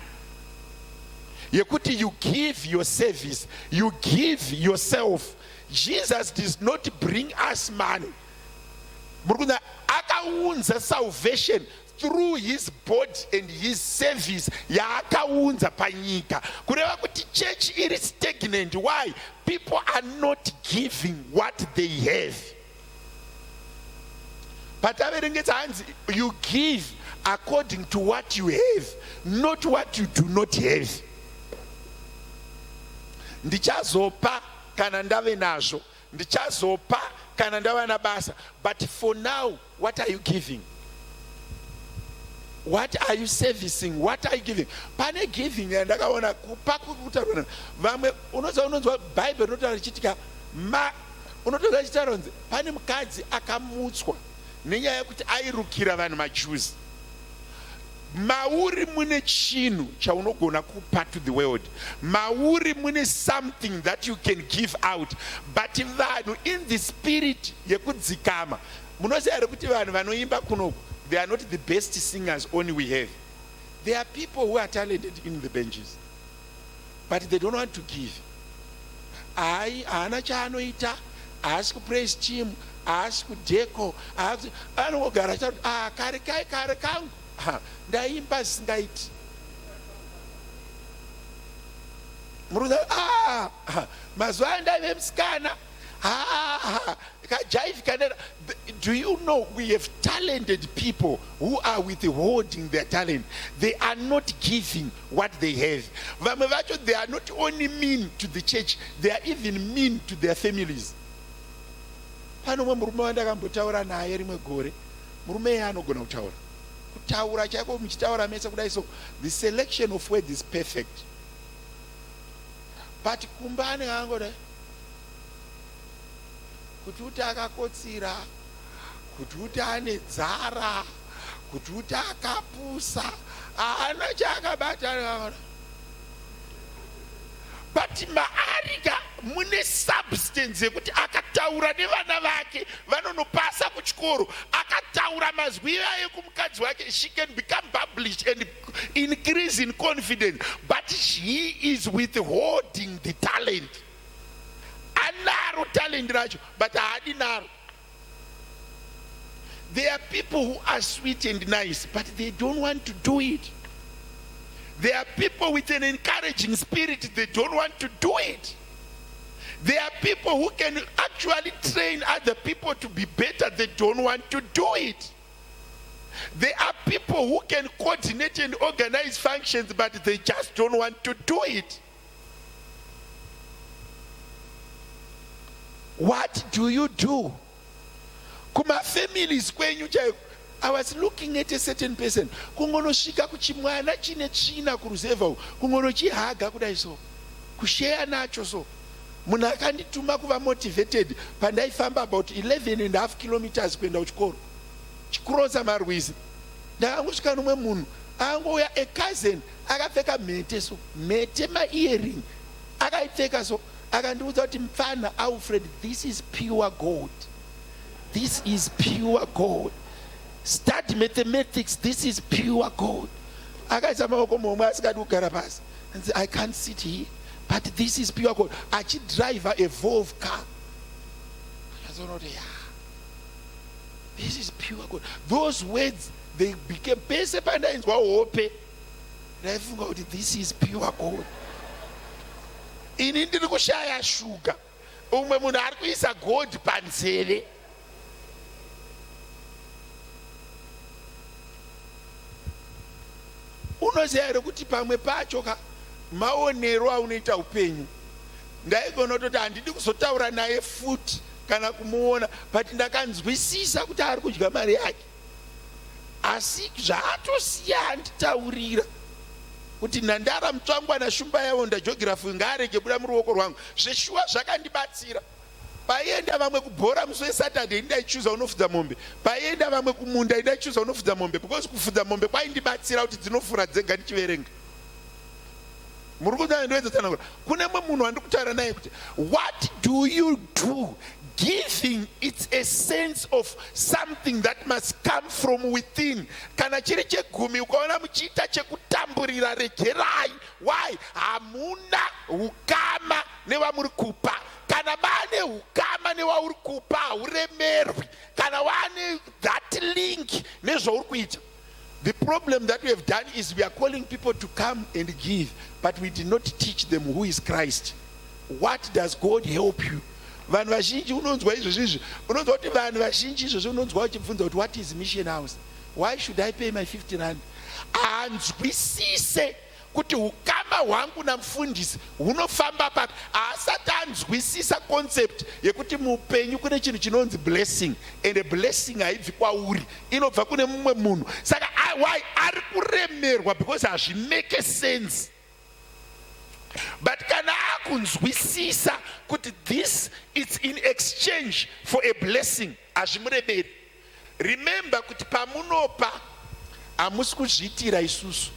Yekuti you give your service, you give yourself. Jesus does not bring us money. Murukuna akaunza salvation through his body and his service. Ya akaunza panyika. Kureva kuti church is stagnant. Why? People are not giving what they have. But you give according to what you have, not what you do not have. Ndichazopa kana ndave nazvo, ndichazopa kana ndava nabasa. But for now, what are you giving? What are you servicing? What are you giving? Pane giving ndakaona kupa kutaura vamwe unonzwa Bible inotaura chitika unotoza chitaronze pane mukadzi akamutswa nenyaya yekuti airukira vanhu maJews. Mauri mune chinhu chaunogona kupa to the world. Mauri mune something that you can give out. But vanhu in the spirit yekudzikama. Munoziva here kuti vanhu vanoimba kunoku, they are not the best singers only we have. There are people who are talented in the benches, but they don't want to give. Haana chaanoita, haasi kupraise team, haasi kudeko, anogara chati kare kangu ndaimba singaiti. Muruza mazuva ndaive musikana kajive kanera. Do you know we have talented people who are withholding their talent? They are not giving what they have. Vamwe vacho they are not only mean to the church, they are even mean to their families. Pano murume wandakambotaura naye rimwe gore, murume iye anogona kutaura kutaura chako muchitaura mese kudai so. The selection of words is perfect, but kumbane angoda kuti uti akakotsira, kuti uti ane dzara, kuti uti akapusa, haana chaakabata. But maarika mune substance yekuti akataura nevana vake vanonopasa kuchikoro, akataura mazwi aye kumukadzi wake, she can become published and increase in confidence, but she is withholding the talent. Anaro talent racho, but haadi naro. There are people who are sweet and nice, but they don't want to do it. There are people with an encouraging spirit, they don't want to do it. There are people who can actually train other people to be better, they don't want to do it. There are people who can coordinate and organize functions, but they just don't want to do it. What do you do? Kuma families kwenyu chaiko. I was looking at a certain person. Kungonoshika kuchimwana chine china kuruzeva. Kungonochihaga kudai so. Kushare nacho so. Munhu akandituma kuva motivated. Pandaifamba about 11.5 kilometers kwenda kuchikoro. Chikuroza marwizi. Ndakangosvika nomwe munhu. Angouya a cousin akapfeka mhete so. Mhete ma-earring. Akaipfeka so. Akandiudza kuti mfana Alfred, this is pure gold. This is pure gold. Study mathematics, this is pure gold. Akaisa maoko momwe asikadi kugara pasi. I can't sit here, but this is pure gold. Achidrive a Volvo car. Akazonoti This is pure gold. Those words, they became pese pandainzwa hope. Ndaifunga kuti this is pure gold. Ini ndiri kushaya shuga. Umwe munhu ari kuisa gold panzeve. Unoziva here kuti pamwe pacho maonero aunoita upenyu. Ndaigona kutoti handidi kuzotaura naye futi kana kumuona, but ndakanzwisisa kuti ari kudya mari yake. Asi zvaatosiya handitaurira kuti nhandara mutsvangwana shumba yavo ndageography ngaarege buda muruoko rwangu. Zveshuwa zvakandibatsira. Paienda vamwe kubhora musi weSaturday ndaichuza unofudza mombe. Paienda vamwe kumunda ndaichuza unofudza mombe, because kufudza mombe kwaindibatsira kuti dzinofura dzega ndichiverenga. Muri kuona ndoedza tsanangura. Kune mumwe munhu wandikutaura naye kuti what do you do? Giving, it's a sense of something that must come from within. Kana chiri chegumi ukaona muchiita chekutamburira regerai. Why? Hamuna ukama nevamuri kupa. Kana vane ukama nevauri kupa hauremerwi. Kana vane that link nezvauri kuita. The problem that we have done is we are calling people to come and give, but we did not teach them who is Christ. What does God help you? Vanhu vazhinji unonzwa izvozvizvi, unonzwa kuti vanhu vazhinji izvozvi unonzwa uchibvunza kuti what is mission house? Why should I pay my 50 rand? Anzwisise kuti ukama hwangu namufundisi hunofamba papi. Asati anzwisisa concept yekuti muupenyu kune chinhu chinonzi blessing, and a blessing haibvi kwauri, inobva kune mumwe munhu. Saka why ari kuremerwa? Because hazvimake sense. But kana akunzwisisa kuti this is in exchange for a blessing, hazvimuremeri. Remember kuti pamunopa hamusi kuzviitira isusu.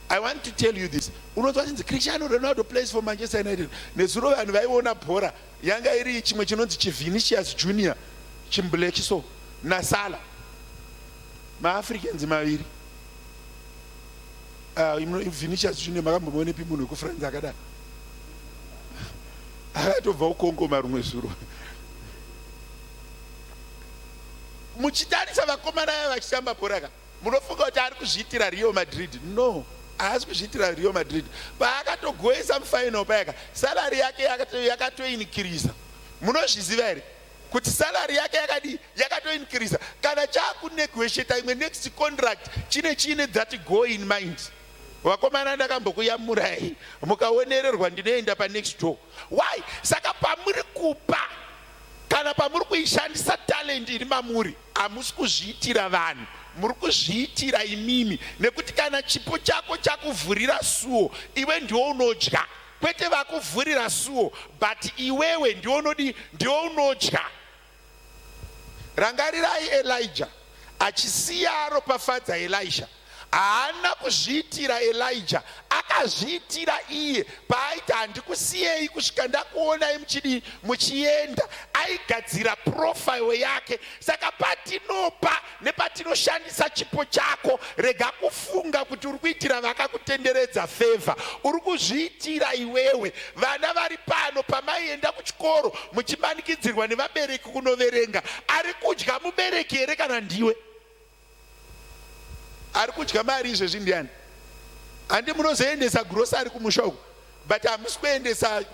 I want to tell you this. Unonzwa chinzi Cristiano Ronaldo plays for Manchester United. Nezuro vanhu vaiona bhora yanga iri chimwe chinonzi chiVinicius Junior chimblack so naSalah. MaAfricans maviri. Vinicius Junior makambomuone pi munhu wekufrance akadaro. Akatobva ukongo marumwe zuro. Muchitarisa vakomana ava vachitamba bhora ka, munofunga kuti ari kuzviitira Real Madrid? No, haasi kuzviitira Real Madrid. Paakatogoesa mufainal payaka, salary yake yakatoinikirisa. Munozviziva here kuti salary yake yakatoinikirisa. Kana chaakunegotiata imwe next contract chine that go in mind. Vakomana ndakambokuyamurai mukaonererwa ndinoenda pa next door. Why? Saka pamuri kupa kana pamuri kuishandisa talent iri mamuri, hamusi kuzviitira vanhu, muri kuzviitira imimi. Nekuti kana chipo chako chakuvhurira suo, iwe ndiwo unodya, kwete vakuvhurira suo, but iwewe ndiwo unodya. Rangarirai Elijah achisiya aropafadza Elisha. Haana kuzviitira Elijah, akazviitira iye. Paaiti handikusiyei kusvika ndakuonai muchienda, aigadzira profile yake. Saka patinopa nepatinoshandisa chipo chako, rega kufunga kuti uri kuitira vakakutenderedza favor. Uri kuzviitira iwewe. Vana vari pano pamaienda kuchikoro muchimanikidzirwa nevabereki kunoverenga, ari kudya mubereki here kana ndiwe? Ari kudya mari izvezvi ndiani? Handi munozoendesa grocery kumusha uku, but hamusi kuendesa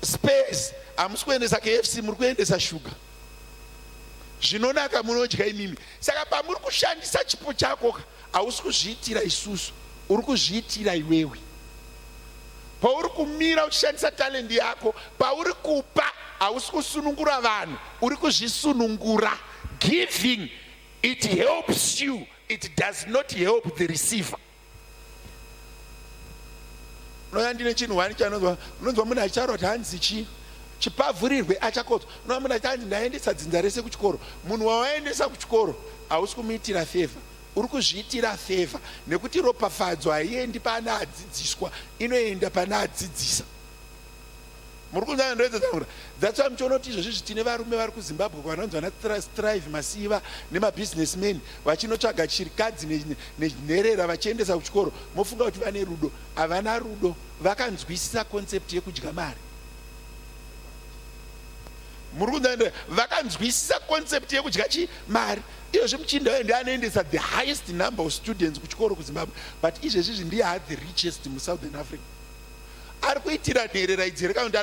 space, hamusi kuendesa KFC, muri kuendesa sugar. Zvinonaka munodya imimi. Saka pamuri kushandisa chipo chako, hausi kuzviitira isusu, uri kuzviitira iwewe. Pauri kumira uchishandisa talent yako, pauri kupa, hausi kusunungura vanhu, uri kuzvisunungura. Giving, it helps you. It does not help the receiver. Ndine chinhu wani chanonzwa, unonzwa munhu acharoti hanzi chipavhurirwe achakotswa. Unonzwa munhu achanzi ndaendesa dzinza rese kuchikoro. Munhu wawaendesa kuchikoro hausi kumuitira favor, uri kuzviitira favor. Nekuti ropafadzo haiendi pana adzidziswa, inoenda pana adzidzisa. Muri kunzwa ndoedza dzangu. That's why muchiona kuti izvozvi tine varume vari kuZimbabwe vanonzi vana Strive Masiva nemabusinessmen vachinotsvaga chirikadzi nenherera vachiendesa kuchikoro. Mofunga kuti vane rudo? Havana rudo, vakanzwisisa concept yekudya mari. muri kunzwa vakanzwisisa concept yekudya mari. Izvezvi muchinda ndiye anoendesa the highest number of students kuchikoro kuZimbabwe, but izvezvi ndiye had the richest muSouthern Africa. Ari kuitira nherera idzere kana kuti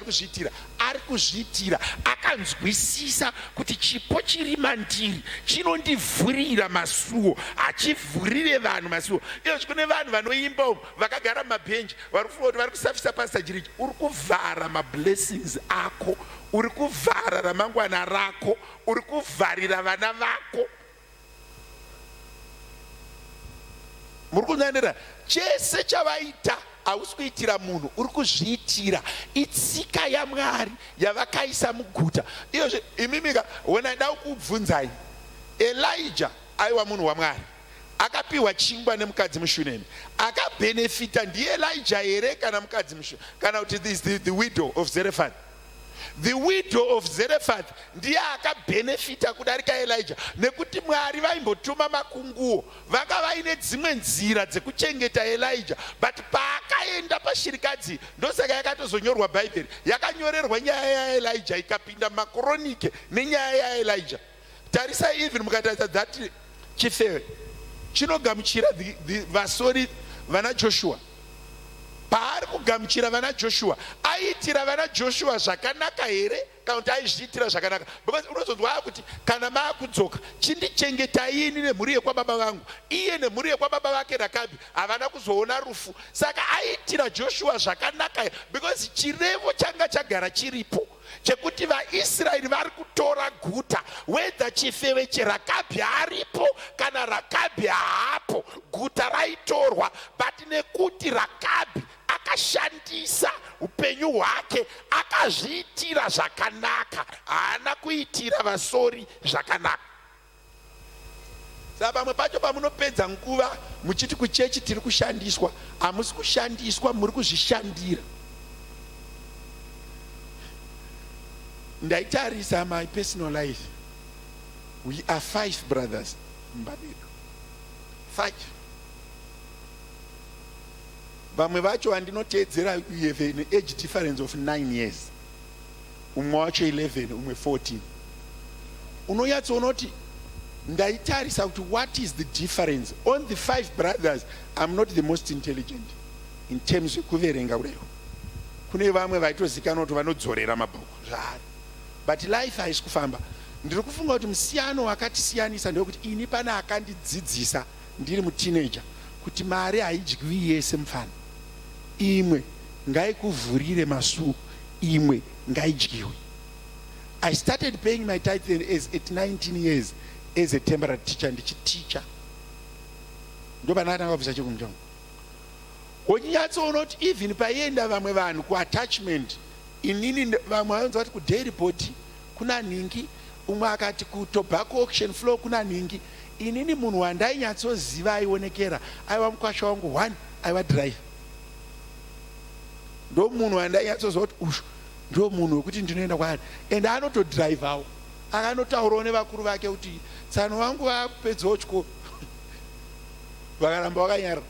ari kuzviitira akanzwisisa kuti chipo chiri mandiri chinondivhurira masuo, achivhurire vanhu masuo. Izvezvi kune vanhu vanoimba vakagara mumabhenji vari kufunga kuti vari kusafisa Pastor Jiriri. Uri kuvhara mablessings ako, uri kuvhara ramangwana rako, uri kuvharira vana vako. Muri kunzwa chese chavaita hausi kuitira munhu, uri kuzviitira. Itsika yaMwari yavakaisa muguta. Iyozve imimika wena ndau kubvunzai, Elijah aiwa munhu waMwari, akapiwa chingwa nemukadzi muShunemi, akabenefita. Ndiye Elijah here kana mukadzi muShunemi, kana kuti this the widow of Zarephath? The widow of Zarephath ndiye akabenefita kudarika Elijah, nekuti Mwari vaimbotuma makunguo, vanga vaine dzimwe nzira dzekuchengeta Elijah, but paakaenda pashirikadzi ndosaka yakatozonyorwa Bhaibheri, yakanyorerwa nyaya yaElijah ikapinda makoronike nenyaya yaElijah. Tarisa even mukatarisa that chifewe chinogamuchira vasori vana Joshua. Paari kugamuchira vana Joshua, aitira vana Joshua zvakanaka here kana kuti aizviitira zvakanaka? Because unozonzwa kuti kana maakudzoka, chindichengetai ini nemhuri yekwababa vangu, iye nemhuri yekwababa vake Rakabhi havana kuzoona rufu. Saka aitira Joshua zvakanaka, because chirevo changa chagara chiripo chekuti vaIsraeri vari kutora guta, whether chifeve cheRakabhi aripo kana Rakabhi haapo, guta raitorwa. But nekuti Rakabhi akashandisa upenyu hwake, akazviitira zvakanaka, haana kuitira vasori zvakanaka. Saka pamwe pacho pamunopedza nguva muchiti kuchechi tiri kushandiswa, hamusi kushandiswa, muri kuzvishandira. Ndaitarisa my personal life. We are 5 brothers in Babedu. 5. Vamwe vacho vandinoteedzera we have an age difference of 9 years. Umwe wacho 11, umwe 14. Unoyatsoona kuti ndaitarisa kuti what is the difference. On the 5 brothers, I'm not the most intelligent in terms of kuverenga kudai. Kune vamwe vaitozikanwa kuti vanodzorera mabhuku zvaro. But life haisi kufamba. Ndiri kufunga kuti musiyano wakatisiyanisa ndekuti ini pana akandidzidzisa ndiri muteenager kuti mari haidyiwi yese mufana. Imwe ngaikuvhurire masuo, imwe ngaidyiwe. I started paying my tithe at 19 years as a temporary teacher, ndichiticha. Ndo panatanga kubvisa chikunja. Wonyatsoona kuti even paienda vamwe vanhu kuattachment, inini vamwe vanonzwa kuti kuDairport kuna ningi, umwe akati kuTobacco auction floor kuna ningi. Inini munhu wandainyatsooziva aionekera aiwa mukwasha wangu 1, aiwa drive. Ndo munhu wandainyatsooziva kuti ushu ndo munhu wekuti ndinoenda kwaari, and anotodrivawo, akanotaurawo nevakuru vake kuti tsano wangu vakupedzawo chikoro. Vakaramba vakanyarara.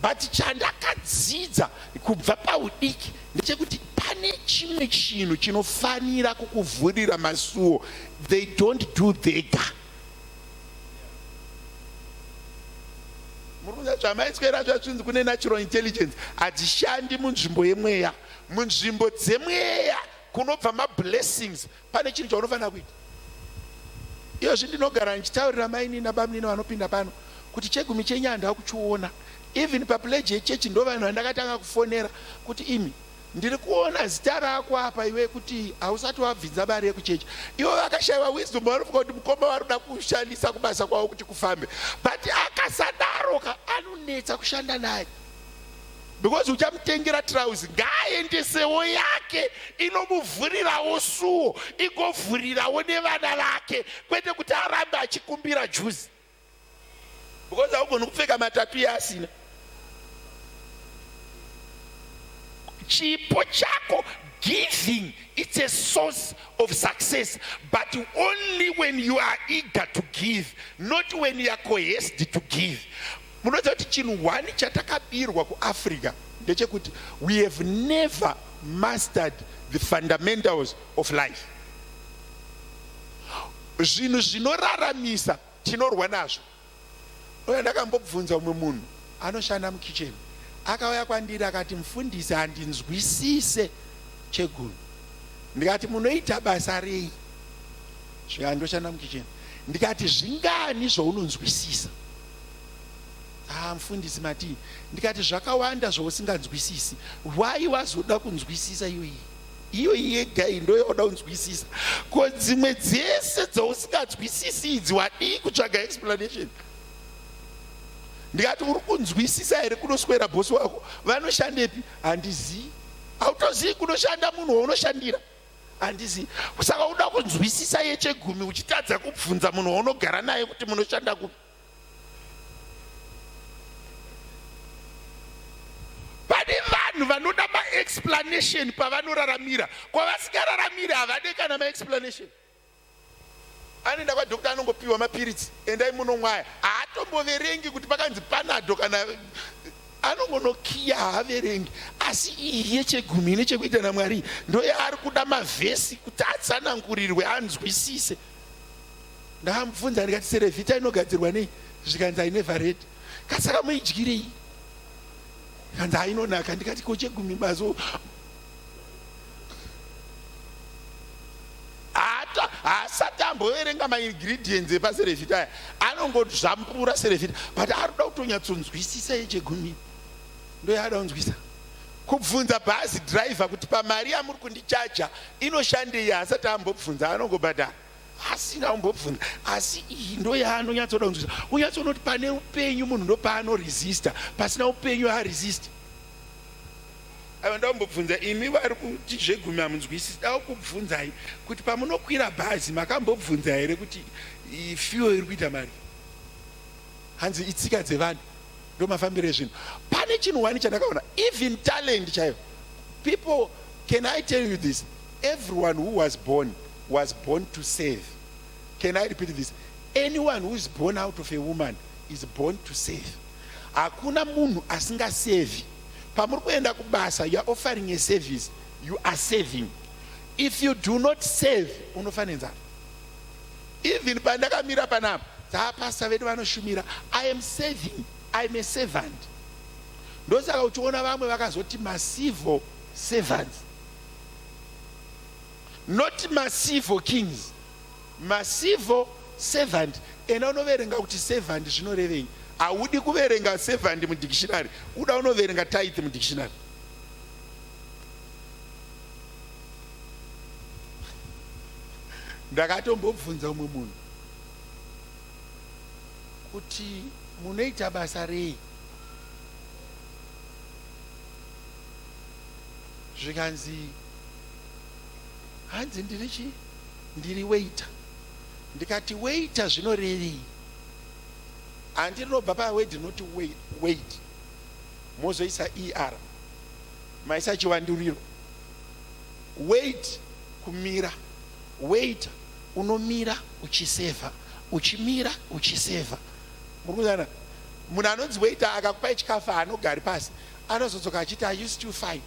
But chandakadzidza kubva paudiki ndechekuti pane chimwe chinhu chinofanira kukuvhurira masuo. They don't do thega. Murukuza zvamaiswera zvazvinzi kune natural intelligence hadzishandi munzvimbo yemweya. Munzvimbo dzemweya kunobva mablessings pane chinhu chaunofanira kuita. Iyozvi ndinogara ndichitaurira maini nabamnini vanopinda pano kuti chegumi chenyanda akuchiona. Even papledge yechechi ndo vanhu vandakatanga kufonera kuti imi ndiri kuona zita rako apa iwe kuti hausati wabvinza mari yekuchechi. Ivo vakashaiwa wisdom, vanofunga kuti mukomba vari kuda kushandisa kubasa kwavo kuti kufambe. But akasadaroka anonetsa kushanda naye, because uchamutengera trousi ngaaendesewo yake inomuvhurirawo suo, igovhurirawo nevana vake, kwete kuti arambe achikumbira juzi, because haugoni kupfeka matatu yaasina. Chipo chako, giving, it's a source of success, but only when you are eager to give, not when you are coerced to give. Munoziva kuti chinhu 1 chatakabirwa kuAfrica ndechekuti we have never mastered the fundamentals of life. Zvinhu zvinoraramisa tinorwa nazvo. Ndakambobvunza umwe munhu anoshanda mukicheni, akauya kwandiri akati, mufundisi, handinzwisise chegumi. Ndikati, munoita basa rei? Ndoshanda mukicheni. Ndikati, zvingani zvaunonzwisisa? Mufundisi mati. Ndikati, zvakawanda zvausinganzwisisi. Why wazoda kunzwisisa iyo yega ndo yoda kunzwisisa? Ko dzimwe dzese dzausinganzwisisi idzi wadi kutsvaga explanation. Ndikati, uri kunzwisisa here kunoswera bosi wako? Vanoshandepi? Handizii. Autozii kunoshanda munhu waunoshandira? Handizii. Saka uda kunzwisisa yechegumi uchitadza kubvunza munhu waunogara naye kuti munoshanda kupi. Pane vanhu vanoda ma-explanation pavanoraramira. Kwavasingararamira havade kana ma-explanation. Anoenda kwadhokta anongopiwa mapiritsi, endai munomwaya. Haatomboverengi kuti pakanzi panado kana anongonokiya, haaverengi. Asi iyi yechegumi nechekuita naMwari ndo yaari kuda mavhesi kuti atsanangurirwe anzwisise. Ndakamubvunza ndikati, serevhita inogadzirwa nei? Zvikanzi hainevha redi. Kasaka muidyirei? Kanzi hainonaka. Ndikati, ko chegumi bazo asati amboverenga ma-ingredients epaserevhita aya, anongodzvampura serevhita, but arikuda kutonyatsonzwisisa yechegumi. Ndo yaada kunzwisisa. Kubvunza bhazi dhiraivha kuti pamari yamuri kundichaja inoshandei, asati ambobvunza, anongobhadhara. Asina kumbobvunza. Asi iyi ndo yaanonyatsoda kunzwisisa. Unyatsonoti pane upenyu munhu ndo paanoresista, pasina upenyu haresist. Ndambobvunza, imi vari kuti zvegumi hamunzwisisi, dava kubvunzai kuti pamunokwira bhazi makambobvunza here kuti fuel iri kuita mari? Hanzi itsika dzevanhu, ndo mafambiro ezvinhu. Pane chinhu wani chandakaona, even talent chaiyo. People, can I tell you this? Everyone who was born to save. Can I repeat this? Anyone who is born out of a woman is born to save. Hakuna munhu asingasevi. Pamuri kuenda kubasa, you are offering a service, you are saving. If you do not save, unofana nzara. Even pandakamira panapa, pastor vedu vanoshumira, I am saving, I am a servant. Ndosaka uchiona vamwe vakazoti massive servants. Not massive kings. Massive servant. Ena unoverenga kuti servant zvinorevei? Haudi kuverenga servant mudictionary, uda unoverenga tithe mudictionary. Ndakatombobvunza umwe munhu kuti munoita basa rei? Zvikanzi, hanzi ndiri waiter. Ndikati, waiter zvinorevei? Andinobva paword inoti wait, mozoisa er, maisa chiwanduriro. Wait, kumira. Wait, unomira uchiseva, uchimira uchiseva. Murikuzana, munhu anonzi waiter akakupai chikafu anogari pasi, anozodzoka achiti, are you still fine?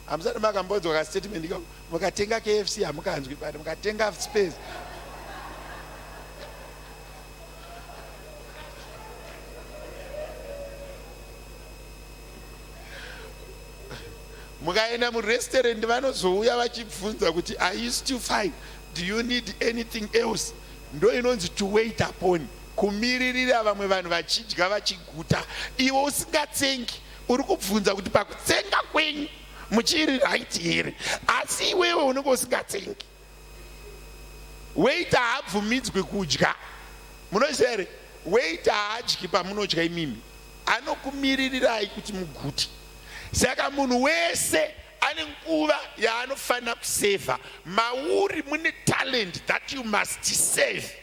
Hamusati makambonzwa kastatement ikako, mukatenga KFC hamukanzwi, but mukatenga space. Mukaenda murestaurant vanozouya vachibvunza kuti, are you still fine? Do you need anything else? Ndo inonzi to wait upon. Kumiririra vamwe vanhu vachidya vachiguta. Iwe usingatsengi, uri kubvunza kuti pakutsenga kwenyu muchiri right here. Asi iwewe unenge usingatsengi. Waiter haabvumidzwi kudya. Munoziva here? Waiter haadyi pamunodya imimi. Anokumiririrai kuti mugute. Saka munhu wese ane nguva yaanofanira kuseva. Mauri mune talent that you must save.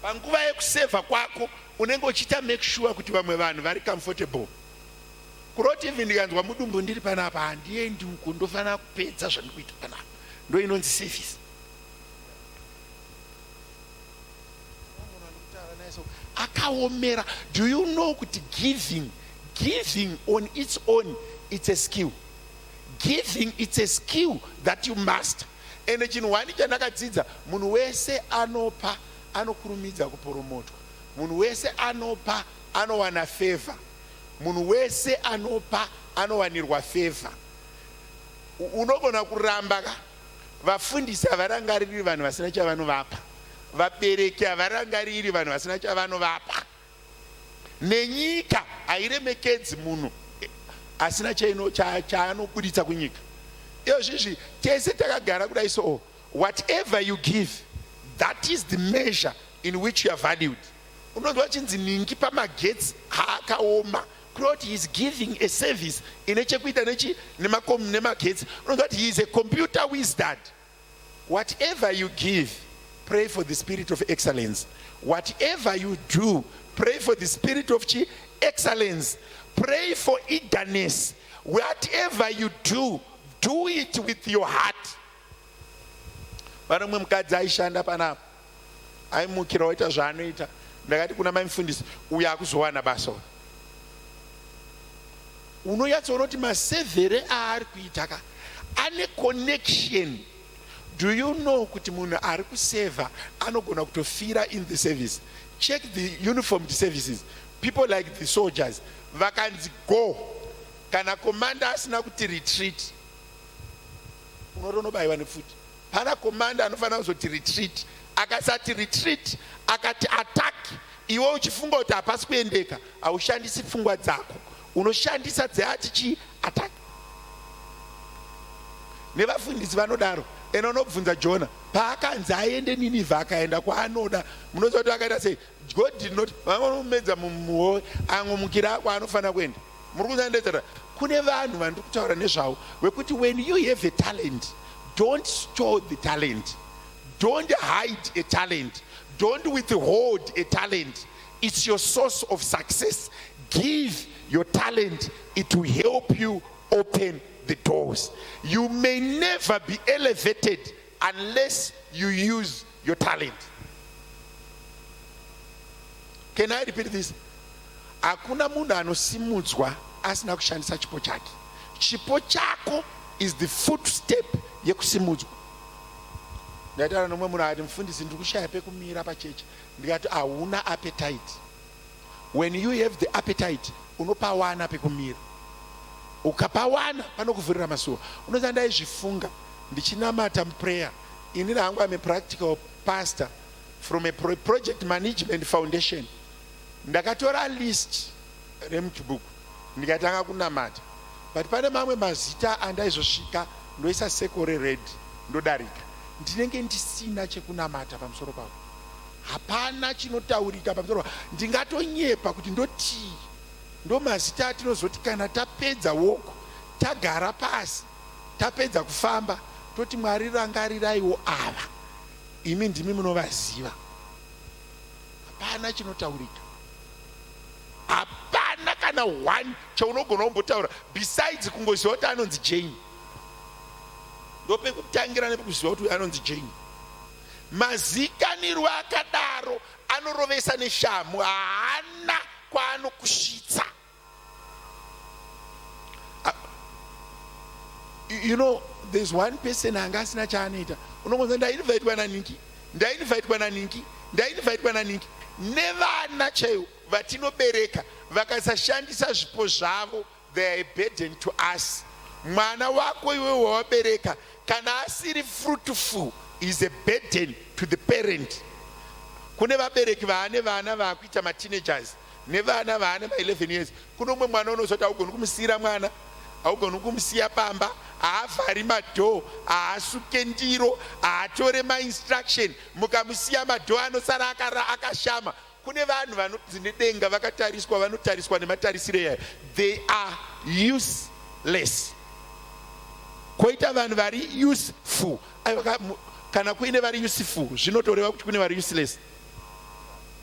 Panguva yekuseva kwako unenge uchita make sure kuti vamwe vanhu vari comfortable. Kuroti even ndikanzwa mudumbu ndiri panapa, handiendi uko, ndofanira kupedza zvandikuita panapa. Ndo inonzi service. Akaomera. Do you know kuti giving on its own, it's a skill. Giving, it's a skill that you must. And chinhu wani chandakadzidza, munhu wese anopa anokurumidza kuporomotwa. Munhu wese anopa anowana favor. Munhu wese anopa anowanirwa favor. Unogona kuramba ka vafundisi havarangariri vanhu vasina chavanovapa, vabereki havarangariri vanhu vasina chavanovapa, nenyika hairemekedzi munhu asina chaanobuditsa kunyika. Izvizvi tese takagara kudai. So whatever you give, that is the measure in which you are valued. Unonzwa chinzi ningi pamagetsi haakaoma, kuti he is giving a service inechekuita nemagetsi. Unonzwa kuti he is a computer wizard. Whatever you give, pray for the spirit of excellence. Whatever you do, pray for the spirit of excellence. Pray for eagerness. Whatever you do, do it with your heart. Vanomwe mukadzi aishanda panapa, aimukira oita zvaanoita. Ndakati kuna maimufundisi, uya akuzowana basa. Unoyatsoona kuti masevhere aari kuita ka ane connection. Do you know kuti munhu ari kuseva anogona kutofira in the service? Check the uniformed services. People like the soldiers, vakanzi go, kana commander asina kuti retreat, unotonobayiwa nefuti. Pana commander anofana kuzoti retreat, akasati retreat akati attack, iwe uchifunga kuti hapasi kuendeka, haushandisi pfungwa dzako, unoshandisa dzeati attack. Nevafundisi vanodaro. Eno unobvunza Jona, paakanzi aende Nineveh akaenda kwaanoda, munoziva kuti akaita sei? God did not, vanomedza mumuoyo angomukira kwaanofana kuenda. Muri kuzandedzera, kune vanhu vandiri kutaura nezvavo, wekuti when you have a talent, don't store the talent, don't hide a talent, don't withhold a talent. It's your source of success. Give your talent, it will help you open the doors. You may never be elevated unless you use your talent. Can I repeat this? Hakuna munhu anosimudzwa asina kushandisa chipo chake. Chipo chako is the footstep yekusimudzwa. Ndataura nomwe munhu ati mufundisi ndiri kushaya pekumira pachechi. Ndikati hauna appetite. When you have the appetite, unopawana pekumira. Ukapawana panokuvhurira masuo. Unoziva ndaizvifunga ndichinamata muprayer. Inini hangu am a practical pastor from a project management foundation. Ndakatora list remuchibhuku ndikatanga kunamata, but pane mamwe mazita andaizosvika ndoisa sekore red ndodarika, ndinenge ndisina chekunamata pamusoro pavo. Hapana chinotaurika pamusoro pavo. Ndingatonyepa kuti ndoti ndo mazita atinozoti kana tapedza woko, tagara pasi, tapedza kufamba, toti Mwari rangariraiwo ava, imi ndimi munovaziva. Hapana chinotaurika. Hapana kana one chaunogona kumbotaura besides kungoziva kuti anonzi Jane. Ndopekutangira nepekuziva kuti anonzi Jane. Mazikanirwo akadaro anorovesa neshamu, haana kwaanokusvitsa. You know, there's one person anga asina chaanoita. Unongonza ndainvitwa naningi. Nevana chaivo vatinobereka vakasashandisa zvipo zvavo, they are a burden to us. Mwana wako iwe wawabereka kana asiri fruitful is a burden to the parent. Kune vabereki vaane vana vakuita ma-teenagers nevana vaane ma-11 years. Kuno umwe mwana unozoti haugoni kumusiyira mwana, haugoni kumusiya pamba, haavhari madhoo, haasuke ndiro, haatore ma-instruction, mukamusiya madhoo anosara akashama. Kune vanhu vanonzi nedenga vakatariswa, vanotariswa nematarisiro yayo. They are useless. Koita vanhu vari useful. Kana kuine vari useful, zvinotoreva kuti kune vari useless.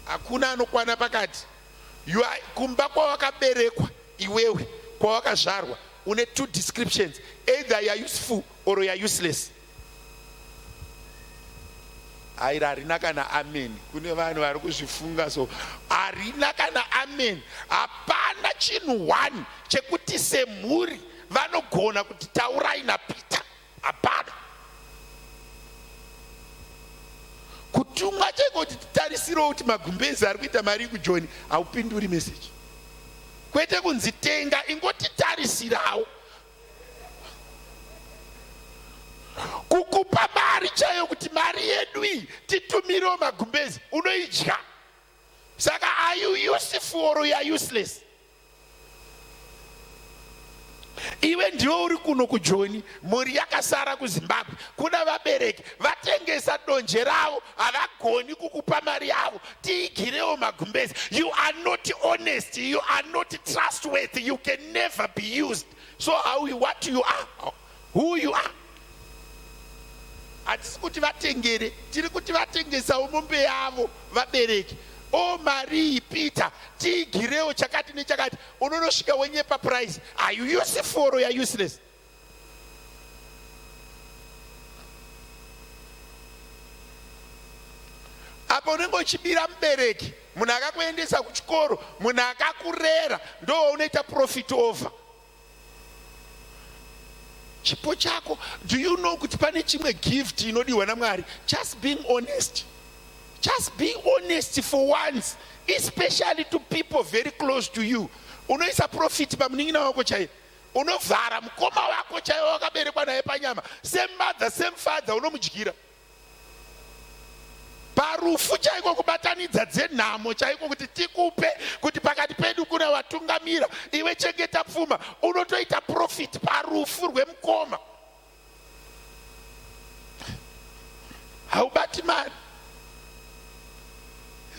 Hakuna anokwana pakati. Kumba kwawakaberekwa iwewe, kwawakazvarwa, une two descriptions. Either you are useful or you are useless. Aira harina kana amen. Kune vanhu vari kuzvifunga so. Harina kana amen. Hapana chinhu one chekuti semhuri vanogona kuti taurai naPeter. Hapana. Kutumwa chaiko kuti titarisire kuti magumbezi ari kuita mari kujoin haupinduri message. Kwete kunzi tenga, ingotitarisirawo. Kukupa mari chayo kuti mari yedu iyi titumirewo magumbezi unoidya. Saka are you useful or you are useless? Iwe ndiwe uri kuno kuJoni, mhuri yakasara kuZimbabwe, kuna vabereki vatengesa donje ravo, havagoni kukupa mari yavo, tiigirewo magumbezi. You are not honest, you are not trustworthy, you can never be used. So what you are, who you are. Hatisi kuti vatengere, tiri kuti vatengesawo mombe yavo vabereki. O Marie, Peter, tiigirewo chakati nechakati, unonosvika wenyepa price. Are you useful or you are useless? Apo unenge uchibira mubereki, munhu akakuendesa kuchikoro, munhu akakurera, ndo unoita profit over. Chipo chako, do you know kuti pane chimwe gift inodiwa naMwari? Just being honest. Just be honest for once, especially to people very close to you. Unoisa profit pamunin'ina wako chaiye. Unovhara mukoma wako chaiye wakaberekwa naye panyama. Same mother, same father, unomudyira. Parufu chaiko kubatanidza dzenhamo chaiko kuti tikupe, kuti pakati pedu kuna vatungamira, iwe chengeta pfuma, unotoita profit parufu rwemukoma. Haubati mari.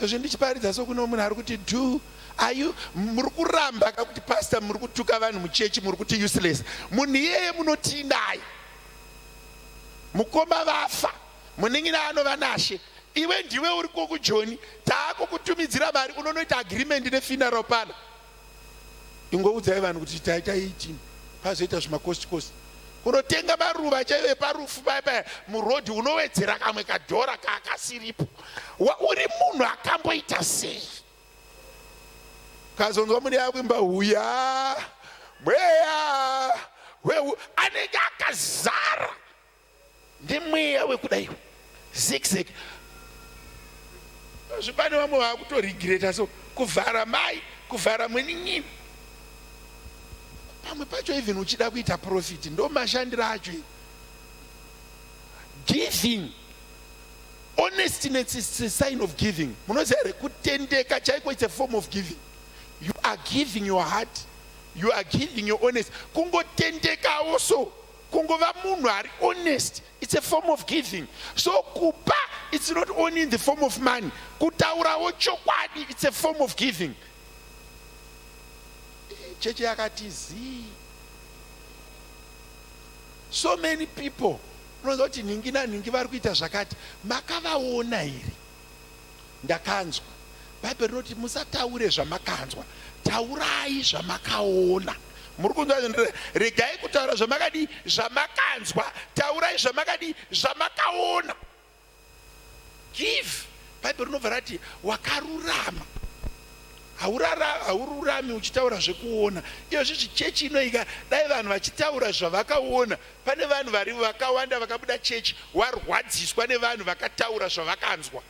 Ndichiparidza so kuno munhu ari kuti muri kuramba kakuti pastor muri kutuka vanhu muchechi muri kuti useless. Munhu iyeye munotindai. Mukoma vafa, munin'ina anova nashe. Iwe ndiwe uri kuJoni, taakukutumidzira mari, unonoita agreement nefuneral pana. Ingoudzai vanhu kuti taita 18 pazoita zvimakosti. Unotenga maruva chaiyo eparufu paya murodhi, unowedzera kamwe kadhora kakasiripo. Uri munhu akamboita sei? Kazonzwa munhu yakuimba huya mweya anenge akazara ndemweya wekudaiwo zigzag. Zvipane vamwe vakutoregreta so kuvhara mai, kuvhara mwenin'ina. Pamwe pacho even uchida kuita profit ndo mashandiro acho. Giving, honestiness is a sign of giving. Munoziva here kutendeka chaiko, it's a form of giving. You are giving your heart, you are giving your honest. Kungotendeka also, kungova munhu ari honest, it's a form of giving. So kupa, it's not only in the form of money. Kutaurawo chokwadi, it's a form of giving. Cheche yakati zi. So many people, unoziva kuti ningi naningi vari kuita zvakati, makavaona here? Ndakanzwa. Bhaibheri rinoti musataure zvamakanzwa, taurai zvamakaona. Muri kunzwa, regai kutaura zvamakadi zvamakanzwa, taurai zvamakadi zvamakaona. Give. Bhaibheri rinobva rati wakarurama. Haururami uchitaura zvekuona. Iyo chechi inoika dai vanhu vachitaura zvavakaona. Pane vanhu vari vakawanda vakabuda chechi warwadziswa nevanhu vakataura zvavakanzwa.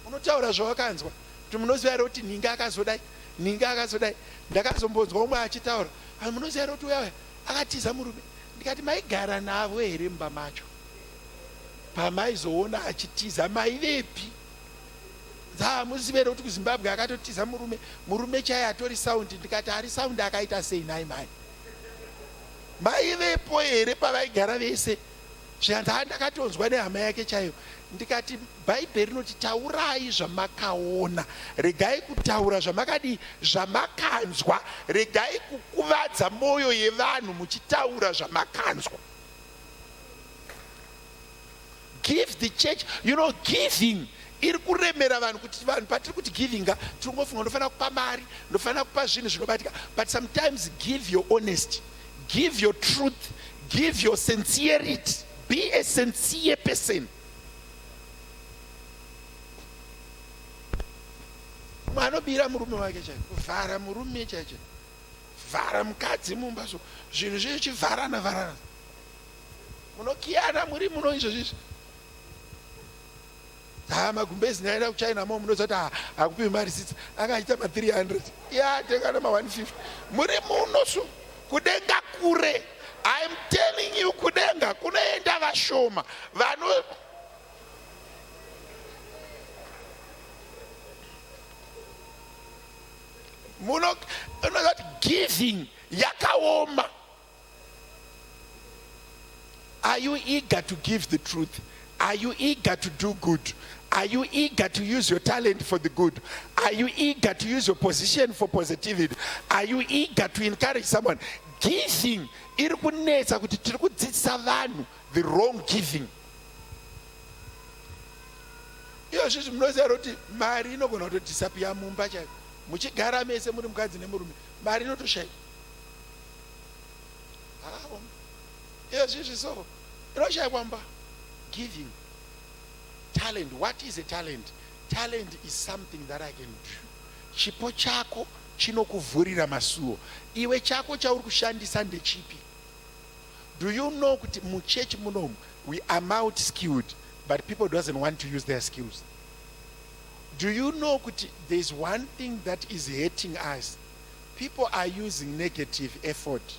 Unotaura zvavakanzwa. Kuti munoziva here kuti ninga akazodai. Ndakazombonzwa umwe achitaura. Munoziva here kuti uya akatiza murume. Ndikati maigara navo here mumba macho? Pamaizoona achitiza maivepi? Muzivere kuti kuZimbabwe akatotiza murume chaiye atori sound. Ndikati ari sound akaita sei nai mai? Maivepo here pavaigara vese? Ndakatonzwa nehama yake chaiyo. Ndikati Bhaibheri rinoti taurai zvamakaona, regai kutaura zvamakadi zvamakanzwa, regai kukuvadza moyo yevanhu muchitaura zvamakanzwa. Give the church, giving. Iri kuremera vanhu kuti vanhu patiri kuti givinga tiringofunga ndofanira kupa mari, ndofanira kupa zvinhu zvinobatika. But sometimes give your honesty, give your truth, give your sincerity. Be a sincere person. Anobira murume wake chaiye, kuvhara murume chaiye, vhara mukadzi mumba so zvinhu zvichivharana munokiyana muri muno izvozvizvi. Magumbezi naenda kuchina mo munoziva kuti hakupiwi mari sitsi akaita ma300 tengana ma150 muri muno so kudenga kure. I'm telling you kudenga kunoenda vashoma vano muno that giving yakaoma. Are you eager to give the truth? Are you eager to do good? Are you eager to use your talent for the good? Are you eager to use your position for positivity? Are you eager to encourage someone? Giving iri kunetsa kuti tiri kudzidzisa vanhu the wrong giving. Iyo zvizvi munoziva kuti mari inogona kutodisappear mumba chaiko. Muchigara mese muri mukadzi nemurume mari inotoshaya. Iyo zvizvi so inoshaya kwamba. Giving. Talent. What is a talent? Talent is something that I can do. Chipo chako chinokuvhurira masuo. Iwe chako chauri kushandisa ndechipi? Do you know kuti muchechi munomu we are multi skilled but people doesn't want to use their skills? Do you know kuti there is one thing that is hurting us? People are using negative effort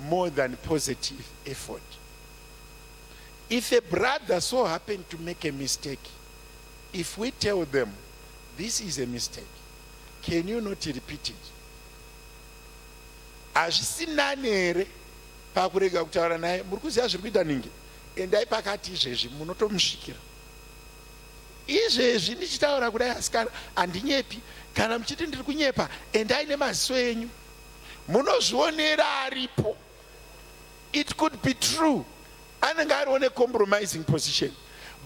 more than positive effort. If a brother so happened to make a mistake, if we tell them, this is a mistake, can you not repeat it? Azvisinani here pakurega kutaura naye muri kuziva zviri kuita ningi endai pakati izvezvi munotomusvikira. Izvezvi ndichitaura kudai asikana handinyepi kana muchiti ndiri kunyepa endai nemaziso enyu munozvionera aripo. It could be true. Anenge ari a compromising position,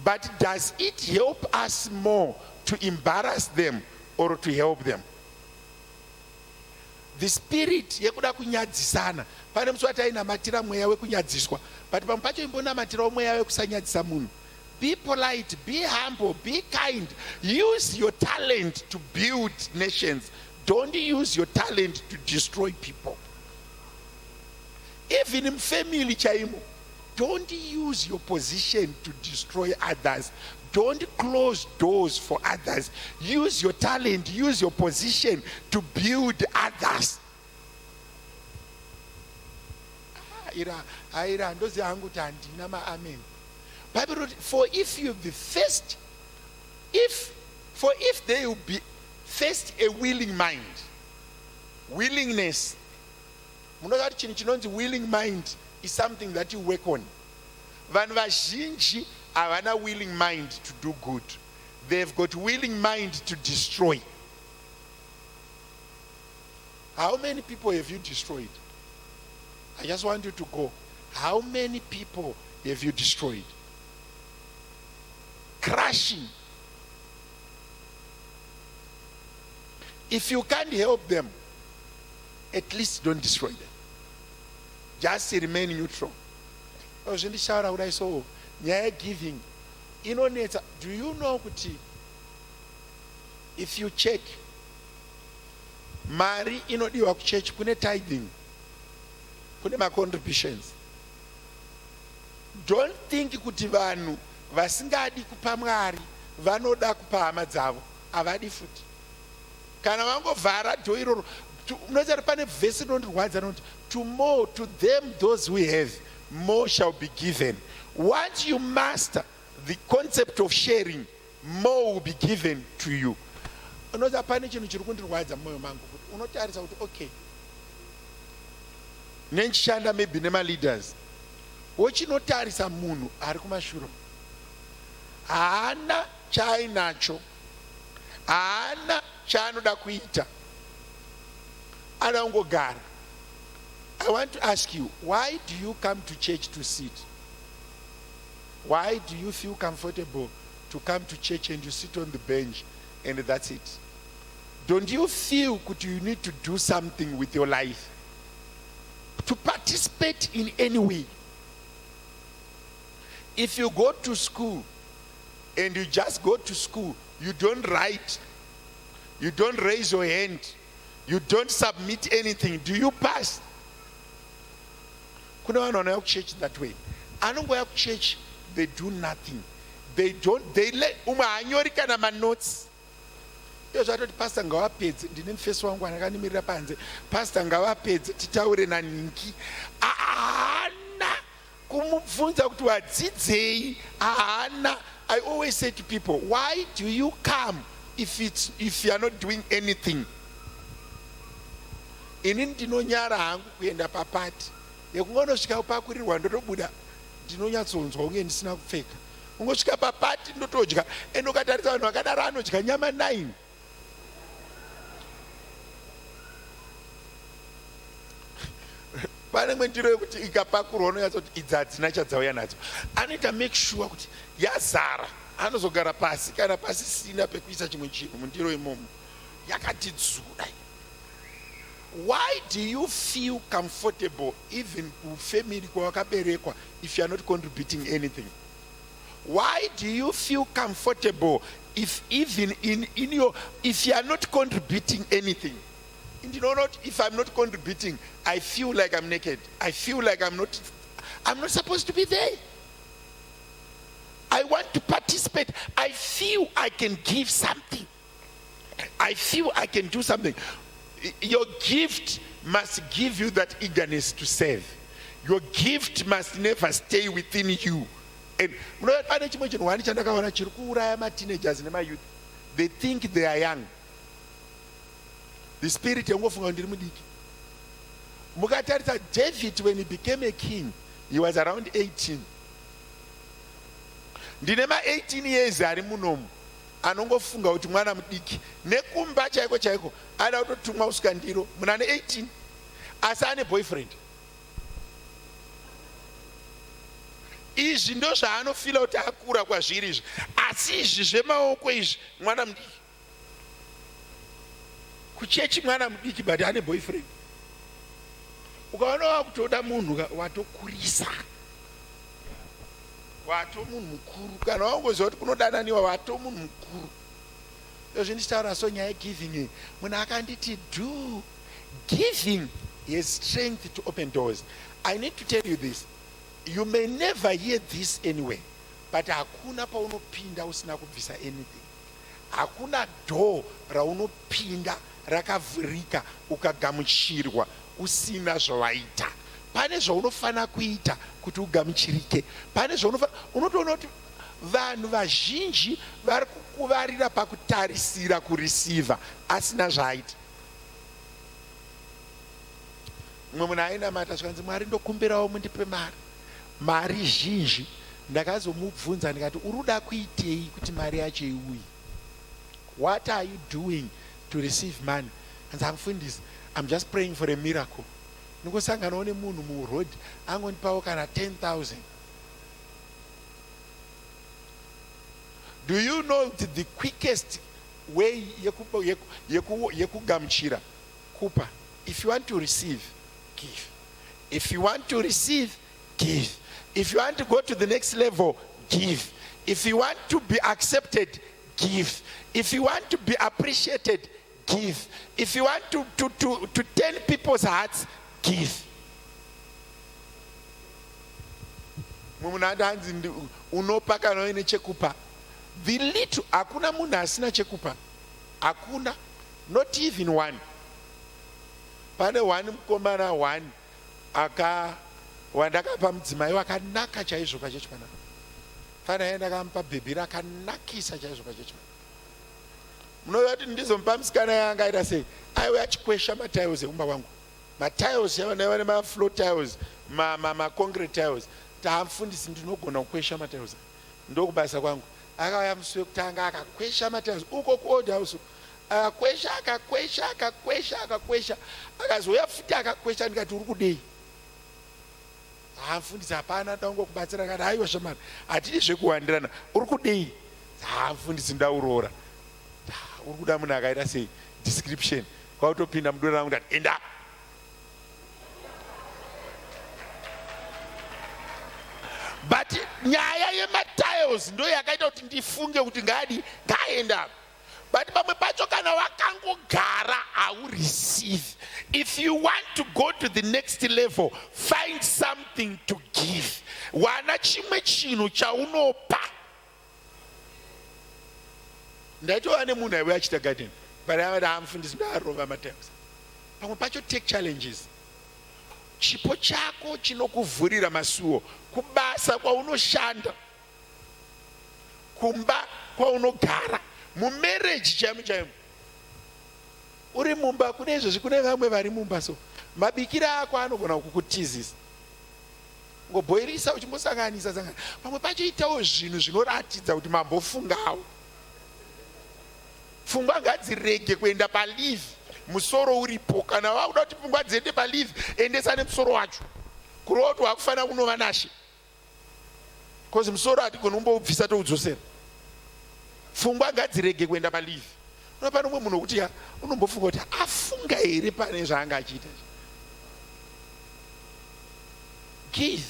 but does it help us more to embarrass them or to help them? The spirit yekuda kunyadzisana pane musi wati ainamatira mweya wekunyadziswa but pamwe pacho imbonamatirawo mweya wekusanyadzisa munhu. Be polite, be humble, be kind. Use your talent to build nations. Don't use your talent to destroy people. Even in family chaimo, don't use your position to destroy others. Don't close doors for others. Use your talent, use your position to build others. For if you be first, if they will be first a willing mind, willingness. Willing mind is something that you work on. Vanhu vazhinji havana willing mind to do good. They've got willing mind to destroy. How many people have you destroyed? I just want you to go. How many people have you destroyed? Crushing. If you can't help them, at least don't destroy them. Just remain neutral. So, giving. Do you know if you check mari inodiwa kuchurch kune tithing, kune ma contributions. Don't think kuti vanhu vasingadi kupa Mwari vanoda kupa hama dzavo, avadi futi. Kana vangovhara dho iroro, unoziva pane vhesi rinondirwadza rinoti to more to them those who have, more shall be given. Once you master the concept of sharing, more will be given to you. Unoziva pane chinhu chiri kundirwadza mumwoyo mangu kuti unotarisa kuti okay, nenchishanda maybe nema leaders, wochinotarisa munhu ari kumashure haana chaainacho, haana chaanoda kuita, anangogara. I want to ask you, why do you come to church to sit? Why do you feel comfortable to come to church and you sit on the bench and that's it? Don't you feel that you need to do something with your life? To participate in any way. If you go to school and you just go to school, you don't write, you don't raise your hand, you don't submit anything, do you pass? Kuna vanhu vanouya kuchurch that way. Anongouya kuchurch, they do nothing. They let umwe hanyori kana manotes. Iyo zvatoti pastor ngavapedze, ndine mufesi wangu anakanimirira panze. Pastor ngavapedze titaure naningi. Haana kumubvunza kuti wadzidzei. Haana. I always say to people, why do you come if you are not doing anything? Ini ndinonyara hangu kuenda papati. Yekungonosvika upakurirwa ndotobuda ndinonyatsonzwa unge ndisina kupfeka. Ungosvika papati ndotodya. Ukatarisa vanhu vakadaro anodya nyama 9. Pane imwe ndiro yekuti ikapakurwa unonyatsoti idzi hadzina chadzauya nadzo. Anoita make sure kuti yazara. Anozogara pasi kana pasisina pekuisa chimwe chinhu mundiro imomo. Yakati dzura. Why do you feel comfortable even family kwakaberekwa if you are not contributing anything? Why do you feel comfortable if even if you are not contributing anything? And you know not, if I'm not contributing, I feel like I'm naked. I feel like I'm not supposed to be there. I want to participate. I feel I can give something. I feel I can do something. Your gift must give you that eagerness to serve. Your gift must never stay within you. And teenagers and my youth, they think they are young. The spirit David, when he became a king, he was around 18. Ndinema 18 years ari munomu. Anongofunga kuti mwana mudiki nekumba chaiko chaiko ada kutotumwa usika ndiro munane 18 asi ane boyfriend. Izvi ndo zvaanofila kuti akura kwazviri izvi, asi izvi zvemaoko izvi mwana mudiki. Kuchechi mwana mudiki but ane boyfriend. Ukaona wakutoda munhu watokurisa, wato munhu mukuru, kana wangoziva kuti kunodananiwa wato munhu mukuru. Yozvi ndichitaura so nyaya yegiving. Munhu akanditi do giving has strength to open doors. I need to tell you this. You may never hear this anyway, but hakuna paunopinda usina kubvisa anything. Hakuna door raunopinda rakavhurika ukagamuchirwa usina zvawaita. Pane zvaunofana kuita kuti ugamuchirike. Pane zvaunofana, unotoona kuti vanhu vazhinji vari kukuvarira pakutarisira kureceiva asina zvaita. Mumwe munhu ainamata zvikanzi Mwari ndokumbirawo mundipe mari. Mari zhinji ndakazomubvunza ndikati uruda kuitei kuti mari yacho iuye? What are you doing to receive money? And I'm just praying for a miracle. Ningosanganawo nemunhu muroad angondipawo kana 10,000. Do you know the quickest way yekugamuchira kupa? If you want to receive, give. If you want to receive, give. If you want to go to the next level, give. If you want to be accepted, give. If you want to be appreciated, give. If you want to turn people's hearts, give. Unopaka noine chekupa. The little, hakuna munhu asina chekupa. Hakuna, not even one. Pane one mukomana one wandakapa mudzimai wakanaka chaizvo pachechi pana. Fana yenda kampa bhebhi rakanakisa chaizvo pachechi pana. Munoziva kuti ndizomupa musikana yanga aita sei? Aiuya achikwesha matiles ekumba kwangu. Matiles yavane ma-floor tiles, ma-concrete tiles. Taamfundisi ndinogona kukwesha matiles. Ndokubasa kwangu. Akauya musi wekutanga akakwesha matiles uko kuold house. Akakwesha. Akazoya futi akakwesha ndikati uri kudei? Taamfundisi hapana ndangokubatsira akati haiwa shamani. Hatidi zvekuwandirana. Uri kudei? Taamfundisi ndauroora. Uri kuda munhu akaita sei? Description. Kwautopinda mudoro rangu ndati enda. But nyaya yematiles ndo yakaita kuti ndifunge kuti ngadi ngaenda. but pamwe pacho kana wakangogara au receive. If you want to go to the next level, find something to give. Wana chimwe chinhu chaunopa. Ndaitova nemunhu aiwe achita garden, but amufundisi ndarova matanks. Pamwe pacho take challenges. Chipo chako chinokuvhurira masuo, kubasa kwaunoshanda, kumba kwaunogara, mumarriage chaimo. Uri mumba kune izvozvi kune vamwe vari mumba, so mabikira ako anogona kukutizisa. Ngobhoirisa uchimbosanganisa sangana. Pamwe pacho itawo zvinhu zvinoratidza kuti mambofungawo. Pfungwa ngadzirege kuenda palive, musoro uripo. Kana wakuda kuti pfungwa dziende palive, endesa nemusoro wacho. Kurova kuti wakufanira kunova nashe. Because musoro hatigoni kumboubvisa toudzosera. Pfungwa ngadzirege kuenda palive. Unopano mumwe munhu kuti unombofunga kuti afunga here pane zvaanga achiita. Give.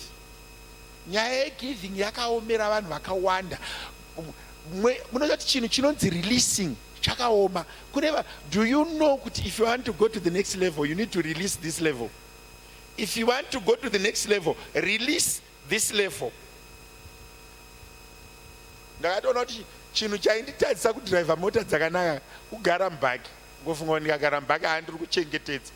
Nyaya yegiving yakaomera vanhu vakawanda. Munoziva kuti chinhu chinonzi releasing chakaoma. Do you know kuti if you want to go to the next level, you need to release this level? If you want to go to the next level, release this level. Ndakatoona kuti chinhu chainditadzisa kudhiraivha mota dzakanaka kugara mubhagi. Ngofunga kuti ndikagara mubhagi handiri kuchengetedza.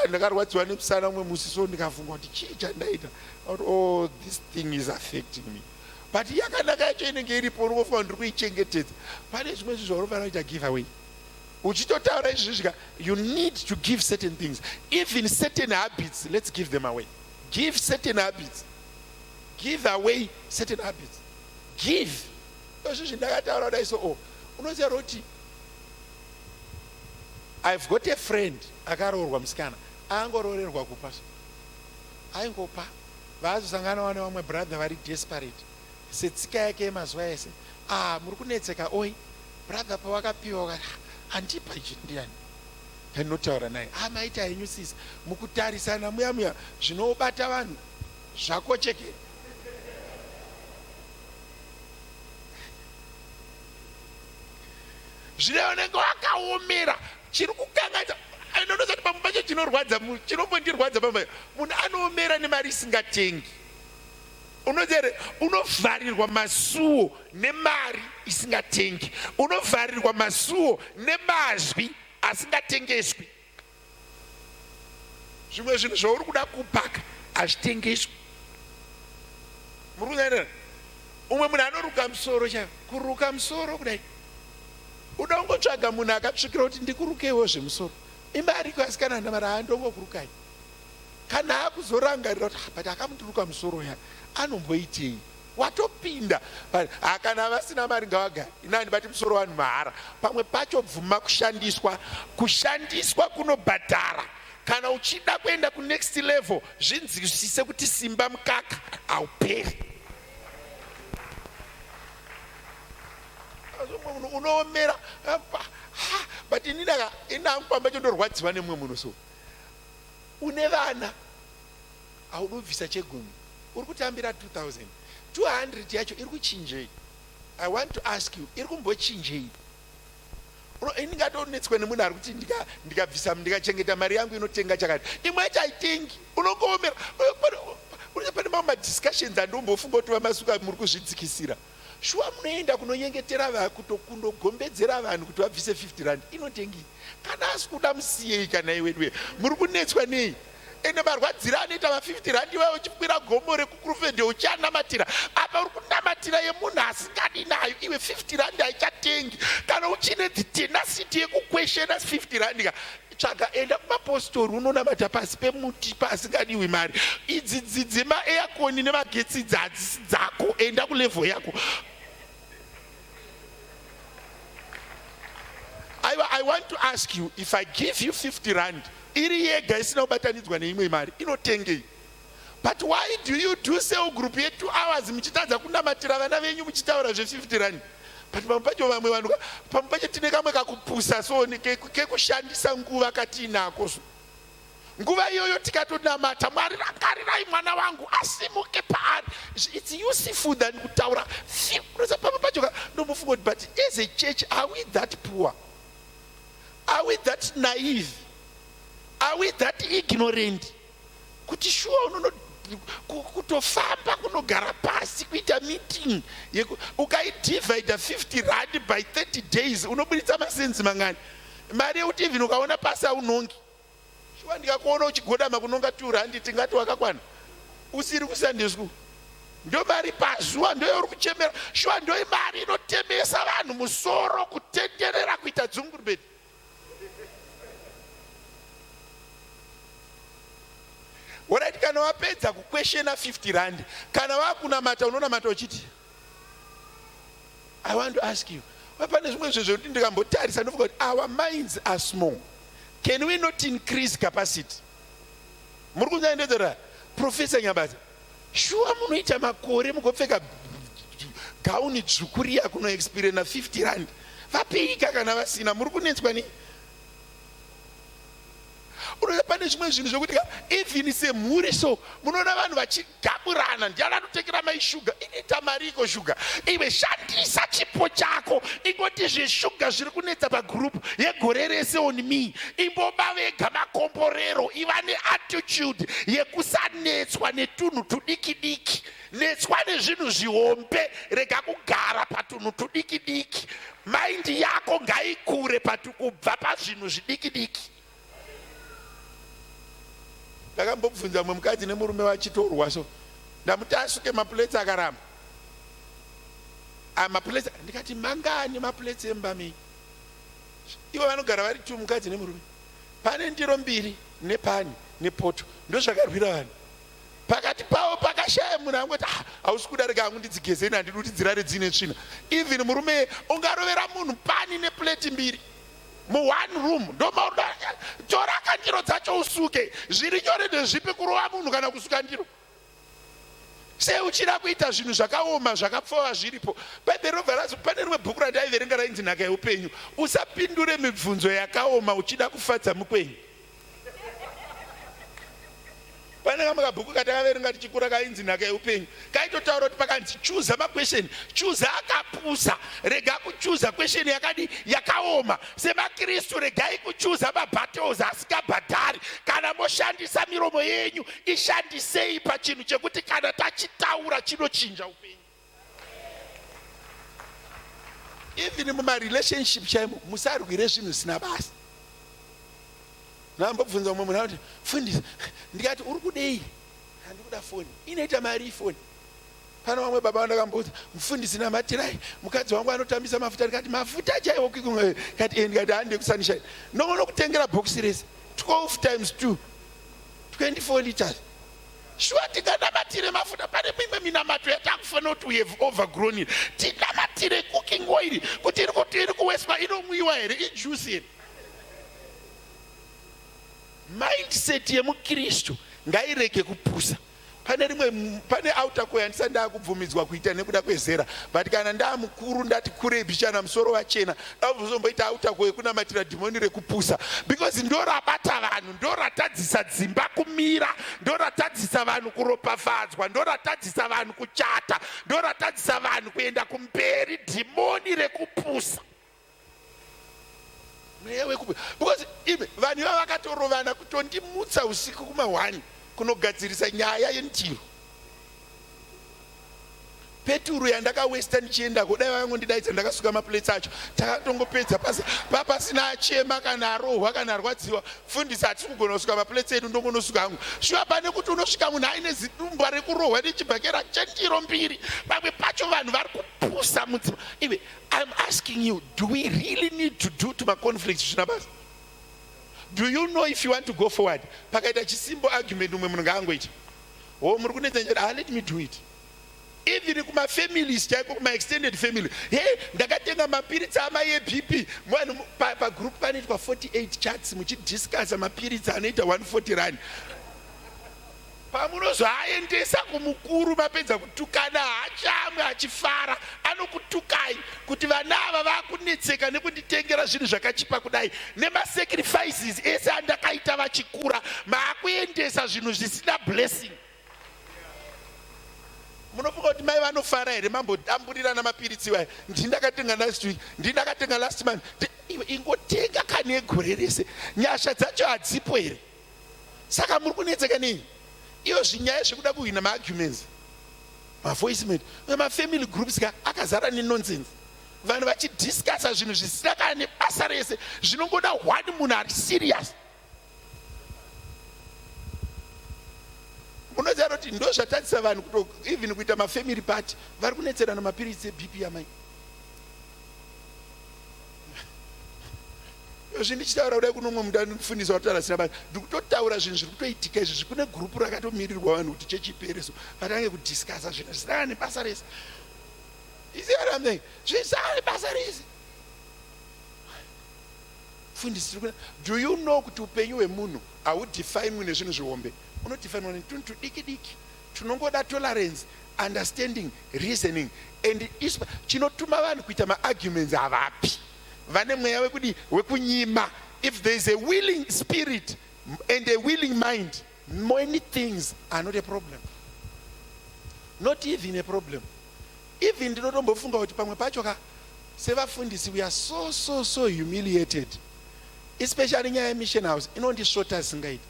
Ndakarwadziwa nemusana umwe musi, so ndikafunga kuti chii chandaita. Oh, this thing is affecting me. But yakanaka yacho inenge iripo, unofunga ndiri kuichengetedza. Pane zvimwe zvinhu zvaunofanira kuita give away. Uchitotaura izvi, you need to give certain things. Even certain habits, let's give them away. Give certain habits. Give away certain habits. Give. Ndakataura kudai, so unoziva kuti I've got a friend akaroorwa musikana, angororerwa kupa, aingopa. Vazosangana nevamwe brother vari desperate, setsika yake yemazuva ese. Muri kunetseka, oi brother pawakapiwa wakati andipa ichi ndiani. Ndinotaura naye, maita henyu sisi mukutarisana muya zvinobata vanhu zvakocheke. Zvino unenge wakaomera, chiri kukangaidza. Ndinoziva kuti pamwe pacho chinorwadza, chinombondirwadza pamwe munhu anoomera nemari isingatengi. Unoziva unovharirwa masuo nemari isingatengi. Unovharirwa masuo nemazwi asingatengeswi. Zvimwe zvinhu zvauri kuda kupaka hazvitengeswi. Muri kuzaira umwe munhu anoruka musoro chaivo, kuruka musoro kudai. Uda kungotsvaga munhu akatsvikira kuti ndikurukewo zvemusoro. Imba ariko asikana ndamara handongokurukai. Kana akuzorangarira kuti but akamundiruka musoro ya anomboitei. Watopinda. Kana vasina mari ngavagari. Inani bati musoro wanhu mahara. Pamwe pacho bvuma kushandiswa. Kushandiswa kunobhadhara. Kana uchida kuenda ku next level, zvinzwisise kuti simba mukaka hauperi. Unoomera, but inangupamba chondorwadziwa nemumwe munhu, so une vana haudobvisa chegumi, uri kutambira 2000, 200 yacho iri kuchinjei. I want to ask you, iri kumbochinjei? Ingatonetswa nemunhu ari kuti ndikabvisa ndikachengeta mari yangu inotenga chakati, imwe yacho haitengi. Unongoomera. Pane mamwe discussions andombofunga kuti vamasuka muri kuzvidzikisira. Shuwa munoenda kunonyengetera vanhu, kundogombedzera vanhu kuti vabvise 50 rand, inotengi. Kana asi kuda musiyei kana iwewe. Muri kunetswa nei? Ene marwadzira anoita ma50 rand, iwewe uchikwira gomo rekukurufende uchanamatira. Apa uri kunamatira yemunhu asingadi nayo, iwe 50 rand haichatengi. Kana uchine tenacity yekuquestiona 50 rand, tsvaga enda kumapostori unonamata pasi pemuti pasingadiwi mari. Idzi dzema-aircon nemagetsi dzadzisi dzako, enda kulevel yako. I want to ask you, if I give you 50 rand, iri yega isina kubatanidzwa neimwe mari, inotengei? But why do you do cell group ye 2 hours muchitadza kunamatira vana venyu muchitaura zve50 rand? But pamwe pacho vamwe vanhu, pamwe pacho tine kamwe kakupusa so kekushandisa nguva katinako. nguva iyoyo tikatonamata Mwari, rangarirai mwana wangu asimuke paari. It's useful than kutaura papa pacho ndomufunga kuti, but as a church are we that poor? Are we that naive? Are we that ignorant? Kuti shuwa unono kutofamba kunogara pasi kuita meeting ukaidivide 50 rand by 30 days unobuditsa masenzi mangani? Mari yekuti even ukaona pasi aunongi. Shuwa ndikakuona uchigodama kunonga 2 rand tingati wakakwana. Usiri kuSunday school. Ndo mari pazuva ndo uri kuchemera. Shuwa ndo mari inotemesa vanhu musoro kutenderera kuita dzungurubeti. Alright, kana wapedza kuquestiona 50 rand, kana wakunamata unonamata uchiti, I want to ask you, pane zvimwe zvezvekuti ndikambotarisa ndofunga kuti our minds are small. Can we not increase capacity? Muri kunzandedzera Professor Nyabaza, shuwa munoita makore mugopfeka gauni dzvuku riya kuno experience na 50 rand. Vapeika kana vasina, muri kunetswa ni? Pane zvimwe zvinhu zvokuti even semhuri so munoona vanhu vachigaburana, ndiani anotekera mai shuga, inoita mari iko shuga. Iwe shandisa chipo chako, ingoti zveshuga zviri kunetsa pagroup yegore rese on me. Imboba vega makomborero, iva neattitude yekusanetswa netunhu tudiki diki. Netswa nezvinhu zvihombe, rega kugara patunhu tudiki diki. Mind yako ngaikure kubva pazvinhu zvidiki diki. Ndakambobvunza mumwe mukadzi nemurume wachitorwa so ndamuti asuke mapuletsi akaramba. Mapuletsi ndikati mangani mapuletsi embami. Ivo vanogara vari 2 mukadzi nemurume. Pane ndiro 2 nepani nepoto ndozvakarwira vanhu. Pakati pavo pakashaya munhu angoti hausi kudarika hangu ndidzigezeni handidi kuti dzirare dzine tsvina. Even murume ungarovera munhu pani nepleti 2 mu one room ndomauda tora kandiro dzacho usuke. Zviri nyore ndezvipi kurova munhu kana kusuka ndiro? Sei uchida kuita zvinhu zvakaoma zvakapfava zviripo? Bhaibheri robva razi pane rimwe bhuku randaiverenga rainzi nhaka yeupenyu, usapindure mibvunzo yakaoma uchida kufadza mukwenyu. Pane kamwe kabhuku katakaverenga tichikura kainzi nhaka yeupenyu, kaitotaura kuti pakanzi chuza makwesheni, chuza akapusa, rega kuchuza kwesheni yakadi yakaoma. SevaKristu regai kuchuza mabattles asikabhadhari. Kana moshandisa miromo yenyu, ishandisei pachinhu chekuti kana tachitaura chinochinja upenyu. Even mumarelationship chaimo musarwire zvinhu zvisina basa. Nambobvunza mumwe munhu kuti fundisa, ndikati uri kudei? Handikuda foni. Inoita mari foni. Pana vamwe baba vandakambudza, mufundisi namatirai, mukadzi wangu anotambisa mafuta. Ndikati mafuta chaiwo kikumwe? Kati ndikati handi kusanishai. Nono kutengera box rese 12 times 2 24 liters. Shuwa tikanamatire mafuta. Pane mimwe minamato yatakufana kuti we have overgrown it. Tinamatire cooking oil kuti iri kuwespa inomwiwa here, ijuice here. Mindset yemuKristu ngaireke kupusa. Pane autako yandisanda kubvumidzwa kuita nekuda kwezera, but kana ndamukuru ndati kure bichana musoro wachena ndazomboita autako yekunamatira dhimoni rekupusa, because ndorabata vanhu, ndoratadzisa dzimba kumira, ndoratadzisa vanhu kuropafadzwa, ndoratadzisa vanhu kuchata, ndoratadzisa vanhu kuenda kumberi. Dhimoni rekupusa. Because vanhu ivava vakatorovana kutondimutsa usiku kuma1 kunogadzirisa nyaya yentiro. Peturu yandakawesta ndichienda kudai vangondidaidza ndakasuka mapuletsi acho, takatongopedza pasina achema kana arohwa kana arwadziwa. Fundisa hatisi kugona kusuka mapuletsi edu, ndongonosuka hangu. Shuwa pane kuti unosvika munhu aine zidumba rekurohwa nechibhakera chendiro 2, pamwe pacho vanhu vari kupusa mudzima. Iwe, I'm asking you, do we really need to do to my conflicts zvina basa? Do you know if you want to go forward? Pakaita chisimbo argument umwe munhu ngaangoita, muri kunetsa njira, let me do it. Even kuma families chaiko, kuma extended family, hey, ndakatenga mapiritsi amai eBP. Mwana pa group panoitwa 48 chats muchidiscuss mapiritsi anoita 140 rand. pamunozoaendesa kumukuru mapedza kutukana haachamwe achifara anokutukai kuti vana ava vakunetseka nekunditengera zvinhu zvakachipa kudai nemasacrifices ese andakaita vachikura maakuendesa zvinhu zvisina blessing. Munofunga kuti mai vanofara here mambodamburirana mapiritsi waya ndindakatenga last week ndindakatenga last month ingotenga kane gore rese nyasha dzacho hadzipo here saka muri kunetseka nei iyo zvinyaya zvekuda kuhwina maarguments mavoicement mafamily groups akazara nenonsense vanhu vachidiscasa zvinhu zvisina kana nebasa rese zvinongoda one munhu ari serious. Unoziva kuti ndo zvatadzisa vanhu kuti even kuita mafamily party vari kunetserana mapiritsi eBP yamai. Izvi ndichitaura kudai kuno mumwe munhu anofundisa kutaura sina basa ndikutotaura zvinhu zviri kutoitika izvi kune gurupu rakatomirirwa vanhu kuti chechi ipereso vatange kudiscasa zvinhu zvisina nebasa rese. Izivaramei zvisina nebasa rese. Fundisi do you know kuti upenyu hwemunhu haudefinwe nezvinhu zvihombe unodefinwa netunhu tudiki diki tunongoda tolerance, understanding, reasoning and chinotuma vanhu kuita maarguments havapi vane mweya wekunyima. If there is a willing spirit and a willing mind, many things are not a problem, not even a problem. Even ndinotombofunga kuti pamwe pacho sevafundisi we are so humiliated, especially nyaya yemission house inondisvota singaiti.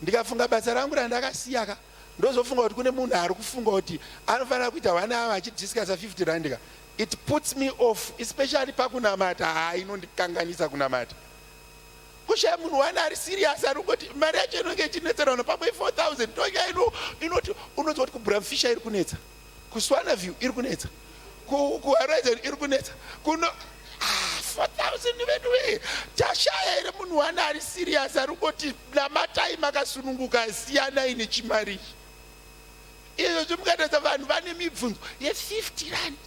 Ndikafunga basa rangu randakasiyaka ndozofunga kuti kune munhu ari kufunga kuti anofanira kuita vana ava achidiscasa 50 rand. It puts me off, especially pakunamata. Inondikanganisa kunamata. Kushaya munhu wana ari serious ari kuti mari yacho inonge ichinetserana pamwe 4000 toya inoti unonzwa kuti kuBramfisher iri kunetsa, kuSwana View iri kunetsa, kuHorizon iri kunetsa, kuno 4000 vedu tashaya here munhu wana ari serious ari kuti namatai makasununguka asiyana ine chimari. Izvo zvimukatadza vanhu vane mibvunzo ye50 rand.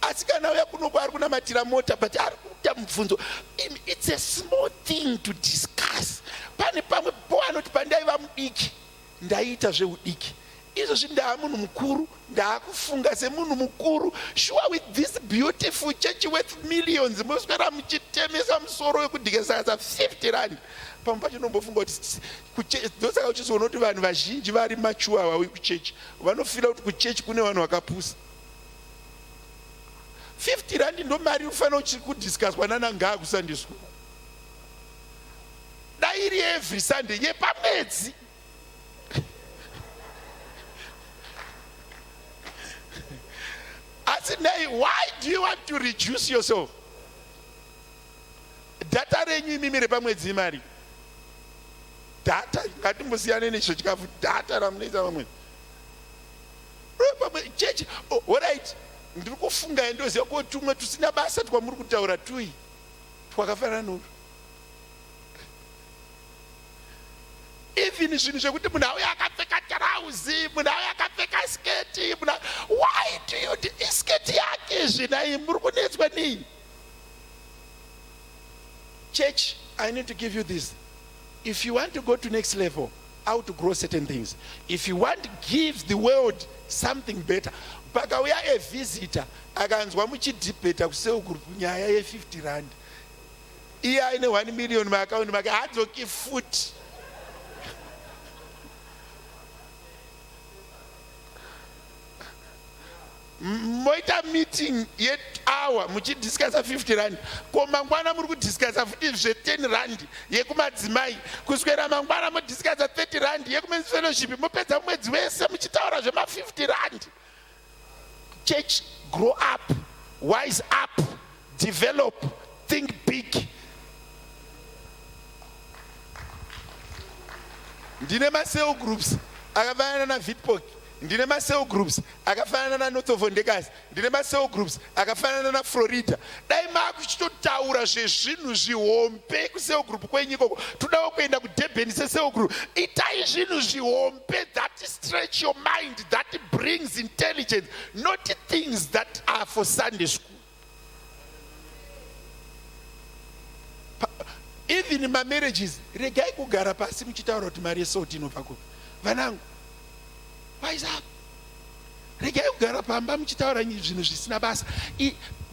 Asi kana uya kunoko ari kunamatira mota but ari kuita mubvunzo. It's a small thing to discuss. Pane pamwe po anoti pandaiva mudiki ndaita zveudiki. Izvo ndaa munhu mukuru ndaakufunga semunhu mukuru. Sure, with this beautiful church worth millions moswera muchitemesa musoro wekudhikesa 50 rand. Pamwe pacho nombofunga kuti ndosaka uchizoona kuti vanhu vazhinji vari machuwa wekuchechi vanofira kuti kuchechi kune vanhu vakapusa. 50 rand ndo mari unofanira kudiscusswa nanangaa kuSunday school. Dairi every Sunday yepamwedzi. Why do you want to reduce yourself? Data renyu imimire pamwedzi mari. Data ngatimbosiyane nezvo chikafu data ramunoita pamwedzi. Church, all right. Ndiri kufunga ndoziva kuti tumwe tusina basa twamuri kutaura tui twakafanana noto. Even zvinhu zvekuti munhu auya akapfeka tirauzi, munhu auya akapfeka sketi, why do you sketi yake zvinai muri kunetswa nei? Church, I need to give you this. If you want to go to next level, how to grow certain things. If you want to give the world something better, pakauya evhizita akanzwa muchidhibheta kuseu group nyaya ye50 rand. Iye aine 1 million maakaunti make hadzoki futi. Moita meeting yet hour muchidiscussa 50 rand. Ko mangwana muri kudiscussa futi zve 10 rand yekumadzimai. Kuswera mangwana mudiscussa 30 rand yekumen's fellowship mopedza mwedzi wese muchitaura zvema 50 rand. Church, grow up, wise up, develop, think big. Ndine ma-cell groups akafanana na Vitpok. Ndine ma-cell groups akafanana na North of Ondekas. Ndine ma-cell groups akafanana na Florida. Dai makuchitotaura zvezvinhu zvihombe ku-cell group kwenyiko. Todawo kuenda kuDurban se-cell group. Itai zvinhu zvihombe that stretch your mind, that brings intelligence, not things that are for Sunday school. Even in my marriages, regai kugara pasi muchitaura kuti mari yesoti inobva kupi. vanangu, wise up. Regai kugara pamba muchitaura zvinhu zvisina basa.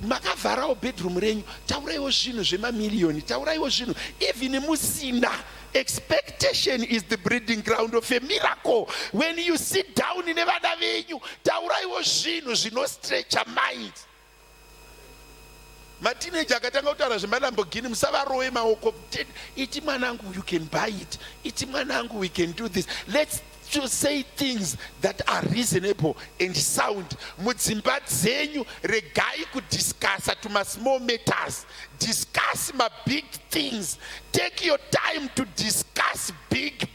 Makavharawo bedroom renyu, tauraiwo zvinhu zvemamiliyoni, tauraiwo zvinhu even musina. Expectation is the breeding ground of a miracle. When you sit down in nevana venyu, tauraiwo zvinhu zvinostretch a mind. Mateenager akatanga kutaura zvemalambogini, musavarowe maoko. Iti mwanangu, you can buy it. Iti mwanangu, we can do this. Let's to say things that are reasonable and sound. Mudzimba dzenyu regai kudiscussa tuma small matters. Discuss my big things. Take your time to discuss big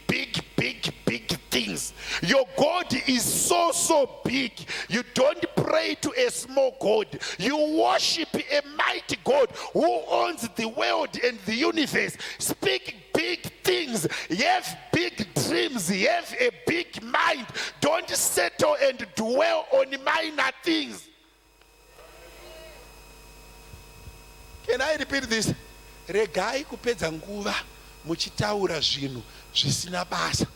things. Your God is so big. You don't pray to a small God. You worship a mighty God who owns the world and the universe. Speak big things. Have big dreams. Have a big mind. Don't settle and dwell on minor things. Can I repeat this? Regai kupedza nguva muchitaura zvinhu zvisina basa.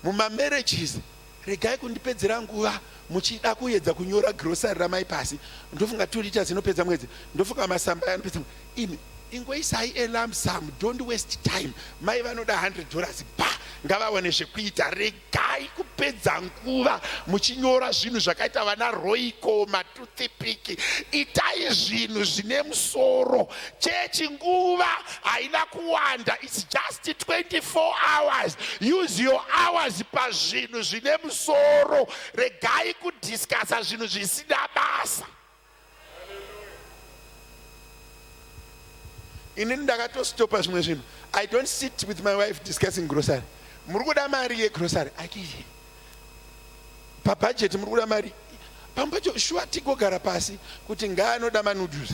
Muma marriages, regai kundipedzera nguva muchida kuedza kunyora grocery ramai pasi. Ndofunga 2 liters zinopedza mwedzi. Ndofunga masamba anopedza mwedzi. Ingoisai a lump sum. Don't waste time. Mai vanoda $100 pa ngavaone zvekuita. Regai kupedza nguva muchinyora zvinhu zvakaita vana roiko matoothpick. Itai zvinhu zvine musoro. Chechi nguva haina kuwanda. It's just 24 hours. Use your hours pazvinhu zvine musoro. Regai kudiscussa zvinhu zvisina basa. I don't sit with my wife discussing grocery. Murukuda mari ye grocery. Akiji. Pa budget murukuda mari. Pambacho shua tigogara pasi kuti ngaanoda noodles.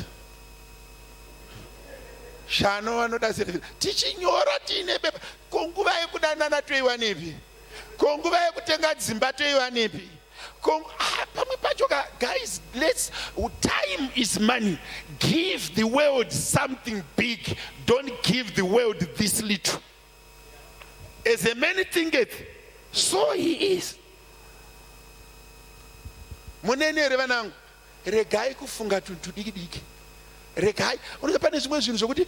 Shano anoda service. Tichinyora tine pepa. Konguva yekudanana toiwanepi. Konguva yekutenga dzimba toiwanepi. Guys, time is money. Give the world something big. Don't give the world this little. As a man thinketh, so he is. Munene revanangu, regai kufunga tuntu diki. Regai, unoza pane zvimwe zvinhu zvokuti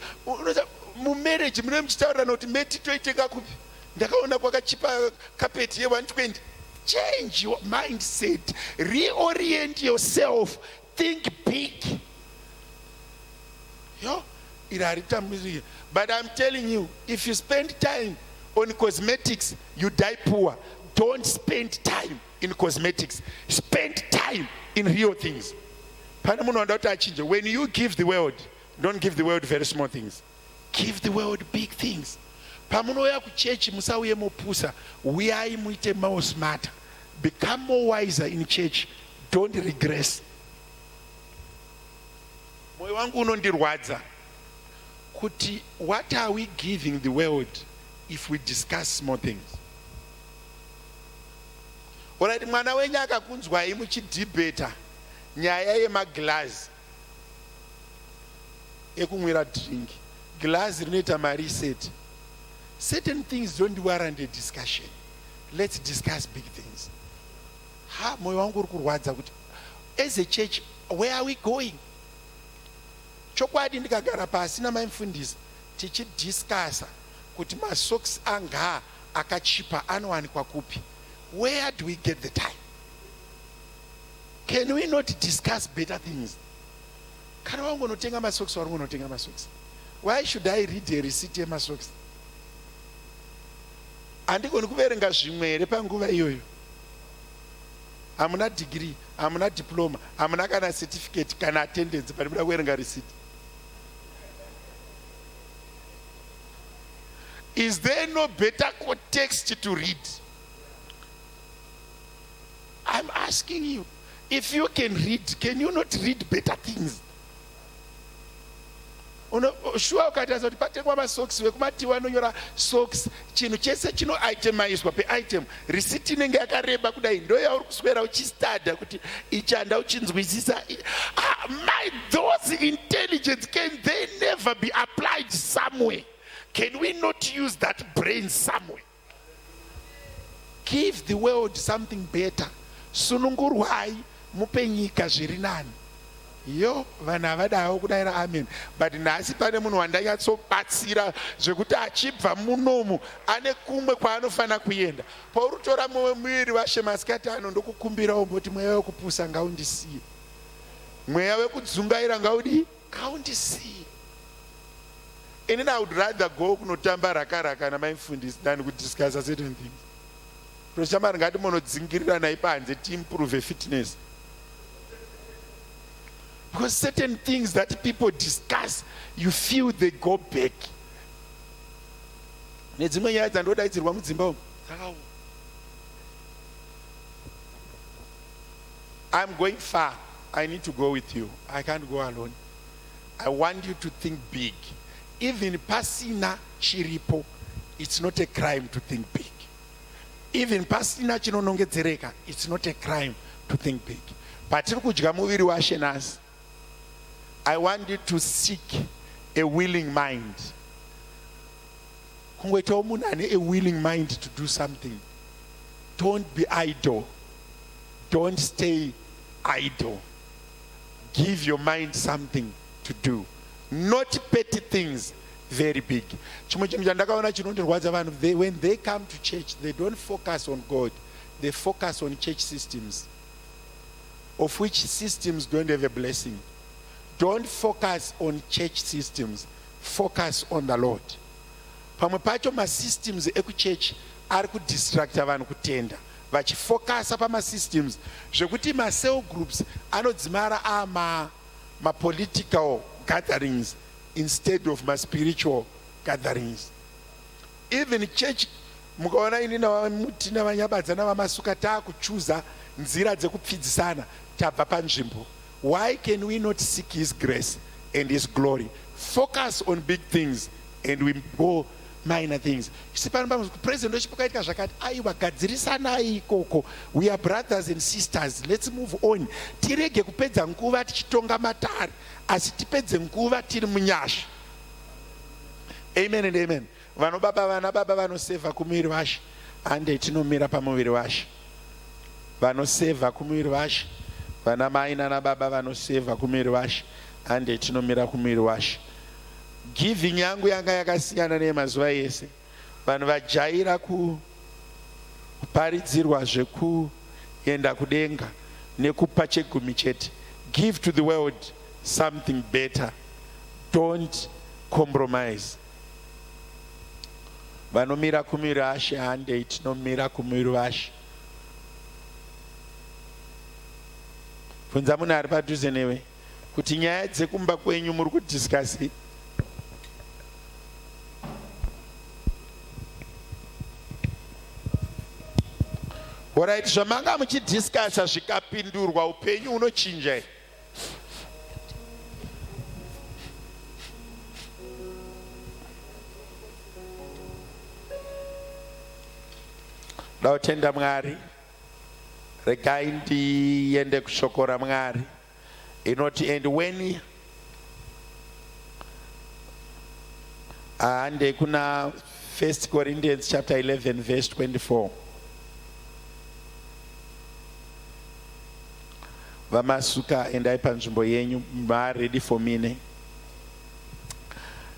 mu marriage mune muchitaura kuti meti toitenga kupi. Ndakaona kwakachipa carpet ye 120. Change your mindset. Reorient yourself. Think big. But I'm telling you, if you spend time on cosmetics, you die poor. Don't spend time in cosmetics. Spend time in real things. When you give the world, don't give the world very small things. Give the world big things. Pamunoya kuchechi musauye mopusa. Uyai muite more smarter. Become more wiser in church. Don't regress. Moyo wangu unondirwadza kuti what are we giving the world if we discuss small things? Alright, mwana wenyu akakunzwai muchidebata nyaya yemaglass ekumwira drink. Glass rinoita mari set. Certain things don't warrant a discussion. Let's discuss big things. Moyo wangu uri kurwadza kuti as a church, where are we going? Chokwadi ndikagara pasi namaimfundisi tichidiscussa kuti masocks anga akachipa anowanikwa kupi. Where do we get the time? Can we not discuss better things? Kana wangu unotenga masocks wari unotenga masocks. Why should I read a receipt yemasocks? Andigoni kuverenga zvimwe here panguva iyoyo. Hamuna degree, hamuna diploma, hamuna kana certificate kana attendance, but muda kuverenga receipt. Is there no better context to read? I'm asking you, if you can read, can you not read better things? Sure, ukataza kuti patengwa masocks wekumatiwa anonyora socks chinhu chese chino itemaizwa pe item receipt inenge yakareba kudai ndo yauri kuswera uchistadha kuti ichi handa uchinzwisisa. Those intelligence, can they never be applied somewhere? Can we not use that brain somewhere? give the world something better. Sunungurwai mupe nyika zviri nani. Yo vanhu havadawo kudaira amen. But nhasi pane munhu wandanyatsobatsira zvekuti achibva munomu ane kumwe kwaanofana kuenda. Paurutora mumwe muviri washe masikati ano ndokukumbirawo mboti mweya wekupusa ngaundisiye. Mweya wekudzungaira ngaundisiye. And then I would rather go kunotamba raka namaifundisi than kudiscuss certain things. Prochama ngati munodzingirira naipanze to improve fitness. Because certain things that people discuss, you feel they go back. Nedzimwe nyaya dzandodaidzirwa mudzimba umu. I'm going far. I need to go with you. I can't go alone. I want you to think big. Even pasina chiripo, it's not a crime to think big. Even pasina chinonongedzereka, it's not a crime to think big. Patiri kudya muviri washe nhasi. I want you to seek a willing mind. Kungwetawo munhu ane a willing mind to do something. Don't be idle. Don't stay idle. Give your mind something to do. Not petty things, very big. Chimwe chinhu chandakaona chinondirwadza vanhu, when they come to church, they don't focus on God. They focus on church systems, of which systems don't have a blessing. Don't focus on church systems. Focus on the Lord. Pamwe pacho ma-systems ekuchurch ari kudistracta vanhu kutenda. Vachifocusa pama-systems zvekuti ma-cell groups anodzimara ma-political gatherings instead of ma-spiritual gatherings. Even church, mukaona ini mutina vanyabadza navamasuka taakuchuza nzira dzekupfidzisana tabva panzvimbo. Why can we not seek his grace and his glory? Focus on big things and we go minor things. President wechipakaitika zvakati aiwa gadzirisanayi ikoko. We are brothers and sisters. Let's move on. Tirege kupedza nguva tichitonga matari, asi tipedze nguva tiri munyasha. Amen and amen. Vana baba vanoseva kumuviri washe, ande tinomira pamuviri washe. Vanoseva kumuviri washe. Vana mai nana baba vanoseva kumuviri washe, ande tinomira kumuviri washe. Giving yangu yanga yakasiyana nemazuva ese. Vanhu vajaira kuparidzirwa zvekuenda kudenga nekupa chegumi chete. Give to the world something better. Don't compromise. Vanomira kumuviri washe, hande tinomira kumuviri washe. Bvunza munhu ari padhuze newe kuti nyaya dzekumba kwenyu muri kudhiskasi. Alright, zvamanga muchidhiskasa zvikapindurwa upenyu unochinja. Ndautenda Mwari. Regai ndiende kushoko raMwari inoti, and when ande kuna 1 Corinthians chapter 11 verse 24. Vamasuka endai panzvimbo yenyu, are ready for me.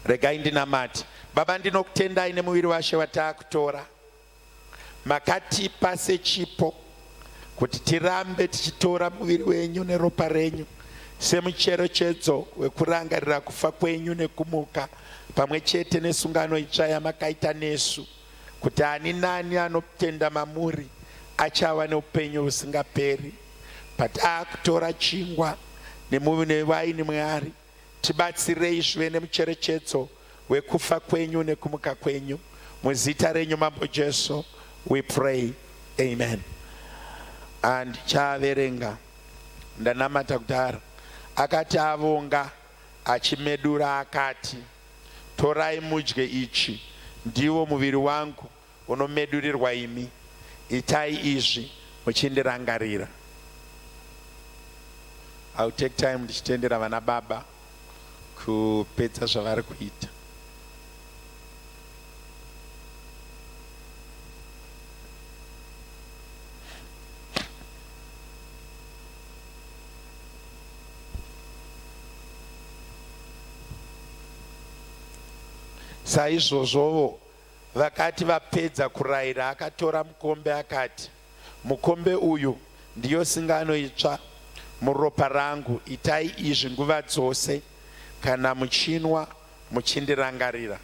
Regai ndinamati. Baba, ndinokutendai nemuviri washe wataakutora. Makatipa sechipo kuti tirambe tichitora muviri wenyu neropa renyu semucherechedzo wekurangarira kufa kwenyu nekumuka pamwe chete nesungano itsva yamakaita nesu, kuti ani nani anotenda mamuri achava neupenyu husingaperi. Pataakutora chingwa newaini, Mwari, tibatsirei zve nemucherechedzo wekufa kwenyu nekumuka kwenyu. Muzita renyu Mambo Jesu we pray, amen. And chaverenga ndanamata kudhara akati avonga achimedura akati, torai mudye ichi, ndiwo muviri wangu unomedurirwa imi, itai izvi muchindirangarira. I'll take time ndichitendera vana baba kupedza zvavari kuita. Saizvozvovo vakati vapedza kurayira, akatora mukombe akati, mukombe uyu ndiyo sungano itsva muropa rangu, itai izvi nguva dzose kana muchinwa muchindirangarira.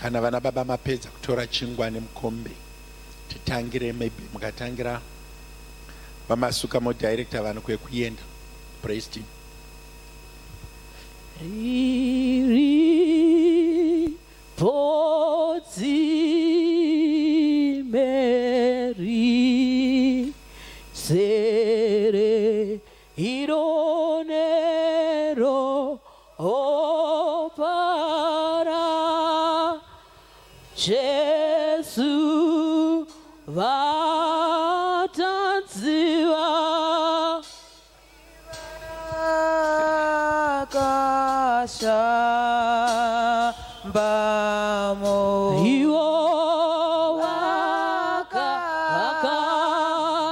Kana vana baba mapedza kutora chingwa nemukombe, titangire maybe mukatangira vamasuka modirector vanhu kwekuenda. Praise team. Riri potsi Mary sere ironero opara Jesu vatanziva Kashambamo ivo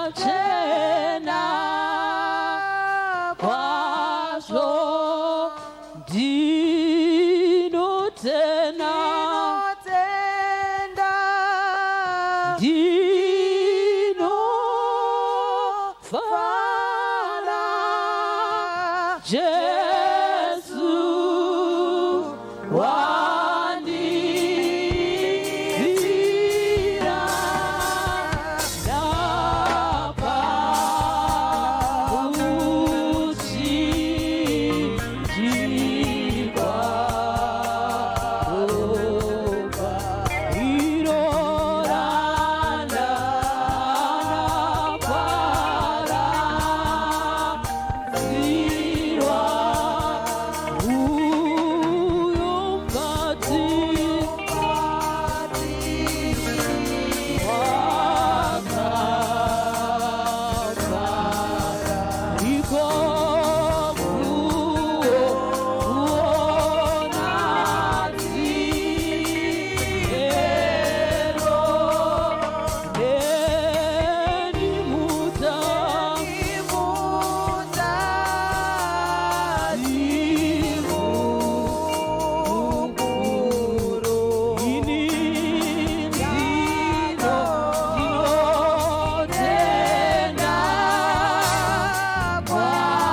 vakachena kwazvo ndinotenda ndinofara Jesu wandivira napakuchinjikwa ropa iroranda napara zirwa uyumbati wakapara ikokuo uonaziro nenimuta Wow.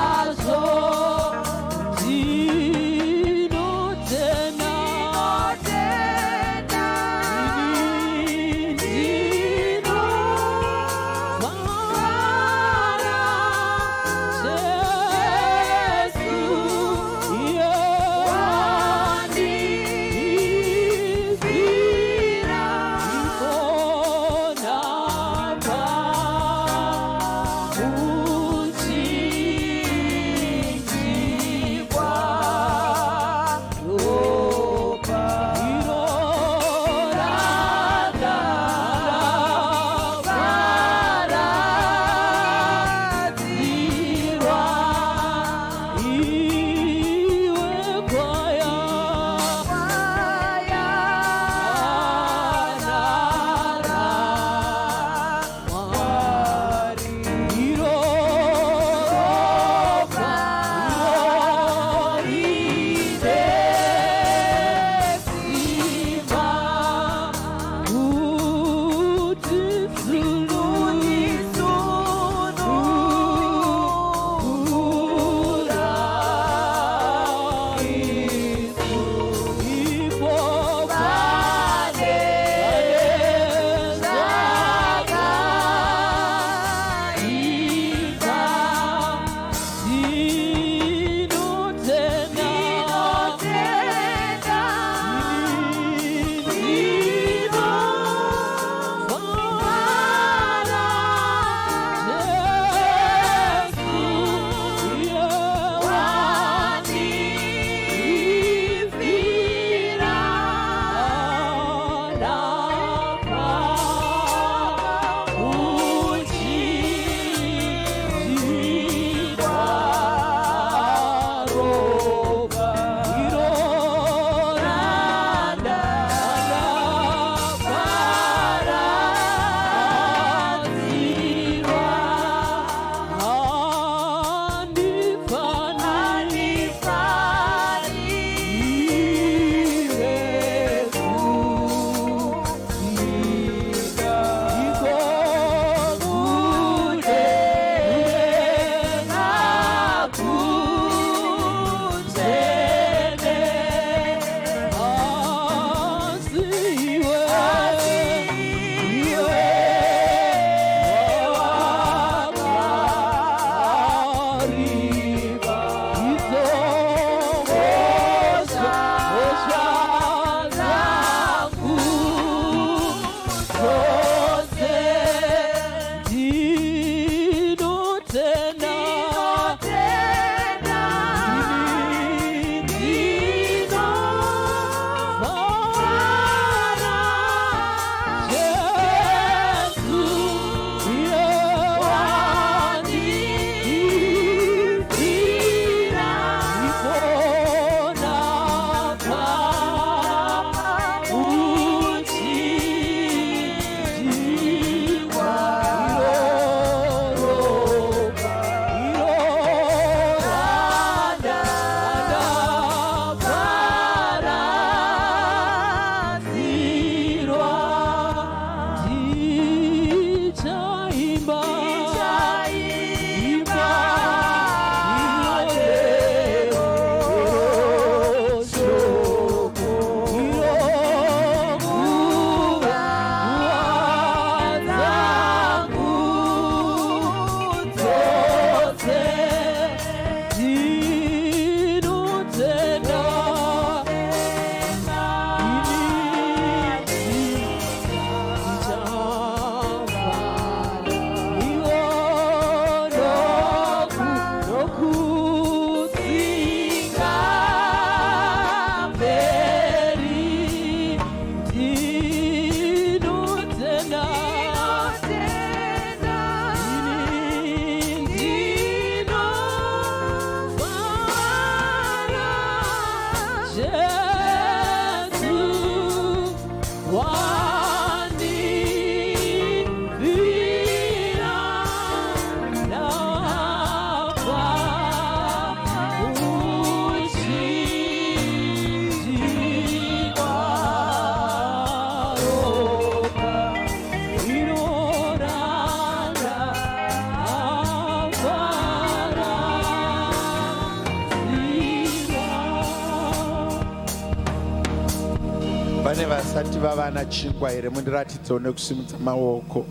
pane vasati vava nachingwa here? Mundiratidzewo nekusimudza maoko.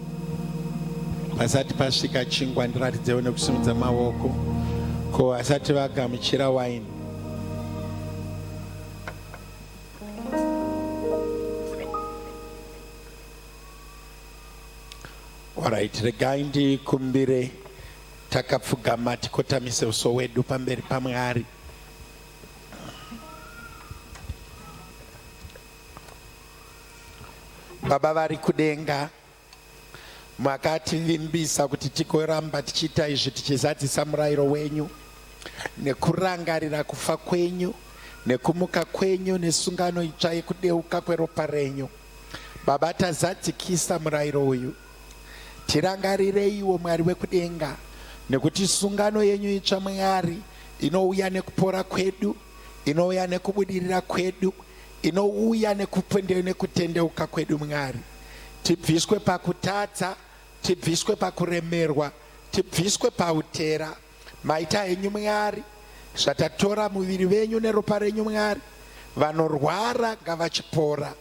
Vasati pasvika chingwa ndiratidzewo nekusimudza maoko. Ko vasati vagamuchira waini? Alright, regai ndikumbire takapfugama tikotamise uso wedu pamberi paMwari. Baba vari kudenga, makativimbisa kuti tikoramba tichiita izvi tichizadzisa murayiro wenyu, nekurangarira kufa kwenyu, nekumuka kwenyu, nesungano itsva yekudeuka kweropa renyu. Baba, tazadzikisa murayiro uyu. Tirangarireiwo Mwari wekudenga, nekuti sungano yenyu itsva Mwari inouya nekupora kwedu, inouya nekubudirira kwedu, inouya nekutendeuka kwedu. Mwari, tibviswe pakutadza, tibviswe pakuremerwa, tibviswe pautera. Maita enyu Mwari, zvatatora muviri venyu neropa renyu Mwari, vanorwara ngavachipora,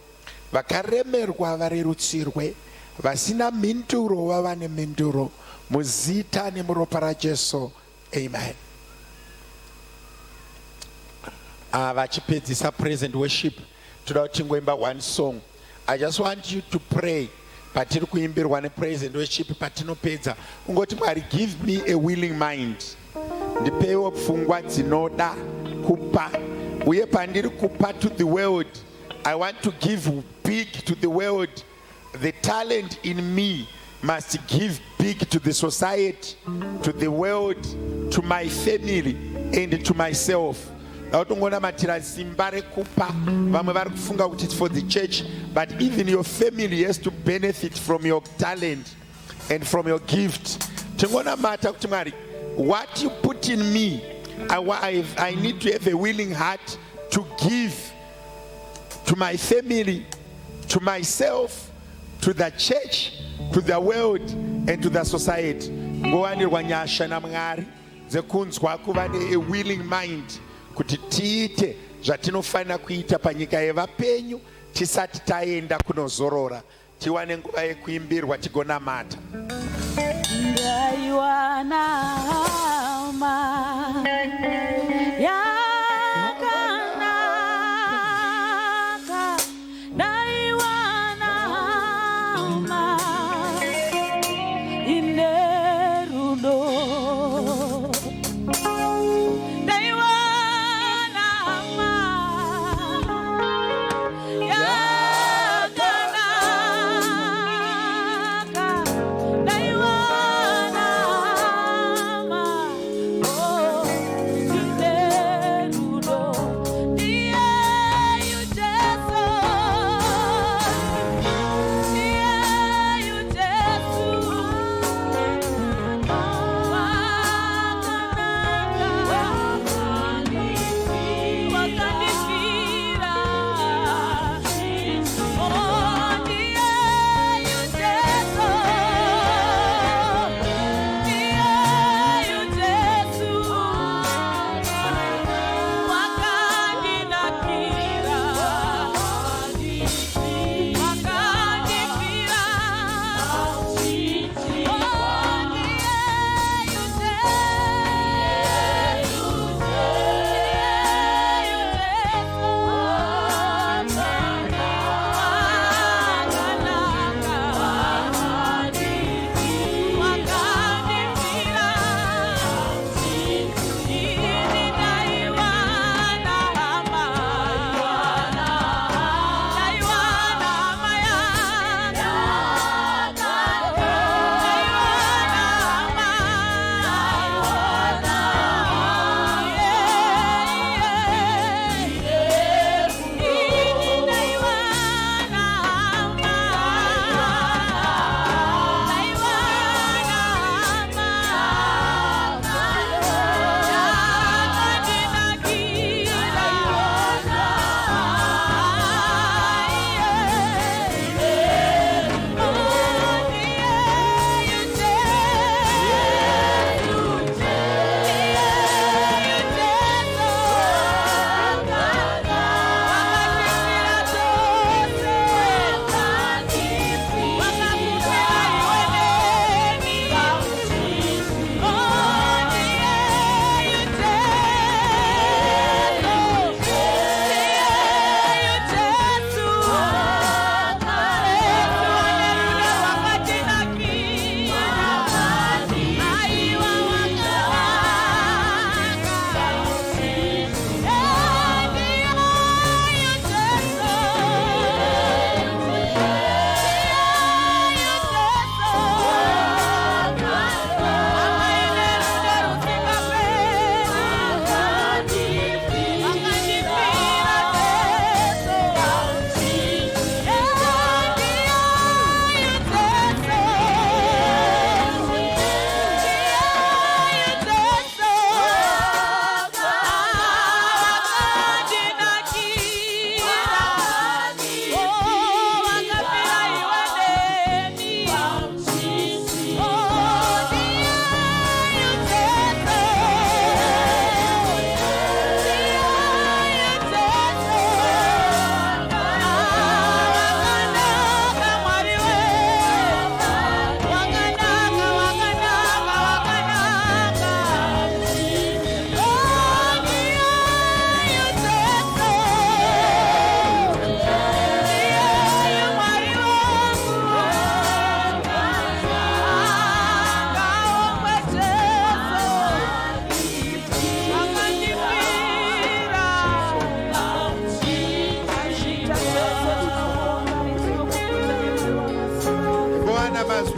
vakaremerwa varerutsirwe, vasina mhinduro vava nemhinduro, muzita nemuropa raJesu. Amen. Vachipedzisa praise and worship, toda kuti tingoimba one song. I just want you to pray patiri kuimbirwa nepraise and worship. Patinopedza ungoti, Mwari, give me a willing mind, ndipewo pfungwa dzinoda kupa. Uye pandiri kupa to the world, I want to give big to the world. The talent in me must give big to the society, to the world, to my family, and to myself. Nautongona matira simba rekupa. Vamwe vari kufunga kuti it's for the church, but even your family has to benefit from your talent and from your gift. Tongona mata kuti Mwari, what you put in me, I need to have a willing heart to give to my family, to myself, to the church, to the world, and to the society. Ngowanirwa nyasha na Mwari dzekunzwa kuva a willing mind kuti tiite zvatinofanira kuita panyika yevapenyu tisati taenda kunozorora. Tiwane nguva yekuimbirwa tigonamata.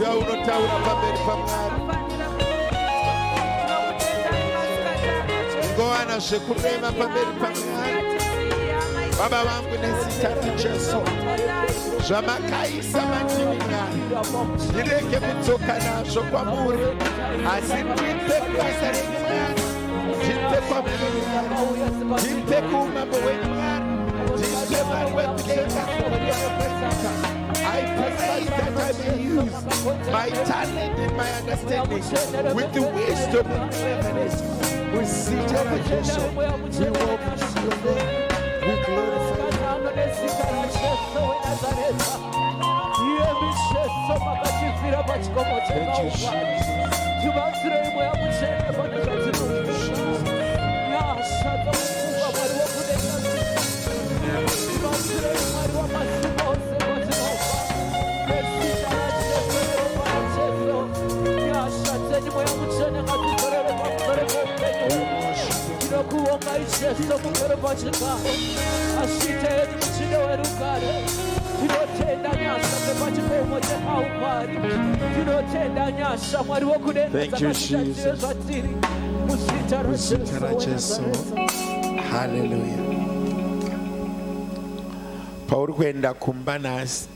Yaunotaura pamberi paMwari. Ngowana zvekureva pamberi paMwari. Baba vangu nezita raJesu, zvamakaisa mandiri Mwari, ndirege kudzoka nazvo kwamuri, asi ndipe basa renyu Mwari, ndipe kwamuri Mwari, ndipe kuumambo hwenyu Mwari, ndipe Mwari wekudenga. I pray that I may use my talent and my understanding with the wisdom and cleverness. With zita raJesu, we walk in your name. We glorify you. Thank you, Kuonga Yesu kukorobachika ashite mchinde werugare tinotenda nyasha pepachikomo chehaupari tinotenda nyasha Mwari wokudenza zvazviri muzita raJesu. Hallelujah. Pauri kuenda kumba nhasi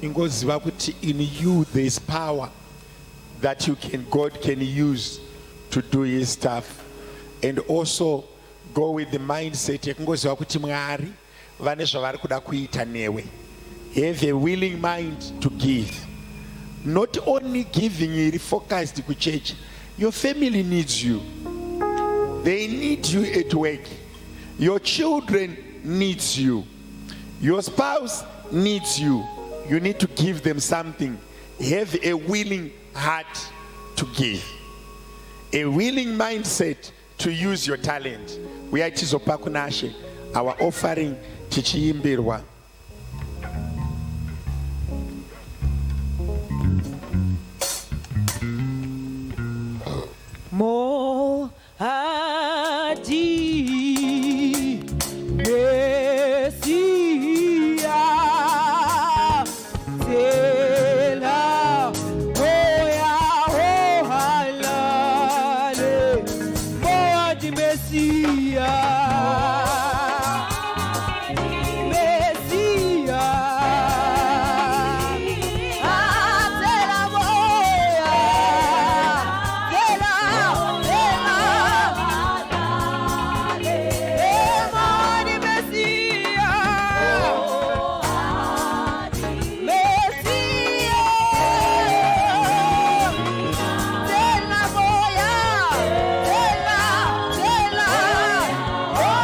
ingoziva kuti in you there is power that God can use to do his stuff. And also go with the mindset yekungoziva kuti Mwari vane zvavari kuda kuita newe. Have a willing mind to give. Not only giving iri focused kuchurch. Your family needs you. They need you at work. Your children needs you. Your spouse needs you. You need to give them something. Have a willing heart to give. A willing mindset to use your talent. We are chizopa kunashe. Our offering tichiimbirwa. Mo adi Mesia Tela Oya Ohalale Mo adi Mesia Oh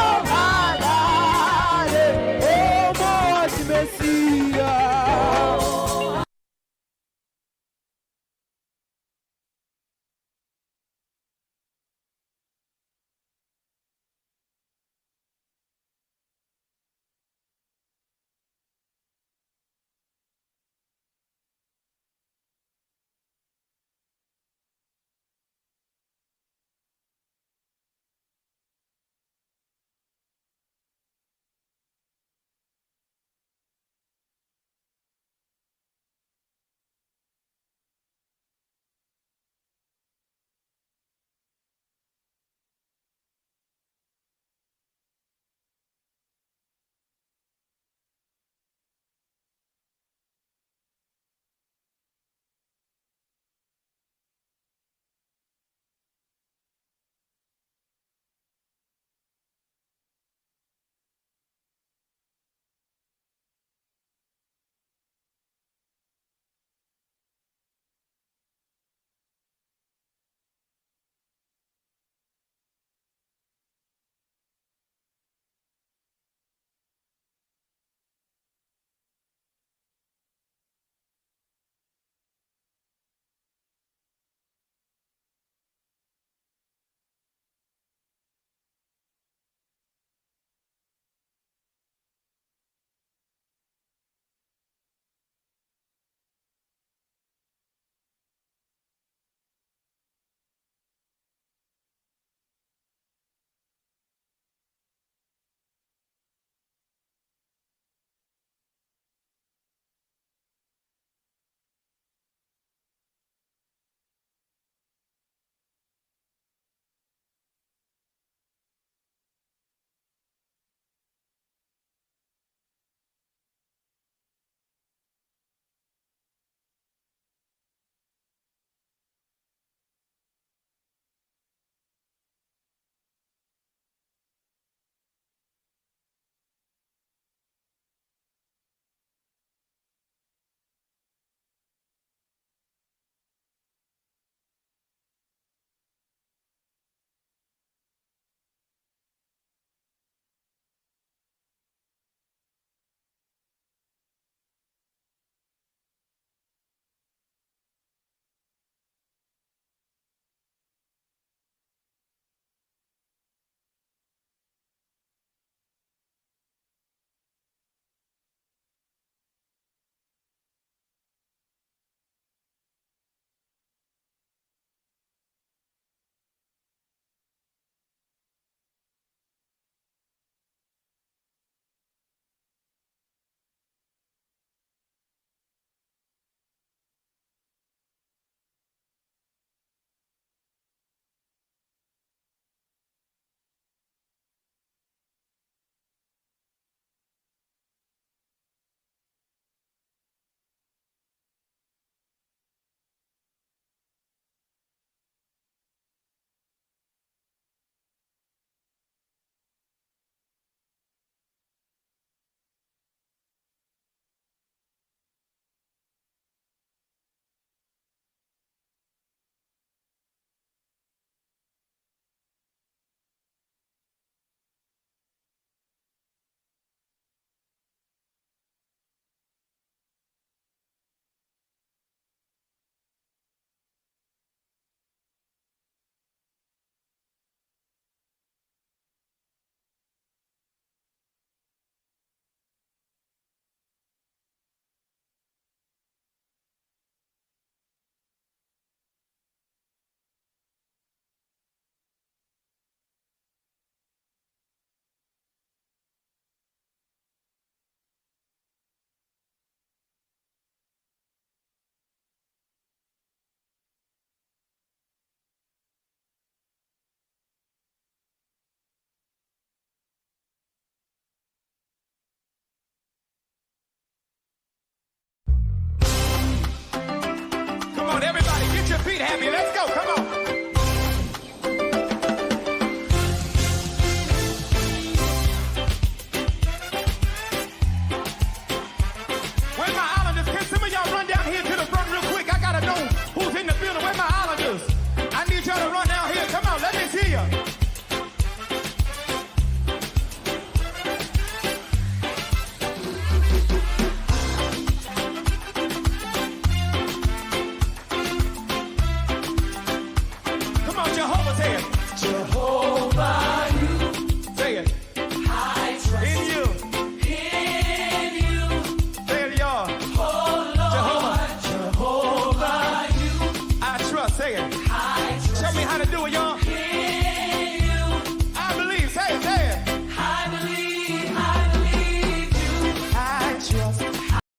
on, everybody, get your feet happy. Let's go. Come